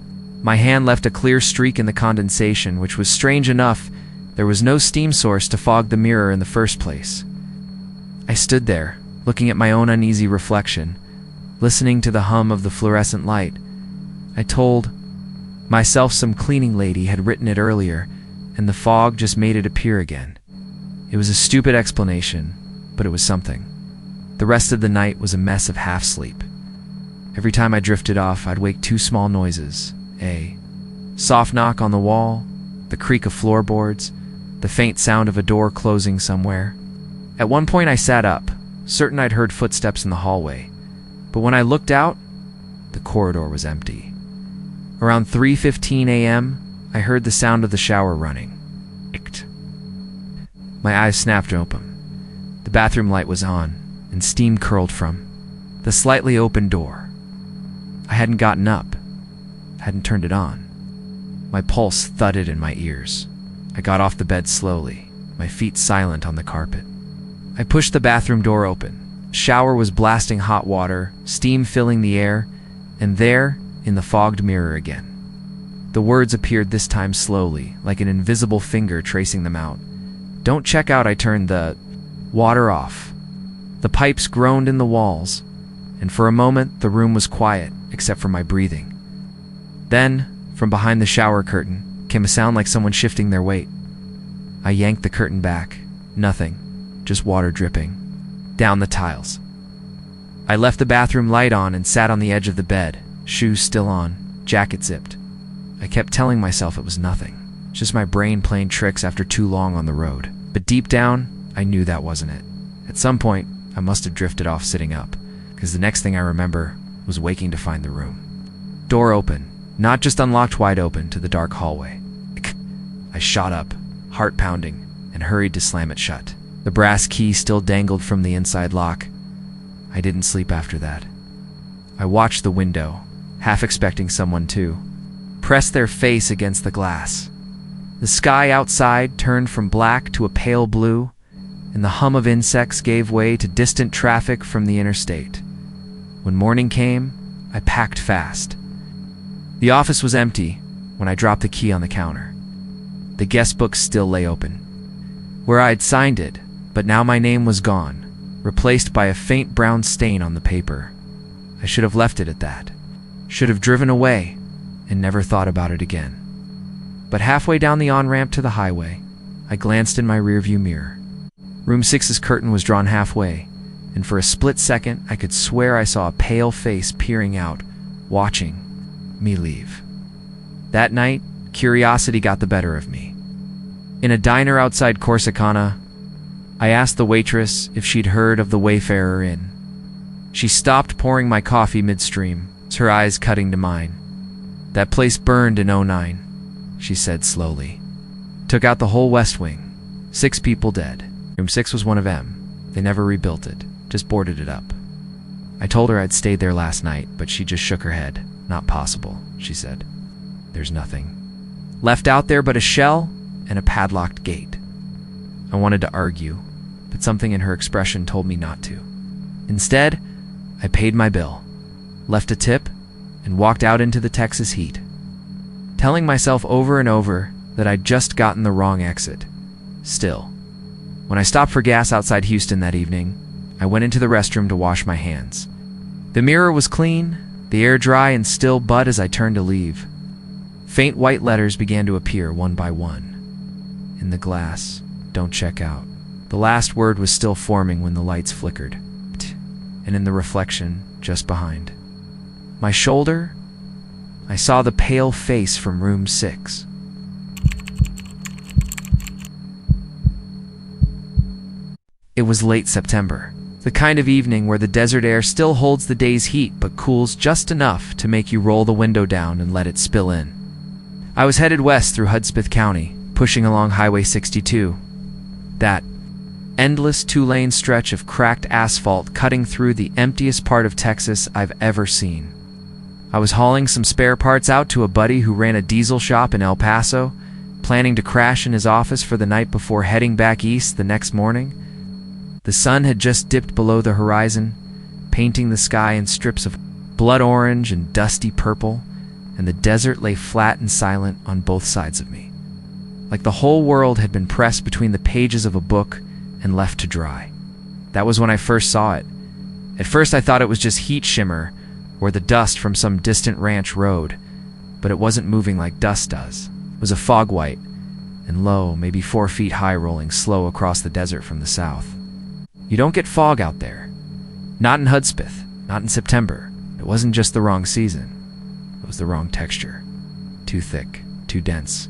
My hand left a clear streak in the condensation, which was strange enough. There was no steam source to fog the mirror in the first place. I stood there, looking at my own uneasy reflection, listening to the hum of the fluorescent light. I told myself some cleaning lady had written it earlier, and the fog just made it appear again. It was a stupid explanation, but it was something. The rest of the night was a mess of half-sleep. Every time I drifted off, I'd wake 2 small noises: a soft knock on the wall, the creak of floorboards, the faint sound of a door closing somewhere. At one point I sat up, certain I'd heard footsteps in the hallway, but when I looked out, the corridor was empty. Around 3:15 a.m., I heard the sound of the shower running. My eyes snapped open. The bathroom light was on, and steam curled from the slightly open door. I hadn't gotten up, hadn't turned it on. My pulse thudded in my ears. I got off the bed slowly, my feet silent on the carpet. I pushed the bathroom door open. The shower was blasting hot water, steam filling the air, and there, in the fogged mirror again, The words appeared this time slowly, like an invisible finger tracing them out. "Don't check out." I turned the water off. The pipes groaned in the walls, and for a moment the room was quiet, except for my breathing. Then, from behind the shower curtain, came a sound like someone shifting their weight. I yanked the curtain back. Nothing, just water dripping down the tiles. I left the bathroom light on and sat on the edge of the bed, shoes still on, jacket zipped. I kept telling myself it was nothing, just my brain playing tricks after too long on the road. But deep down, I knew that wasn't it. At some point, I must have drifted off sitting up, because the next thing I remember was waking to find the room. Door open, not just unlocked wide open, to the dark hallway. I shot up, heart pounding, and hurried to slam it shut. The brass key still dangled from the inside lock. I didn't sleep after that. I watched the window, half expecting someone to press their face against the glass. The sky outside turned from black to a pale blue, and the hum of insects gave way to distant traffic from the interstate. When morning came, I packed fast. The office was empty when I dropped the key on the counter. The guest book still lay open, where I'd signed it, but now my name was gone, replaced by a faint brown stain on the paper. I should have left it at that. Should have driven away and never thought about it again. But halfway down the on-ramp to the highway, I glanced in my rearview mirror. Room 6's curtain was drawn halfway, and for a split second I could swear I saw a pale face peering out, watching me leave. That night, curiosity got the better of me. In a diner outside Corsicana, I asked the waitress if she'd heard of the Wayfarer Inn. She stopped pouring my coffee midstream, her eyes cutting to mine. "That place burned in '09, she said slowly. "Took out the whole West Wing. 6 people dead. Room 6 was one of them. They never rebuilt it, just boarded it up." I told her I'd stayed there last night, but she just shook her head. "Not possible," she said. "There's nothing left out there but a shell and a padlocked gate." I wanted to argue, but something in her expression told me not to. Instead, I paid my bill, left a tip, and walked out into the Texas heat, telling myself over and over that I'd just gotten the wrong exit. Still, when I stopped for gas outside Houston that evening, I went into the restroom to wash my hands. The mirror was clean, the air dry and still, but as I turned to leave, faint white letters began to appear one by one. In the glass, "Don't check out." The last word was still forming when the lights flickered, and in the reflection just behind my shoulder, I saw the pale face from room 6. It was late September, the kind of evening where the desert air still holds the day's heat but cools just enough to make you roll the window down and let it spill in. I was headed west through Hudspeth County, pushing along Highway 62. That endless 2-lane stretch of cracked asphalt cutting through the emptiest part of Texas I've ever seen. I was hauling some spare parts out to a buddy who ran a diesel shop in El Paso, planning to crash in his office for the night before heading back east the next morning. The sun had just dipped below the horizon, painting the sky in strips of blood orange and dusty purple, and the desert lay flat and silent on both sides of me, like the whole world had been pressed between the pages of a book and left to dry. That was when I first saw it. At first I thought it was just heat shimmer or the dust from some distant ranch road, but it wasn't moving like dust does. It was a fog white, and low, maybe 4 feet high, rolling slow across the desert from the south. You don't get fog out there. Not in Hudspeth, not in September. It wasn't just the wrong season. It was the wrong texture. Too thick, too dense,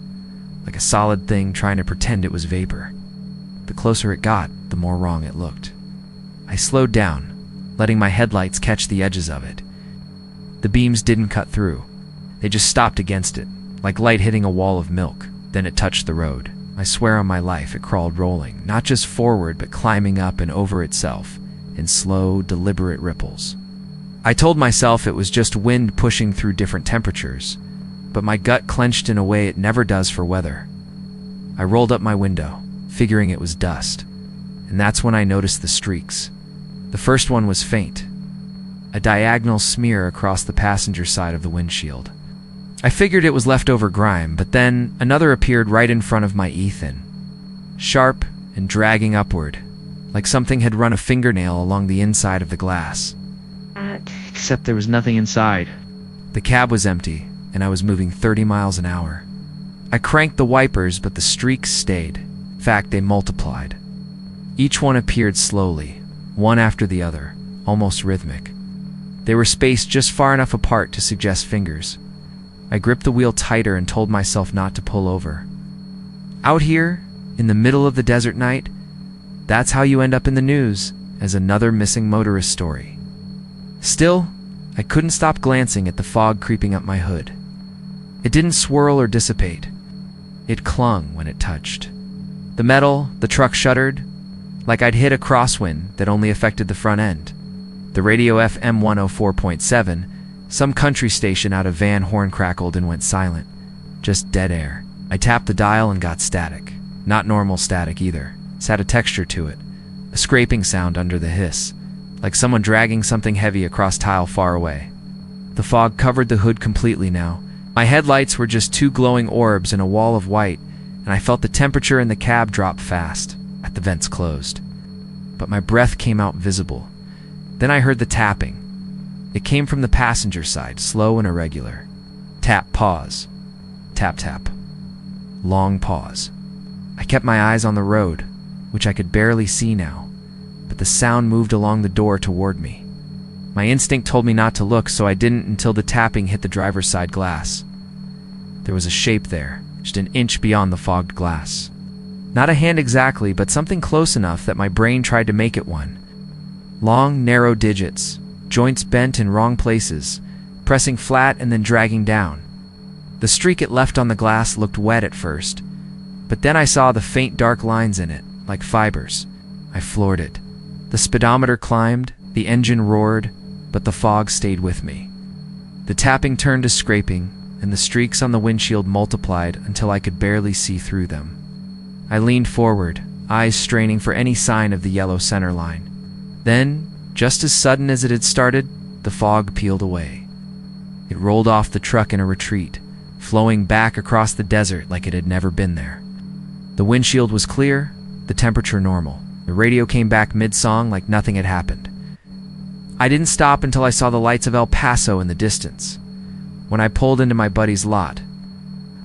like a solid thing trying to pretend it was vapor. The closer it got, the more wrong it looked. I slowed down, letting my headlights catch the edges of it. The beams didn't cut through. They just stopped against it, like light hitting a wall of milk. Then it touched the road. I swear on my life it crawled rolling, not just forward, but climbing up and over itself, in slow, deliberate ripples. I told myself it was just wind pushing through different temperatures, but my gut clenched in a way it never does for weather. I rolled up my window, figuring it was dust, and that's when I noticed the streaks. The first one was faint, a diagonal smear across the passenger side of the windshield. I figured it was leftover grime, but then another appeared right in front of my Ethan. Sharp and dragging upward, like something had run a fingernail along the inside of the glass. Except there was nothing inside. The cab was empty, and I was moving 30 miles an hour. I cranked the wipers, but the streaks stayed. In fact, they multiplied. Each one appeared slowly, one after the other, almost rhythmic. They were spaced just far enough apart to suggest fingers. I gripped the wheel tighter and told myself not to pull over. Out here, in the middle of the desert night, that's how you end up in the news, as another missing motorist story. Still, I couldn't stop glancing at the fog creeping up my hood. It didn't swirl or dissipate. It clung when it touched. The metal, the truck shuddered, like I'd hit a crosswind that only affected the front end. The radio FM 104.7, some country station out of Van Horn, crackled and went silent. Just dead air. I tapped the dial and got static. Not normal static either. It had a texture to it. A scraping sound under the hiss, like someone dragging something heavy across tile far away. The fog covered the hood completely now. My headlights were just two glowing orbs in a wall of white, and I felt the temperature in the cab drop fast, as the vents closed. But my breath came out visible. Then I heard the tapping. It came from the passenger side, slow and irregular. Tap, pause. Tap, tap. Long pause. I kept my eyes on the road, which I could barely see now, but the sound moved along the door toward me. My instinct told me not to look, so I didn't until the tapping hit the driver's side glass. There was a shape there, just an inch beyond the fogged glass. Not a hand exactly, but something close enough that my brain tried to make it one. Long, narrow digits, joints bent in wrong places, pressing flat and then dragging down. The streak it left on the glass looked wet at first, but then I saw the faint dark lines in it, like fibers. I floored it. The speedometer climbed, the engine roared, but the fog stayed with me. The tapping turned to scraping, and the streaks on the windshield multiplied until I could barely see through them. I leaned forward, eyes straining for any sign of the yellow center line. Then, just as sudden as it had started, the fog peeled away. It rolled off the truck in a retreat, flowing back across the desert like it had never been there. The windshield was clear, the temperature normal. The radio came back mid-song like nothing had happened. I didn't stop until I saw the lights of El Paso in the distance. When I pulled into my buddy's lot,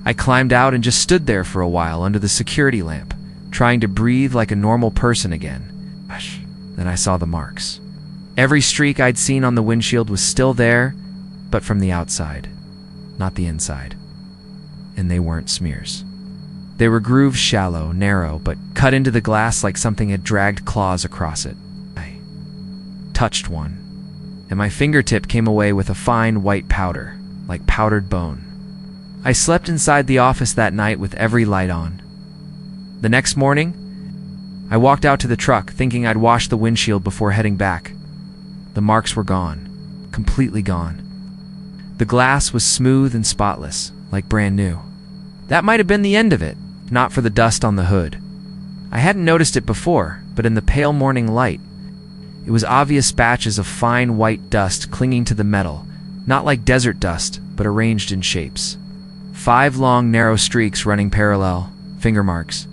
I climbed out and just stood there for a while under the security lamp, trying to breathe like a normal person again. Then I saw the marks. Every streak I'd seen on the windshield was still there, but from the outside, not the inside. And they weren't smears. They were grooves, shallow, narrow, but cut into the glass like something had dragged claws across it. I touched one, and my fingertip came away with a fine white powder, like powdered bone. I slept inside the office that night with every light on. The next morning, I walked out to the truck thinking I'd wash the windshield before heading back. The marks were gone, completely gone. The glass was smooth and spotless, like brand new. That might have been the end of it, not for the dust on the hood. I hadn't noticed it before, but in the pale morning light, it was obvious patches of fine white dust clinging to the metal, not like desert dust, but arranged in shapes. 5 long, narrow streaks running parallel, finger marks.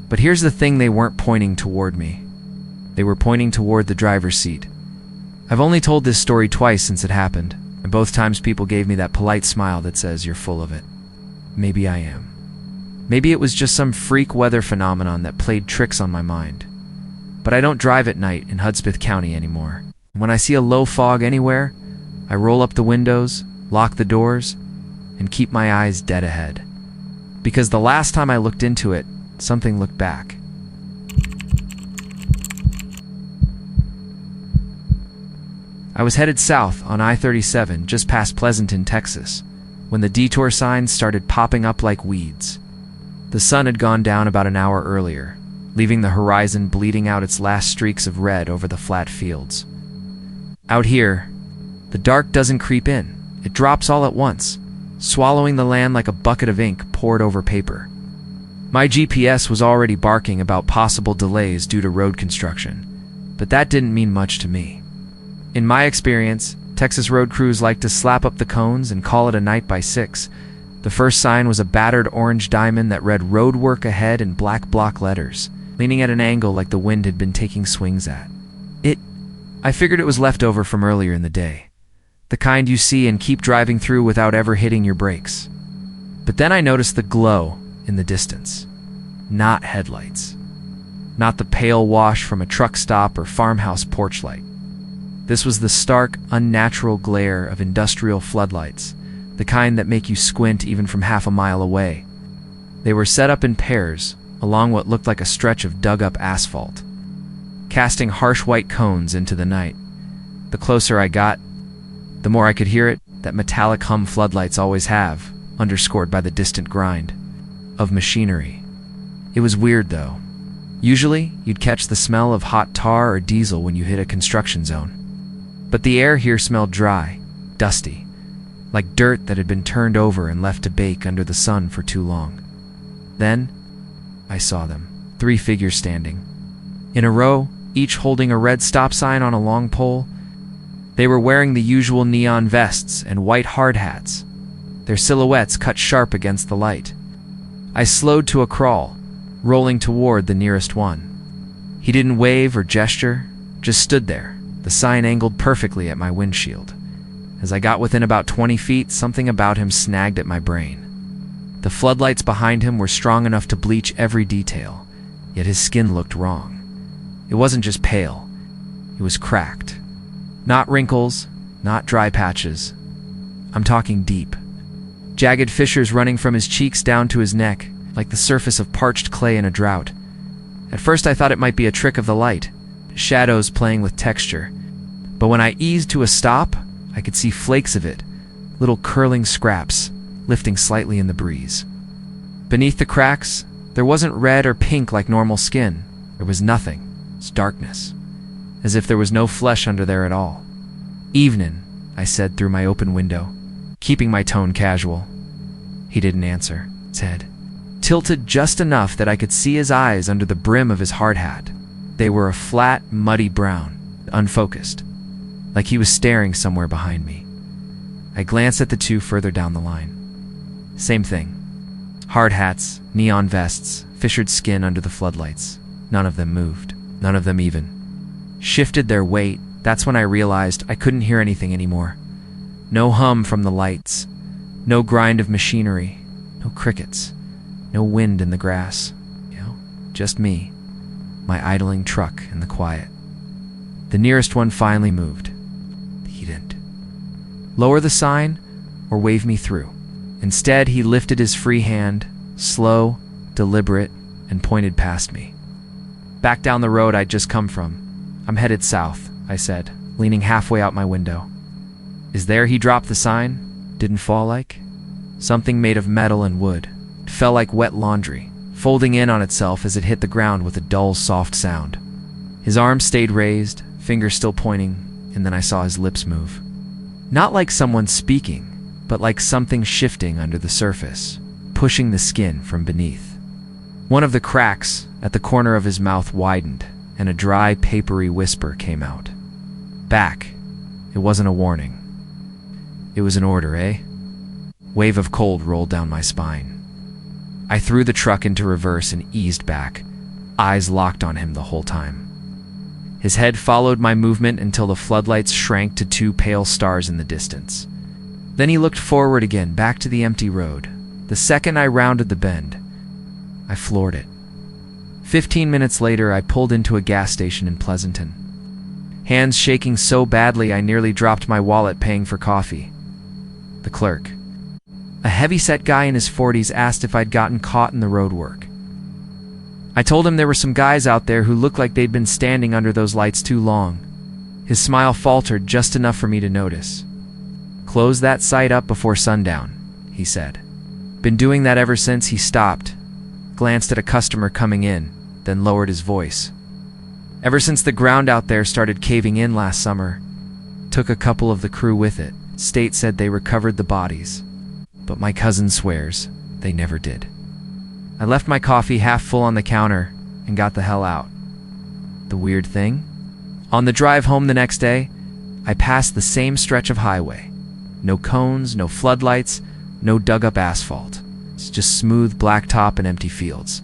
But here's the thing, they weren't pointing toward me. They were pointing toward the driver's seat. I've only told this story twice since it happened, and both times people gave me that polite smile that says, "You're full of it." Maybe I am. Maybe it was just some freak weather phenomenon that played tricks on my mind. But I don't drive at night in Hudspeth County anymore. When I see a low fog anywhere, I roll up the windows, lock the doors, and keep my eyes dead ahead. Because the last time I looked into it, something looked back. I was headed south on I-37 just past Pleasanton, Texas, when the detour signs started popping up like weeds. The sun had gone down about an hour earlier, leaving the horizon bleeding out its last streaks of red over the flat fields. Out here, the dark doesn't creep in. It drops all at once, swallowing the land like a bucket of ink poured over paper. My GPS was already barking about possible delays due to road construction, but that didn't mean much to me. In my experience, Texas road crews like to slap up the cones and call it a night by 6. The first sign was a battered orange diamond that read "Road Work Ahead" in black block letters, leaning at an angle like the wind had been taking swings at. I figured it was leftover from earlier in the day. The kind you see and keep driving through without ever hitting your brakes. But then I noticed the glow in the distance. Not headlights. Not the pale wash from a truck stop or farmhouse porch light. This was the stark, unnatural glare of industrial floodlights, the kind that make you squint even from half a mile away. They were set up in pairs, along what looked like a stretch of dug-up asphalt, casting harsh white cones into the night. The closer I got, the more I could hear it, that metallic hum floodlights always have, underscored by the distant grind of machinery. It was weird, though. Usually, you'd catch the smell of hot tar or diesel when you hit a construction zone. But the air here smelled dry, dusty, like dirt that had been turned over and left to bake under the sun for too long. Then, I saw them, 3 figures standing. In a row, each holding a red stop sign on a long pole. They were wearing the usual neon vests and white hard hats, their silhouettes cut sharp against the light. I slowed to a crawl, rolling toward the nearest one. He didn't wave or gesture, just stood there, the sign angled perfectly at my windshield. As I got within about 20 feet, something about him snagged at my brain. The floodlights behind him were strong enough to bleach every detail, yet his skin looked wrong. It wasn't just pale, it was cracked. Not wrinkles, not dry patches. I'm talking deep. Jagged fissures running from his cheeks down to his neck, like the surface of parched clay in a drought. At first I thought it might be a trick of the light, shadows playing with texture. But when I eased to a stop, I could see flakes of it, little curling scraps, lifting slightly in the breeze. Beneath the cracks, there wasn't red or pink like normal skin. There was nothing. It's darkness. As if there was no flesh under there at all. "Evenin'," I said through my open window, keeping my tone casual. He didn't answer. His head tilted just enough that I could see his eyes under the brim of his hard hat. They were a flat, muddy brown, unfocused, like he was staring somewhere behind me. I glanced at the 2 further down the line. Same thing. Hard hats, neon vests, fissured skin under the floodlights. None of them moved. None of them even shifted their weight. That's when I realized I couldn't hear anything anymore. No hum from the lights. No grind of machinery. No crickets. No wind in the grass. Just me. My idling truck in the quiet. The nearest one finally moved. He didn't lower the sign or wave me through. Instead, he lifted his free hand, slow, deliberate, and pointed past me. Back down the road I'd just come from. "I'm headed south," I said, leaning halfway out my window. "Is there?" He dropped the sign. Didn't fall like something made of metal and wood. It fell like wet laundry, folding in on itself as it hit the ground with a dull, soft sound. His arm stayed raised, fingers still pointing, and then I saw his lips move. Not like someone speaking, but like something shifting under the surface, pushing the skin from beneath. One of the cracks at the corner of his mouth widened, and a dry, papery whisper came out. "Back." It wasn't a warning. It was an order, eh? Wave of cold rolled down my spine. I threw the truck into reverse and eased back, eyes locked on him the whole time. His head followed my movement until the floodlights shrank to 2 pale stars in the distance. Then he looked forward again, back to the empty road. The second I rounded the bend, I floored it. 15 minutes later, I pulled into a gas station in Pleasanton. Hands shaking so badly I nearly dropped my wallet paying for coffee. The clerk, a heavy-set guy in his 40s, asked if I'd gotten caught in the road work. I told him there were some guys out there who looked like they'd been standing under those lights too long. His smile faltered just enough for me to notice. "Close that site up before sundown," he said. Been doing that ever since. He stopped, glanced at a customer coming in, then lowered his voice. "Ever since the ground out there started caving in last summer. Took a couple of the crew with it. State said they recovered the bodies, but my cousin swears they never did." I left my coffee half full on the counter and got the hell out. The weird thing? On the drive home the next day, I passed the same stretch of highway. No cones, no floodlights, no dug-up asphalt. It's just smooth blacktop and empty fields.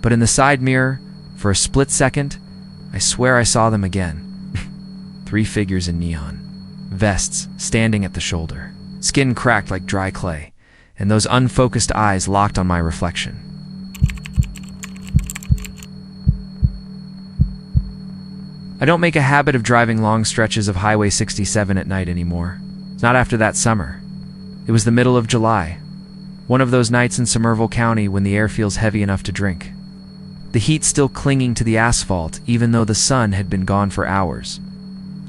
But in the side mirror, for a split second, I swear I saw them again. 3 figures in neon. Vests standing at the shoulder. Skin cracked like dry clay, and those unfocused eyes locked on my reflection. I don't make a habit of driving long stretches of Highway 67 at night anymore. Not after that summer. It was the middle of July. One of those nights in Somerville County when the air feels heavy enough to drink. The heat still clinging to the asphalt even though the sun had been gone for hours.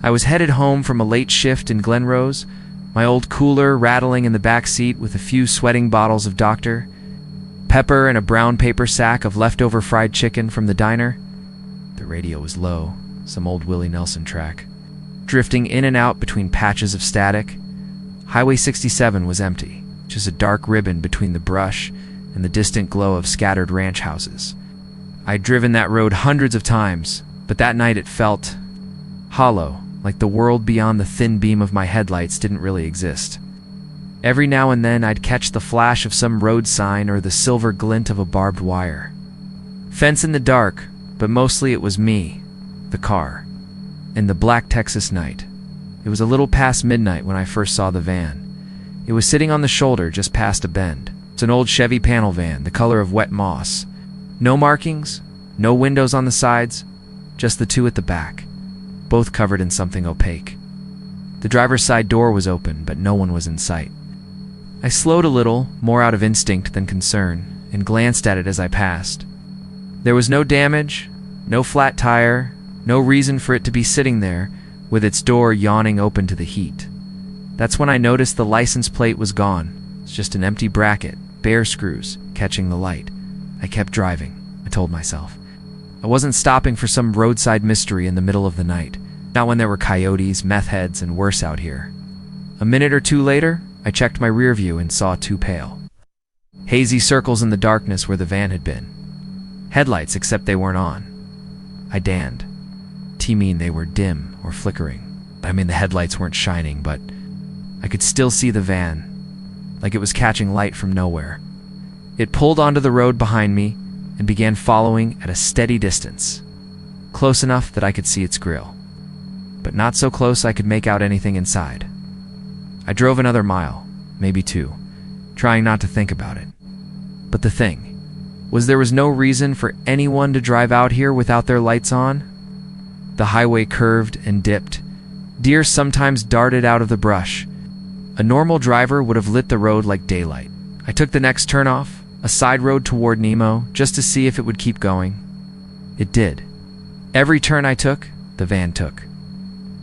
I was headed home from a late shift in Glenrose, my old cooler rattling in the back seat with a few sweating bottles of Dr. Pepper and a brown paper sack of leftover fried chicken from the diner. The radio was low, some old Willie Nelson track. Drifting in and out between patches of static. Highway 67 was empty, just a dark ribbon between the brush and the distant glow of scattered ranch houses. I'd driven that road hundreds of times, but that night it felt hollow, like the world beyond the thin beam of my headlights didn't really exist. Every now and then I'd catch the flash of some road sign or the silver glint of a barbed wire. Fence in the dark, but mostly it was me, the car, and the black Texas night. It was a little past midnight when I first saw the van. It was sitting on the shoulder just past a bend. It's an old Chevy panel van, the color of wet moss. No markings, no windows on the sides, just the 2 at the back, both covered in something opaque. The driver's side door was open, but no one was in sight. I slowed a little, more out of instinct than concern, and glanced at it as I passed. There was no damage, no flat tire, no reason for it to be sitting there, with its door yawning open to the heat. That's when I noticed the license plate was gone. It's just an empty bracket, bare screws, catching the light. I kept driving, I told myself. I wasn't stopping for some roadside mystery in the middle of the night, not when there were coyotes, meth heads, and worse out here. A minute or 2 later, I checked my rear view and saw 2 pale, hazy circles in the darkness where the van had been. Headlights, except they weren't on. I danned. Mean they were dim or flickering. I mean the headlights weren't shining, but I could still see the van, like it was catching light from nowhere. It pulled onto the road behind me and began following at a steady distance, close enough that I could see its grill, but not so close I could make out anything inside. I drove another mile, maybe 2, trying not to think about it. But the thing was there was no reason for anyone to drive out here without their lights on. The highway curved and dipped. Deer sometimes darted out of the brush. A normal driver would have lit the road like daylight. I took the next turnoff, a side road toward Nemo, just to see if it would keep going. It did. Every turn I took, the van took.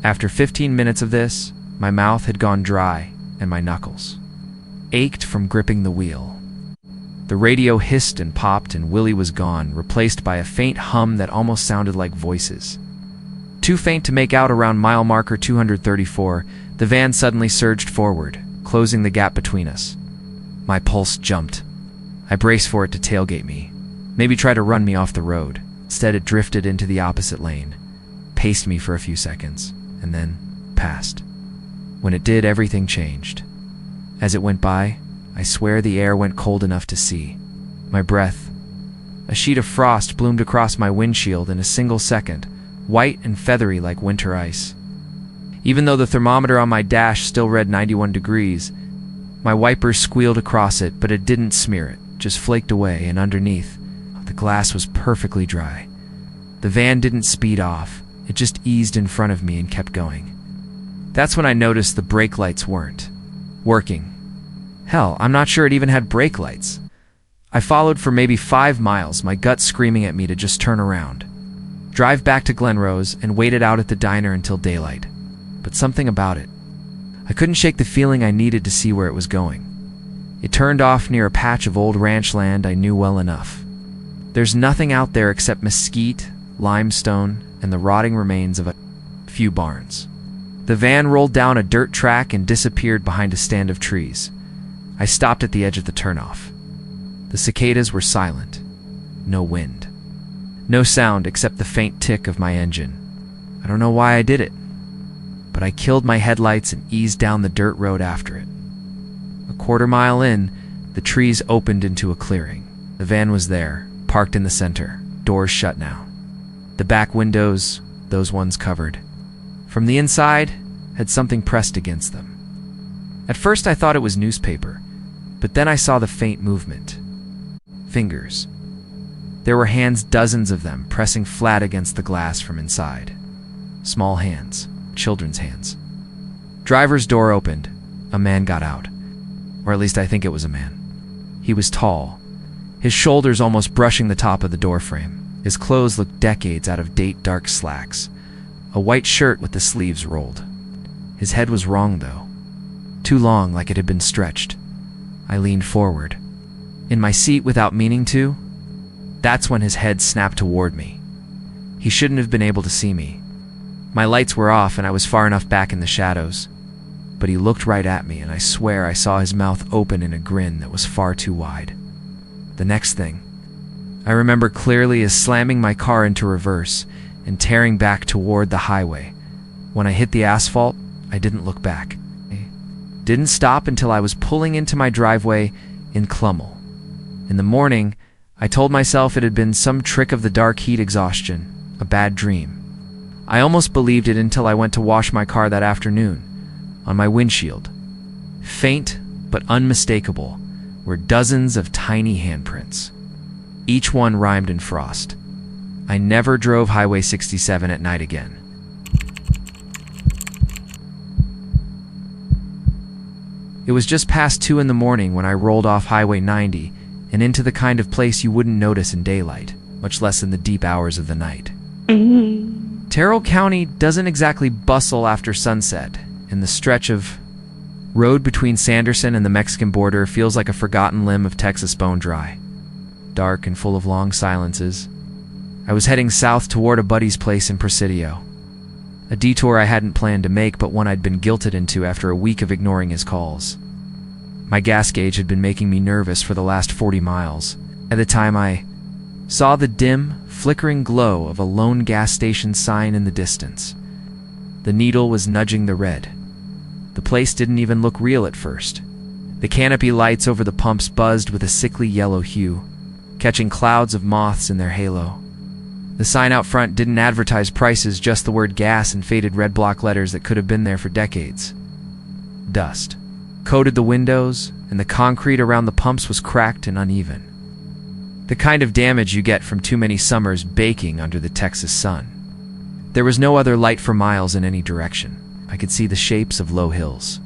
After 15 minutes of this, my mouth had gone dry and my knuckles ached from gripping the wheel. The radio hissed and popped and Willie was gone, replaced by a faint hum that almost sounded like voices. Too faint to make out around mile marker 234, the van suddenly surged forward, closing the gap between us. My pulse jumped. I braced for it to tailgate me, maybe try to run me off the road. Instead, it drifted into the opposite lane, paced me for a few seconds, and then passed. When it did, everything changed. As it went by, I swear the air went cold enough to see. My breath. A sheet of frost bloomed across my windshield in a single second, white and feathery like winter ice. Even though the thermometer on my dash still read 91 degrees, my wipers squealed across it, but it didn't smear it, just flaked away, and underneath, the glass was perfectly dry. The van didn't speed off, it just eased in front of me and kept going. That's when I noticed the brake lights weren't working. Hell, I'm not sure it even had brake lights. I followed for maybe 5 miles, my gut screaming at me to just turn around, drive back to Glenrose, and waited out at the diner until daylight. But something about it. I couldn't shake the feeling I needed to see where it was going. It turned off near a patch of old ranch land I knew well enough. There's nothing out there except mesquite, limestone, and the rotting remains of a few barns. The van rolled down a dirt track and disappeared behind a stand of trees. I stopped at the edge of the turnoff. The cicadas were silent. No wind. No sound except the faint tick of my engine. I don't know why I did it. but I killed my headlights and eased down the dirt road after it. A quarter-mile in, the trees opened into a clearing. The van was there, parked in the center, doors shut now. The back windows, those ones covered. From the inside, had something pressed against them. At first I thought it was newspaper, but then I saw the faint movement. Fingers. There were hands, dozens of them, pressing flat against the glass from inside. Small hands, children's hands. Driver's door opened. A man got out. Or at least I think it was a man. He was tall, his shoulders almost brushing the top of the doorframe. His clothes looked decades out of date, dark slacks. A white shirt with the sleeves rolled. His head was wrong, though. Too long, like it had been stretched. I leaned forward. In my seat without meaning to. That's when his head snapped toward me. He shouldn't have been able to see me. My lights were off and I was far enough back in the shadows. But he looked right at me and I swear I saw his mouth open in a grin that was far too wide. The next thing I remember clearly is slamming my car into reverse and tearing back toward the highway. When I hit the asphalt, I didn't look back. Didn't stop until I was pulling into my driveway in Clummel. In the morning, I told myself it had been some trick of the dark heat exhaustion, a bad dream. I almost believed it until I went to wash my car that afternoon. On my windshield, faint but unmistakable, were dozens of tiny handprints. Each one rhymed in frost. I never drove Highway 67 at night again. It was just past 2 in the morning when I rolled off Highway 90 and into the kind of place you wouldn't notice in daylight, much less in the deep hours of the night. Terrell County doesn't exactly bustle after sunset, and the stretch of road between Sanderson and the Mexican border feels like a forgotten limb of Texas bone dry. Dark and full of long silences. I was heading south toward a buddy's place in Presidio. A detour I hadn't planned to make, but one I'd been guilted into after a week of ignoring his calls. My gas gauge had been making me nervous for the last 40 miles. At the time I saw the dim, flickering glow of a lone gas station sign in the distance. The needle was nudging the red. The place didn't even look real at first. The canopy lights over the pumps buzzed with a sickly yellow hue, catching clouds of moths in their halo. The sign out front didn't advertise prices, just the word gas in faded red block letters that could have been there for decades. Dust coated the windows, and the concrete around the pumps was cracked and uneven. The kind of damage you get from too many summers baking under the Texas sun. There was no other light for miles in any direction. I could see the shapes of low hills.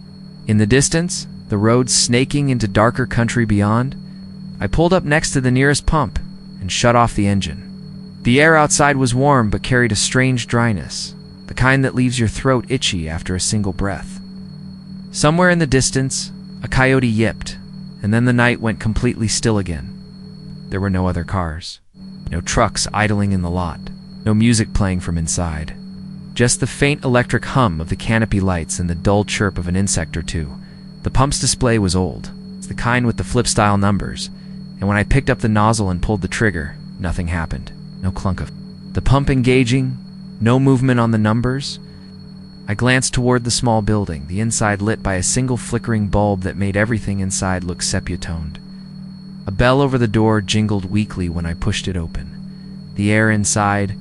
In the distance, the road snaking into darker country beyond. I pulled up next to the nearest pump and shut off the engine. The air outside was warm but carried a strange dryness, the kind that leaves your throat itchy after a single breath. Somewhere in the distance, a coyote yipped, and then the night went completely still again. There were no other cars, no trucks idling in the lot, no music playing from inside. Just the faint electric hum of the canopy lights and the dull chirp of an insect or two. The pump's display was old. It's the kind with the flip-style numbers, and when I picked up the nozzle and pulled the trigger, nothing happened. No clunk of the pump engaging, no movement on the numbers. I glanced toward the small building, the inside lit by a single flickering bulb that made everything inside look sepia-toned. A bell over the door jingled weakly when I pushed it open. The air inside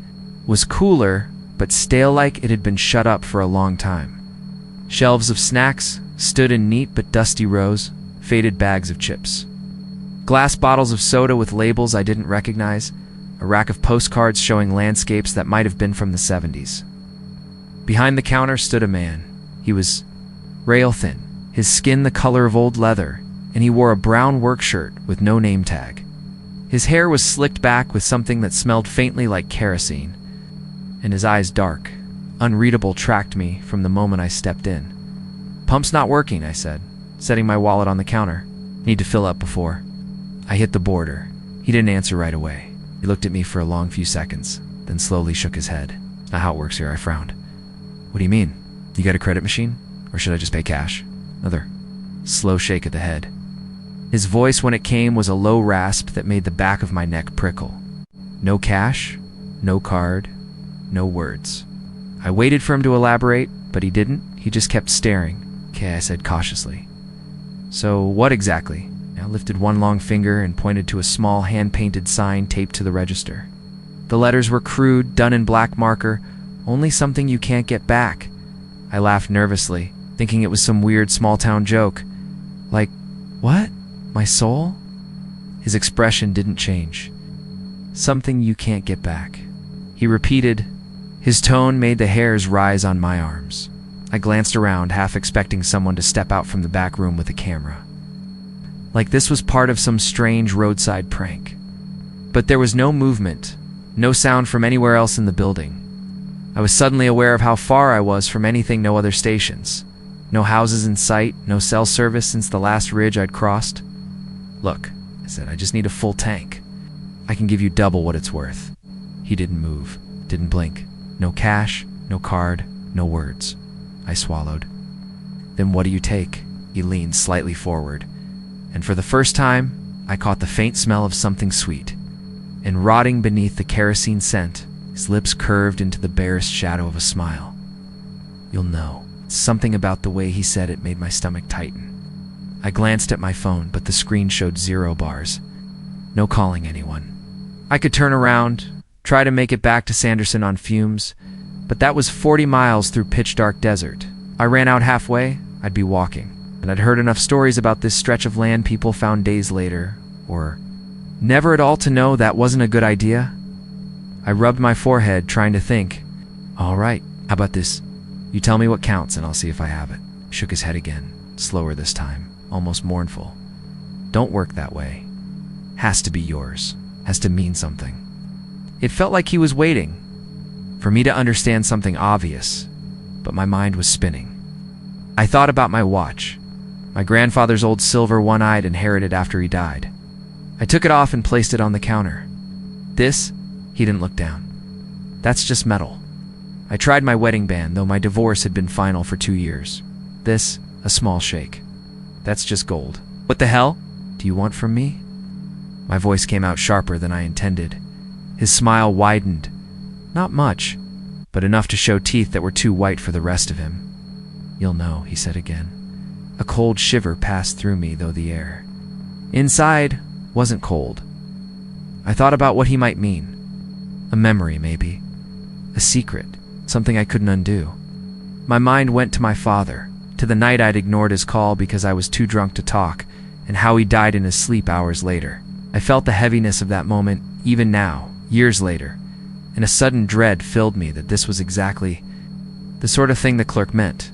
was cooler, but stale, like it had been shut up for a long time. Shelves of snacks stood in neat but dusty rows, faded bags of chips. Glass bottles of soda with labels I didn't recognize, a rack of postcards showing landscapes that might have been from the 70s. Behind the counter stood a man. He was rail-thin, his skin the color of old leather, and he wore a brown work shirt with no name tag. His hair was slicked back with something that smelled faintly like kerosene, and his eyes dark, unreadable, tracked me from the moment I stepped in. "Pump's not working," I said, setting my wallet on the counter. "Need to fill up before." I hit the border. He didn't answer right away. He looked at me for a long few seconds, then slowly shook his head. "It's not how it works here," I frowned. "What do you mean? You got a credit machine? Or should I just pay cash?" Another slow shake of the head. His voice, when it came, was a low rasp that made the back of my neck prickle. "No cash, no card, no words." I waited for him to elaborate, But he didn't. He just kept staring. "Okay," I said cautiously. "So what exactly?" I lifted one long finger and pointed to a small hand-painted sign taped to the register. The letters were crude, done in black marker, "Only something you can't get back." I laughed nervously, thinking it was some weird small-town joke. Like, what? My soul? His expression didn't change. "Something you can't get back," he repeated. His tone made the hairs rise on my arms. I glanced around, half expecting someone to step out from the back room with a camera. Like this was part of some strange roadside prank. But there was no movement, no sound from anywhere else in the building. I was suddenly aware of how far I was from anything, no other stations. No houses in sight, no cell service since the last ridge I'd crossed. "Look," I said, "I just need a full tank. I can give you double what it's worth." He didn't move, didn't blink. No cash, no card, no words. I swallowed. "Then what do you take?" He leaned slightly forward, and for the first time, I caught the faint smell of something sweet. And rotting beneath the kerosene scent, his lips curved into the barest shadow of a smile. "You'll know." Something about the way he said it made my stomach tighten. I glanced at my phone, but the screen showed 0 bars. No calling anyone. I could turn around, try to make it back to Sanderson on fumes, but that was 40 miles through pitch-dark desert. I ran out halfway, I'd be walking. And I'd heard enough stories about this stretch of land people found days later, or never at all, to know that wasn't a good idea. I rubbed my forehead, trying to think. "All right, how about this? You tell me what counts and I'll see if I have it." He shook his head again, slower this time, almost mournful. "Don't work that way. Has to be yours. Has to mean something." It felt like he was waiting for me to understand something obvious, but my mind was spinning. I thought about my watch, my grandfather's old silver one I'd inherited after he died. I took it off and placed it on the counter. "This?" He didn't look down. "That's just metal. I tried my wedding band, though my divorce had been final for 2 years. This, a small shake. That's just gold." "What the hell do you want from me?" My voice came out sharper than I intended. His smile widened. Not much, but enough to show teeth that were too white for the rest of him. "You'll know," he said again. A cold shiver passed through me, though the air inside wasn't cold. I thought about what he might mean. A memory, maybe. A secret. Something I couldn't undo. My mind went to my father, to the night I'd ignored his call because I was too drunk to talk, and how he died in his sleep hours later. I felt the heaviness of that moment, even now, years later, and a sudden dread filled me that this was exactly the sort of thing the clerk meant.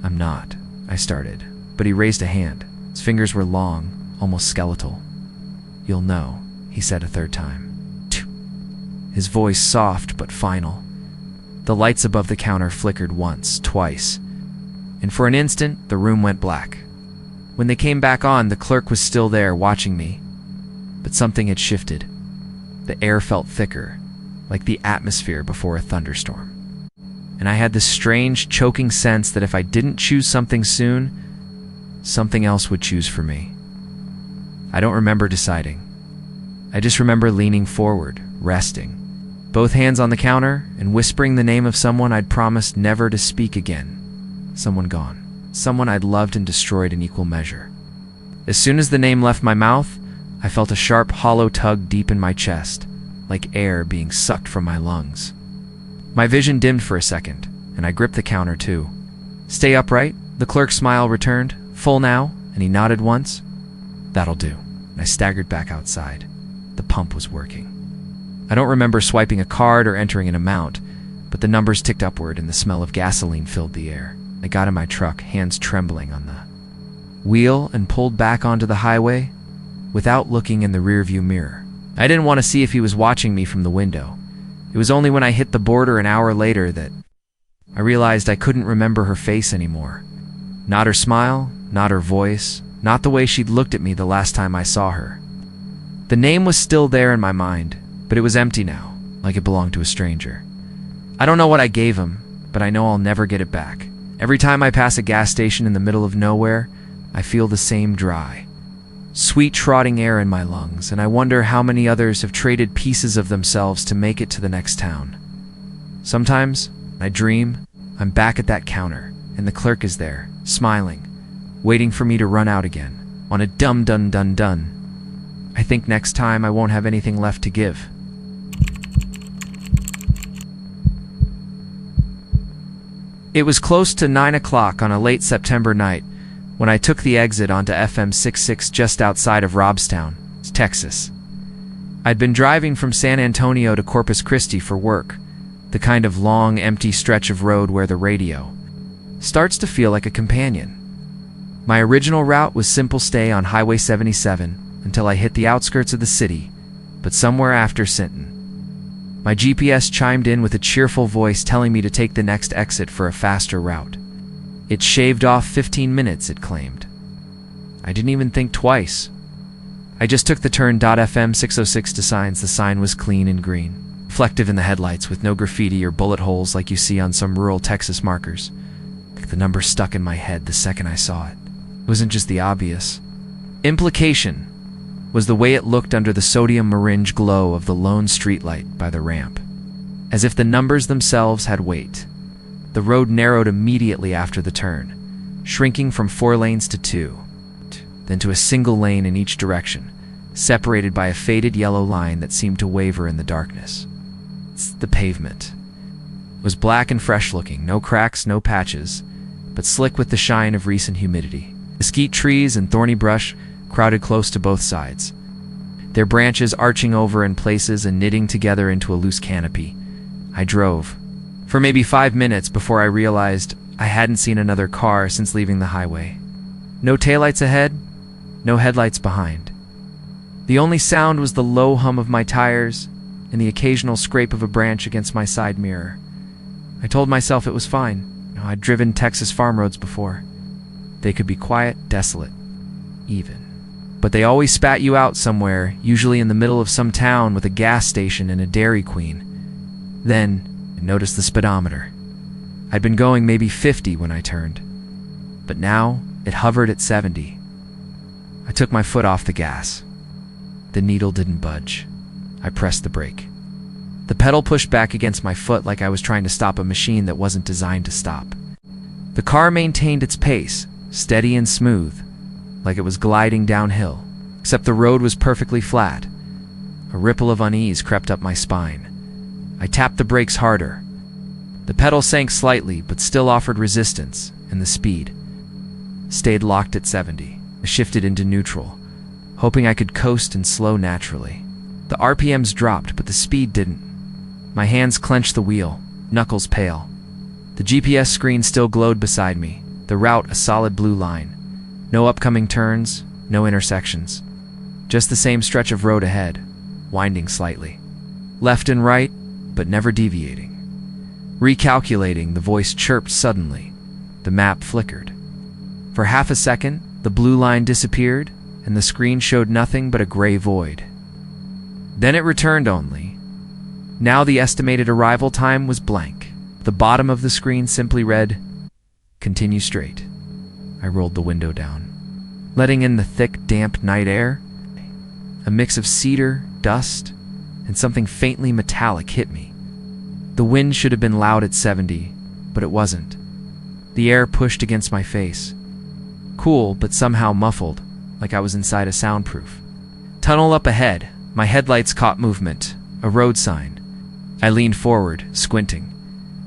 "I'm not," I started, but he raised a hand. His fingers were long, almost skeletal. "You'll know," he said a third time. Phew. His voice soft but final. The lights above the counter flickered once, twice, and for an instant the room went black. When they came back on, the clerk was still there, watching me. But something had shifted. The air felt thicker, like the atmosphere before a thunderstorm. And I had this strange, choking sense that if I didn't choose something soon, something else would choose for me. I don't remember deciding. I just remember leaning forward, resting, both hands on the counter, and whispering the name of someone I'd promised never to speak again. Someone gone. Someone I'd loved and destroyed in equal measure. As soon as the name left my mouth, I felt a sharp, hollow tug deep in my chest, like air being sucked from my lungs. My vision dimmed for a second, and I gripped the counter too. "Stay upright," the clerk's smile returned. "Full now?" And he nodded once. "That'll do." And I staggered back outside. The pump was working. I don't remember swiping a card or entering an amount, but the numbers ticked upward and the smell of gasoline filled the air. I got in my truck, hands trembling on the wheel, and pulled back onto the highway without looking in the rearview mirror. I didn't want to see if he was watching me from the window. It was only when I hit the border an hour later that I realized I couldn't remember her face anymore. Not her smile, not her voice, not the way she'd looked at me the last time I saw her. The name was still there in my mind, but it was empty now, like it belonged to a stranger. I don't know what I gave him, but I know I'll never get it back. Every time I pass a gas station in the middle of nowhere, I feel the same dry, sweet trotting air in my lungs, and I wonder how many others have traded pieces of themselves to make it to the next town. Sometimes, when I dream, I'm back at that counter, and the clerk is there, smiling, waiting for me to run out again, on a dun. I think next time I won't have anything left to give. It was close to 9 o'clock on a late September night when I took the exit onto FM 66 just outside of Robstown, Texas. I'd been driving from San Antonio to Corpus Christi for work, the kind of long, empty stretch of road where the radio starts to feel like a companion. My original route was simple stay on Highway 77 until I hit the outskirts of the city, but somewhere after Sinton, my GPS chimed in with a cheerful voice telling me to take the next exit for a faster route. It shaved off 15 minutes, it claimed. I didn't even think twice. I just took the turn. FM 606 to signs. The sign was clean and green, reflective in the headlights with no graffiti or bullet holes like you see on some rural Texas markers. The number stuck in my head the second I saw it. It wasn't just the obvious implication was the way it looked under the sodium orange glow of the lone streetlight by the ramp, as if the numbers themselves had weight. The road narrowed immediately after the turn, shrinking from 4 lanes to 2, then to a single lane in each direction, separated by a faded yellow line that seemed to waver in the darkness. The pavement was black and fresh-looking, no cracks, no patches, but slick with the shine of recent humidity. Mesquite trees and thorny brush crowded close to both sides, their branches arching over in places and knitting together into a loose canopy. I drove for maybe 5 minutes before I realized I hadn't seen another car since leaving the highway. No taillights ahead, no headlights behind. The only sound was the low hum of my tires and the occasional scrape of a branch against my side mirror. I told myself it was fine. I'd driven Texas farm roads before. They could be quiet, desolate, even. But they always spat you out somewhere, usually in the middle of some town with a gas station and a Dairy Queen. Then, I noticed the speedometer. I'd been going maybe 50 when I turned, but now it hovered at 70. I took my foot off the gas. The needle didn't budge. I pressed the brake. The pedal pushed back against my foot like I was trying to stop a machine that wasn't designed to stop. The car maintained its pace, steady and smooth, like it was gliding downhill, except the road was perfectly flat. A ripple of unease crept up my spine. I tapped the brakes harder. The pedal sank slightly, but still offered resistance, and the speed stayed locked at 70. I shifted into neutral, hoping I could coast and slow naturally. The RPMs dropped, but the speed didn't. My hands clenched the wheel, knuckles pale. The GPS screen still glowed beside me, the route a solid blue line. No upcoming turns, no intersections. Just the same stretch of road ahead, winding slightly. Left and right, but never deviating. Recalculating, the voice chirped suddenly. The map flickered. For half a second, the blue line disappeared, and the screen showed nothing but a gray void. Then it returned only. Now the estimated arrival time was blank. The bottom of the screen simply read, "Continue straight." I rolled the window down, letting in the thick, damp night air. A mix of cedar, dust, and something faintly metallic hit me. The wind should have been loud at 70, but it wasn't. The air pushed against my face. Cool, but somehow muffled, like I was inside a soundproof. Tunnel up ahead. My headlights caught movement. A road sign. I leaned forward, squinting.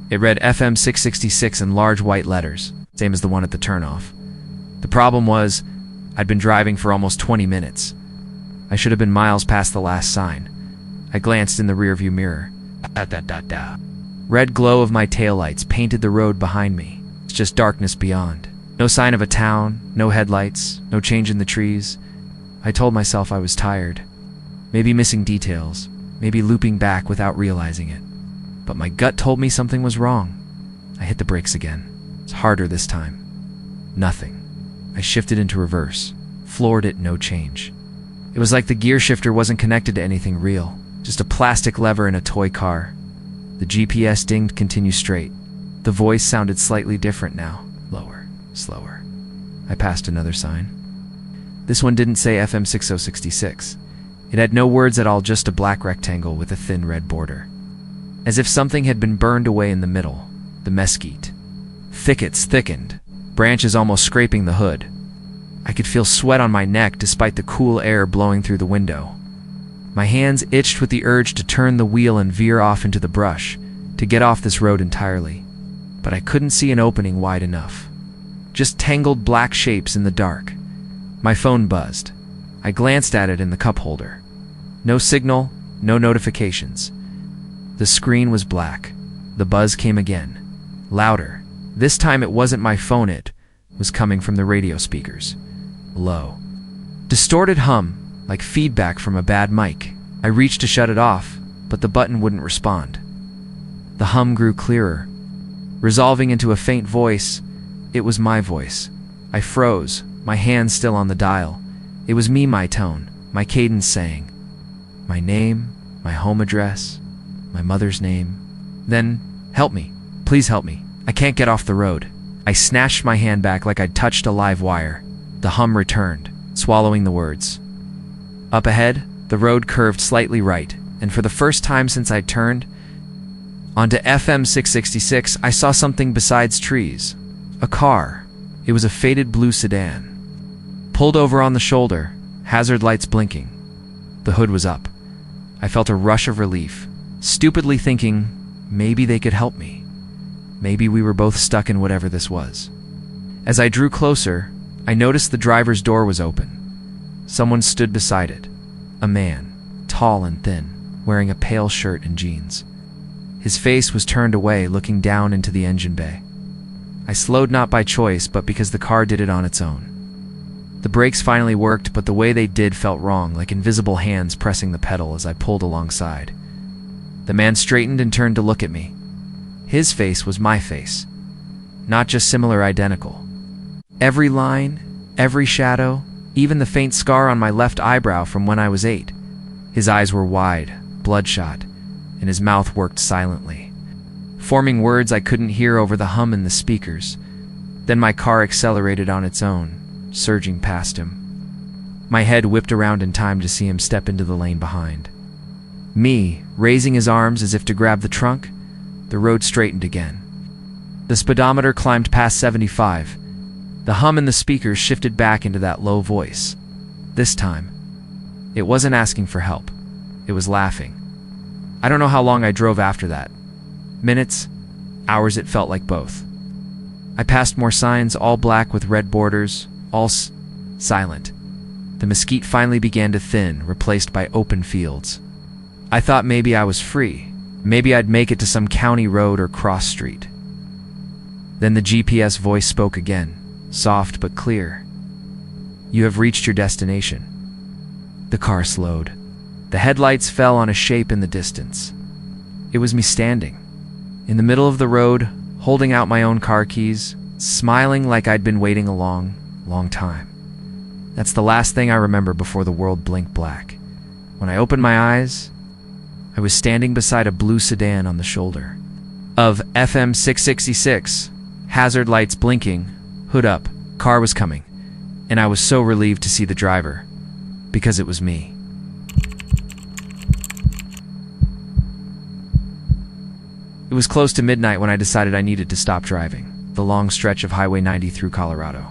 It read FM 666 in large white letters, same as the one at the turnoff. The problem was, I'd been driving for almost 20 minutes. I should have been miles past the last sign. I glanced in the rearview mirror. Red glow of my taillights painted the road behind me. It's just darkness beyond. No sign of a town, no headlights, no change in the trees. I told myself I was tired. Maybe missing details, maybe looping back without realizing it. But my gut told me something was wrong. I hit the brakes again. It's harder this time. Nothing. I shifted into reverse, floored it, no change. It was like the gear shifter wasn't connected to anything real, just a plastic lever in a toy car. The GPS dinged, "Continue straight." The voice sounded slightly different now, lower, slower. I passed another sign. This one didn't say FM 6066. It had no words at all, just a black rectangle with a thin red border. As if something had been burned away in the middle, the mesquite, thickets thickened, branches almost scraping the hood. I could feel sweat on my neck despite the cool air blowing through the window. My hands itched with the urge to turn the wheel and veer off into the brush, to get off this road entirely. But I couldn't see an opening wide enough. Just tangled black shapes in the dark. My phone buzzed. I glanced at it in the cup holder. No signal, no notifications. The screen was black. The buzz came again. Louder. This time it wasn't my phone, it was coming from the radio speakers. Low. Distorted hum, like feedback from a bad mic. I reached to shut it off, but the button wouldn't respond. The hum grew clearer, resolving into a faint voice. It was my voice. I froze, my hand still on the dial. It was me, my tone, my cadence saying my name, my home address, my mother's name. Then, help me. Please help me. I can't get off the road. I snatched my hand back like I'd touched a live wire. The hum returned, swallowing the words. Up ahead, the road curved slightly right, and for the first time since I'd turned onto FM 666, I saw something besides trees. A car. It was a faded blue sedan. Pulled over on the shoulder, hazard lights blinking. The hood was up. I felt a rush of relief, stupidly thinking maybe they could help me. Maybe we were both stuck in whatever this was. As I drew closer, I noticed the driver's door was open. Someone stood beside it. A man, tall and thin, wearing a pale shirt and jeans. His face was turned away, looking down into the engine bay. I slowed not by choice, but because the car did it on its own. The brakes finally worked, but the way they did felt wrong, like invisible hands pressing the pedal as I pulled alongside. The man straightened and turned to look at me. His face was my face, not just similar, identical. Every line, every shadow, even the faint scar on my left eyebrow from when I was 8. His eyes were wide, bloodshot, and his mouth worked silently, forming words I couldn't hear over the hum in the speakers. Then my car accelerated on its own, surging past him. My head whipped around in time to see him step into the lane behind me, raising his arms as if to grab the trunk. The road straightened again. The speedometer climbed past 75. The hum in the speakers shifted back into that low voice. This time, it wasn't asking for help. It was laughing. I don't know how long I drove after that. Minutes, hours, it felt like both. I passed more signs, all black with red borders, all silent. The mesquite finally began to thin, replaced by open fields. I thought maybe I was free. Maybe I'd make it to some county road or cross street. Then the GPS voice spoke again, soft but clear. You have reached your destination. The car slowed. The headlights fell on a shape in the distance. It was me standing, in the middle of the road, holding out my own car keys, smiling like I'd been waiting a long, long time. That's the last thing I remember before the world blinked black. When I opened my eyes, I was standing beside a blue sedan on the shoulder of FM 666, hazard lights blinking, hood up, car was coming, and I was so relieved to see the driver, because it was me. It was close to midnight when I decided I needed to stop driving the long stretch of Highway 90 through Colorado.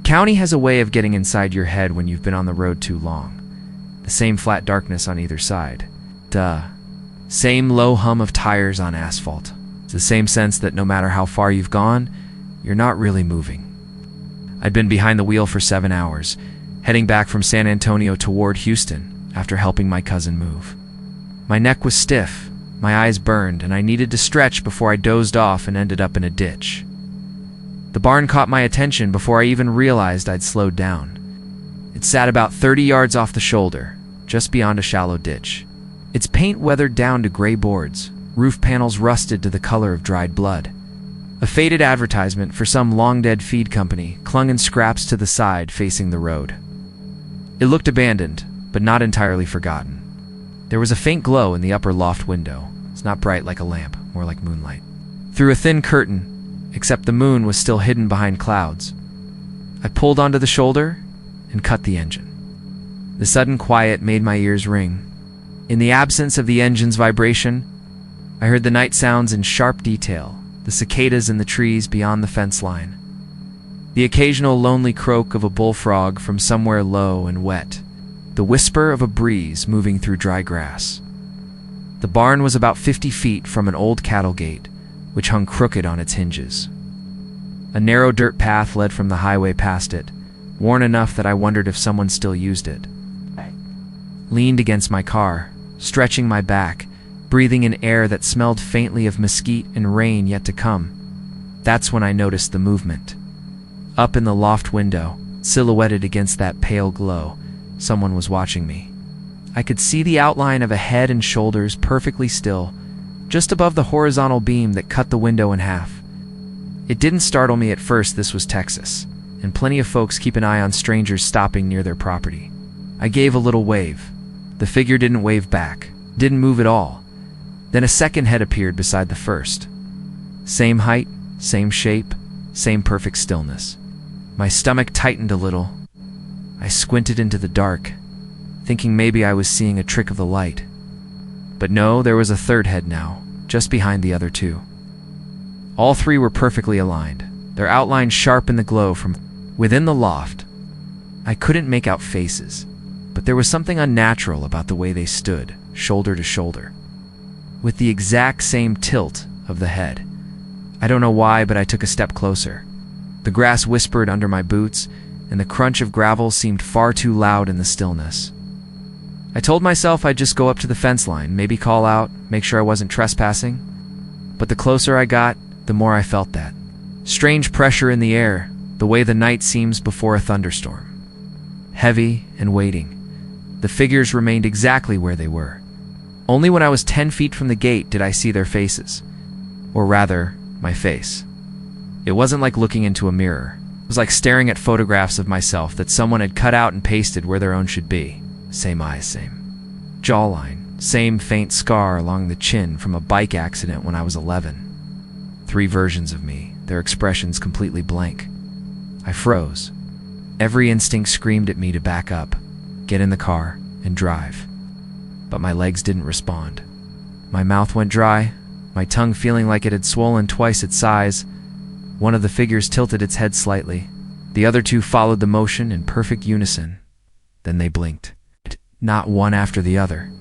County has a way of getting inside your head when you've been on the road too long. The same flat darkness on either side. Same low hum of tires on asphalt. It's the same sense that no matter how far you've gone, you're not really moving. I'd been behind the wheel for 7 hours, heading back from San Antonio toward Houston after helping my cousin move. My neck was stiff, my eyes burned, and I needed to stretch before I dozed off and ended up in a ditch. The barn caught my attention before I even realized I'd slowed down. It sat about 30 yards off the shoulder, just beyond a shallow ditch. Its paint weathered down to gray boards, roof panels rusted to the color of dried blood. A faded advertisement for some long-dead feed company clung in scraps to the side facing the road. It looked abandoned, but not entirely forgotten. There was a faint glow in the upper loft window. It's not bright like a lamp, more like moonlight. Through a thin curtain, except the moon was still hidden behind clouds. I pulled onto the shoulder and cut the engine. The sudden quiet made my ears ring. In the absence of the engine's vibration, I heard the night sounds in sharp detail, the cicadas in the trees beyond the fence line, the occasional lonely croak of a bullfrog from somewhere low and wet, the whisper of a breeze moving through dry grass. The barn was about 50 feet from an old cattle gate, which hung crooked on its hinges. A narrow dirt path led from the highway past it, worn enough that I wondered if someone still used it. I leaned against my car, stretching my back, breathing in air that smelled faintly of mesquite and rain yet to come. That's when I noticed the movement. Up in the loft window, silhouetted against that pale glow, someone was watching me. I could see the outline of a head and shoulders perfectly still, just above the horizontal beam that cut the window in half. It didn't startle me at first. This was Texas, and plenty of folks keep an eye on strangers stopping near their property. I gave a little wave. The figure didn't wave back, didn't move at all. Then a second head appeared beside the first. Same height, same shape, same perfect stillness. My stomach tightened a little. I squinted into the dark, thinking maybe I was seeing a trick of the light. But no, there was a third head now, just behind the other two. All three were perfectly aligned, their outlines sharp in the glow from within the loft. I couldn't make out faces, but there was something unnatural about the way they stood, shoulder to shoulder, with the exact same tilt of the head. I don't know why, but I took a step closer. The grass whispered under my boots, and the crunch of gravel seemed far too loud in the stillness. I told myself I'd just go up to the fence line, maybe call out, make sure I wasn't trespassing. But the closer I got, the more I felt that strange pressure in the air, the way the night seems before a thunderstorm. Heavy and waiting. The figures remained exactly where they were. Only when I was 10 feet from the gate did I see their faces. Or rather, my face. It wasn't like looking into a mirror. It was like staring at photographs of myself that someone had cut out and pasted where their own should be. Same eyes, same jawline, same faint scar along the chin from a bike accident when I was 11. 3 versions of me, their expressions completely blank. I froze. Every instinct screamed at me to back up, get in the car, and drive. But my legs didn't respond. My mouth went dry, my tongue feeling like it had swollen twice its size. One of the figures tilted its head slightly. The other two followed the motion in perfect unison. Then they blinked. Not one after the other,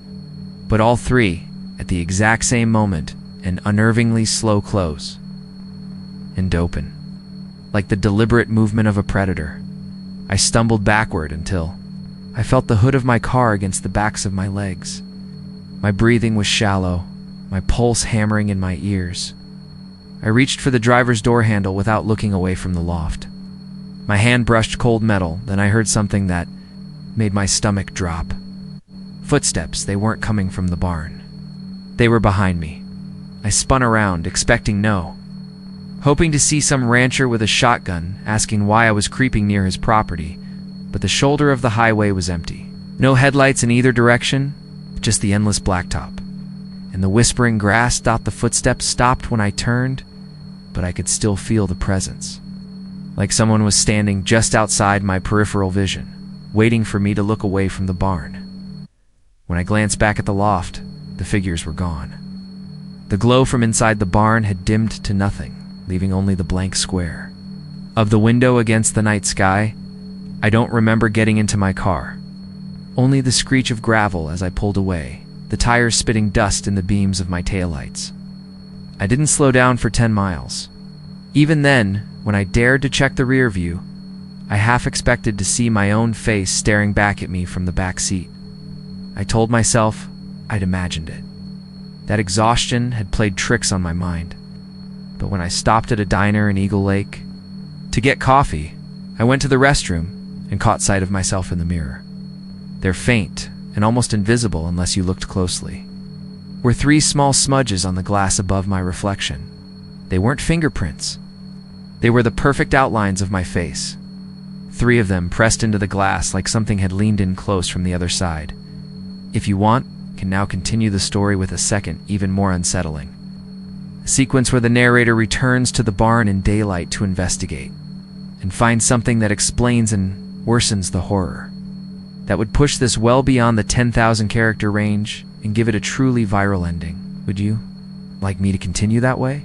but all three, at the exact same moment, an unnervingly slow close. And open. Like the deliberate movement of a predator. I stumbled backward until I felt the hood of my car against the backs of my legs. My breathing was shallow, my pulse hammering in my ears. I reached for the driver's door handle without looking away from the loft. My hand brushed cold metal, then I heard something that made my stomach drop. Footsteps. They weren't coming from the barn. They were behind me. I spun around, expecting no. Hoping to see some rancher with a shotgun, asking why I was creeping near his property, but the shoulder of the highway was empty. No headlights in either direction, just the endless blacktop. And the whispering grass. The footsteps stopped when I turned, but I could still feel the presence. Like someone was standing just outside my peripheral vision, waiting for me to look away from the barn. When I glanced back at the loft, the figures were gone. The glow from inside the barn had dimmed to nothing, leaving only the blank square. Of the window against the night sky, I don't remember getting into my car. Only the screech of gravel as I pulled away, the tires spitting dust in the beams of my taillights. I didn't slow down for 10 miles. Even then, when I dared to check the rear view, I half expected to see my own face staring back at me from the back seat. I told myself I'd imagined it. That exhaustion had played tricks on my mind. But when I stopped at a diner in Eagle Lake to get coffee, I went to the restroom and caught sight of myself in the mirror. They're faint and almost invisible unless you looked closely. Were 3 small smudges on the glass above my reflection. They weren't fingerprints. They were the perfect outlines of my face. 3 of them pressed into the glass like something had leaned in close from the other side. If you want, can now continue the story with a second, even more unsettling. A sequence where the narrator returns to the barn in daylight to investigate and find something that explains and worsens the horror. That would push this well beyond the 10,000 character range and give it a truly viral ending. Would you like me to continue that way?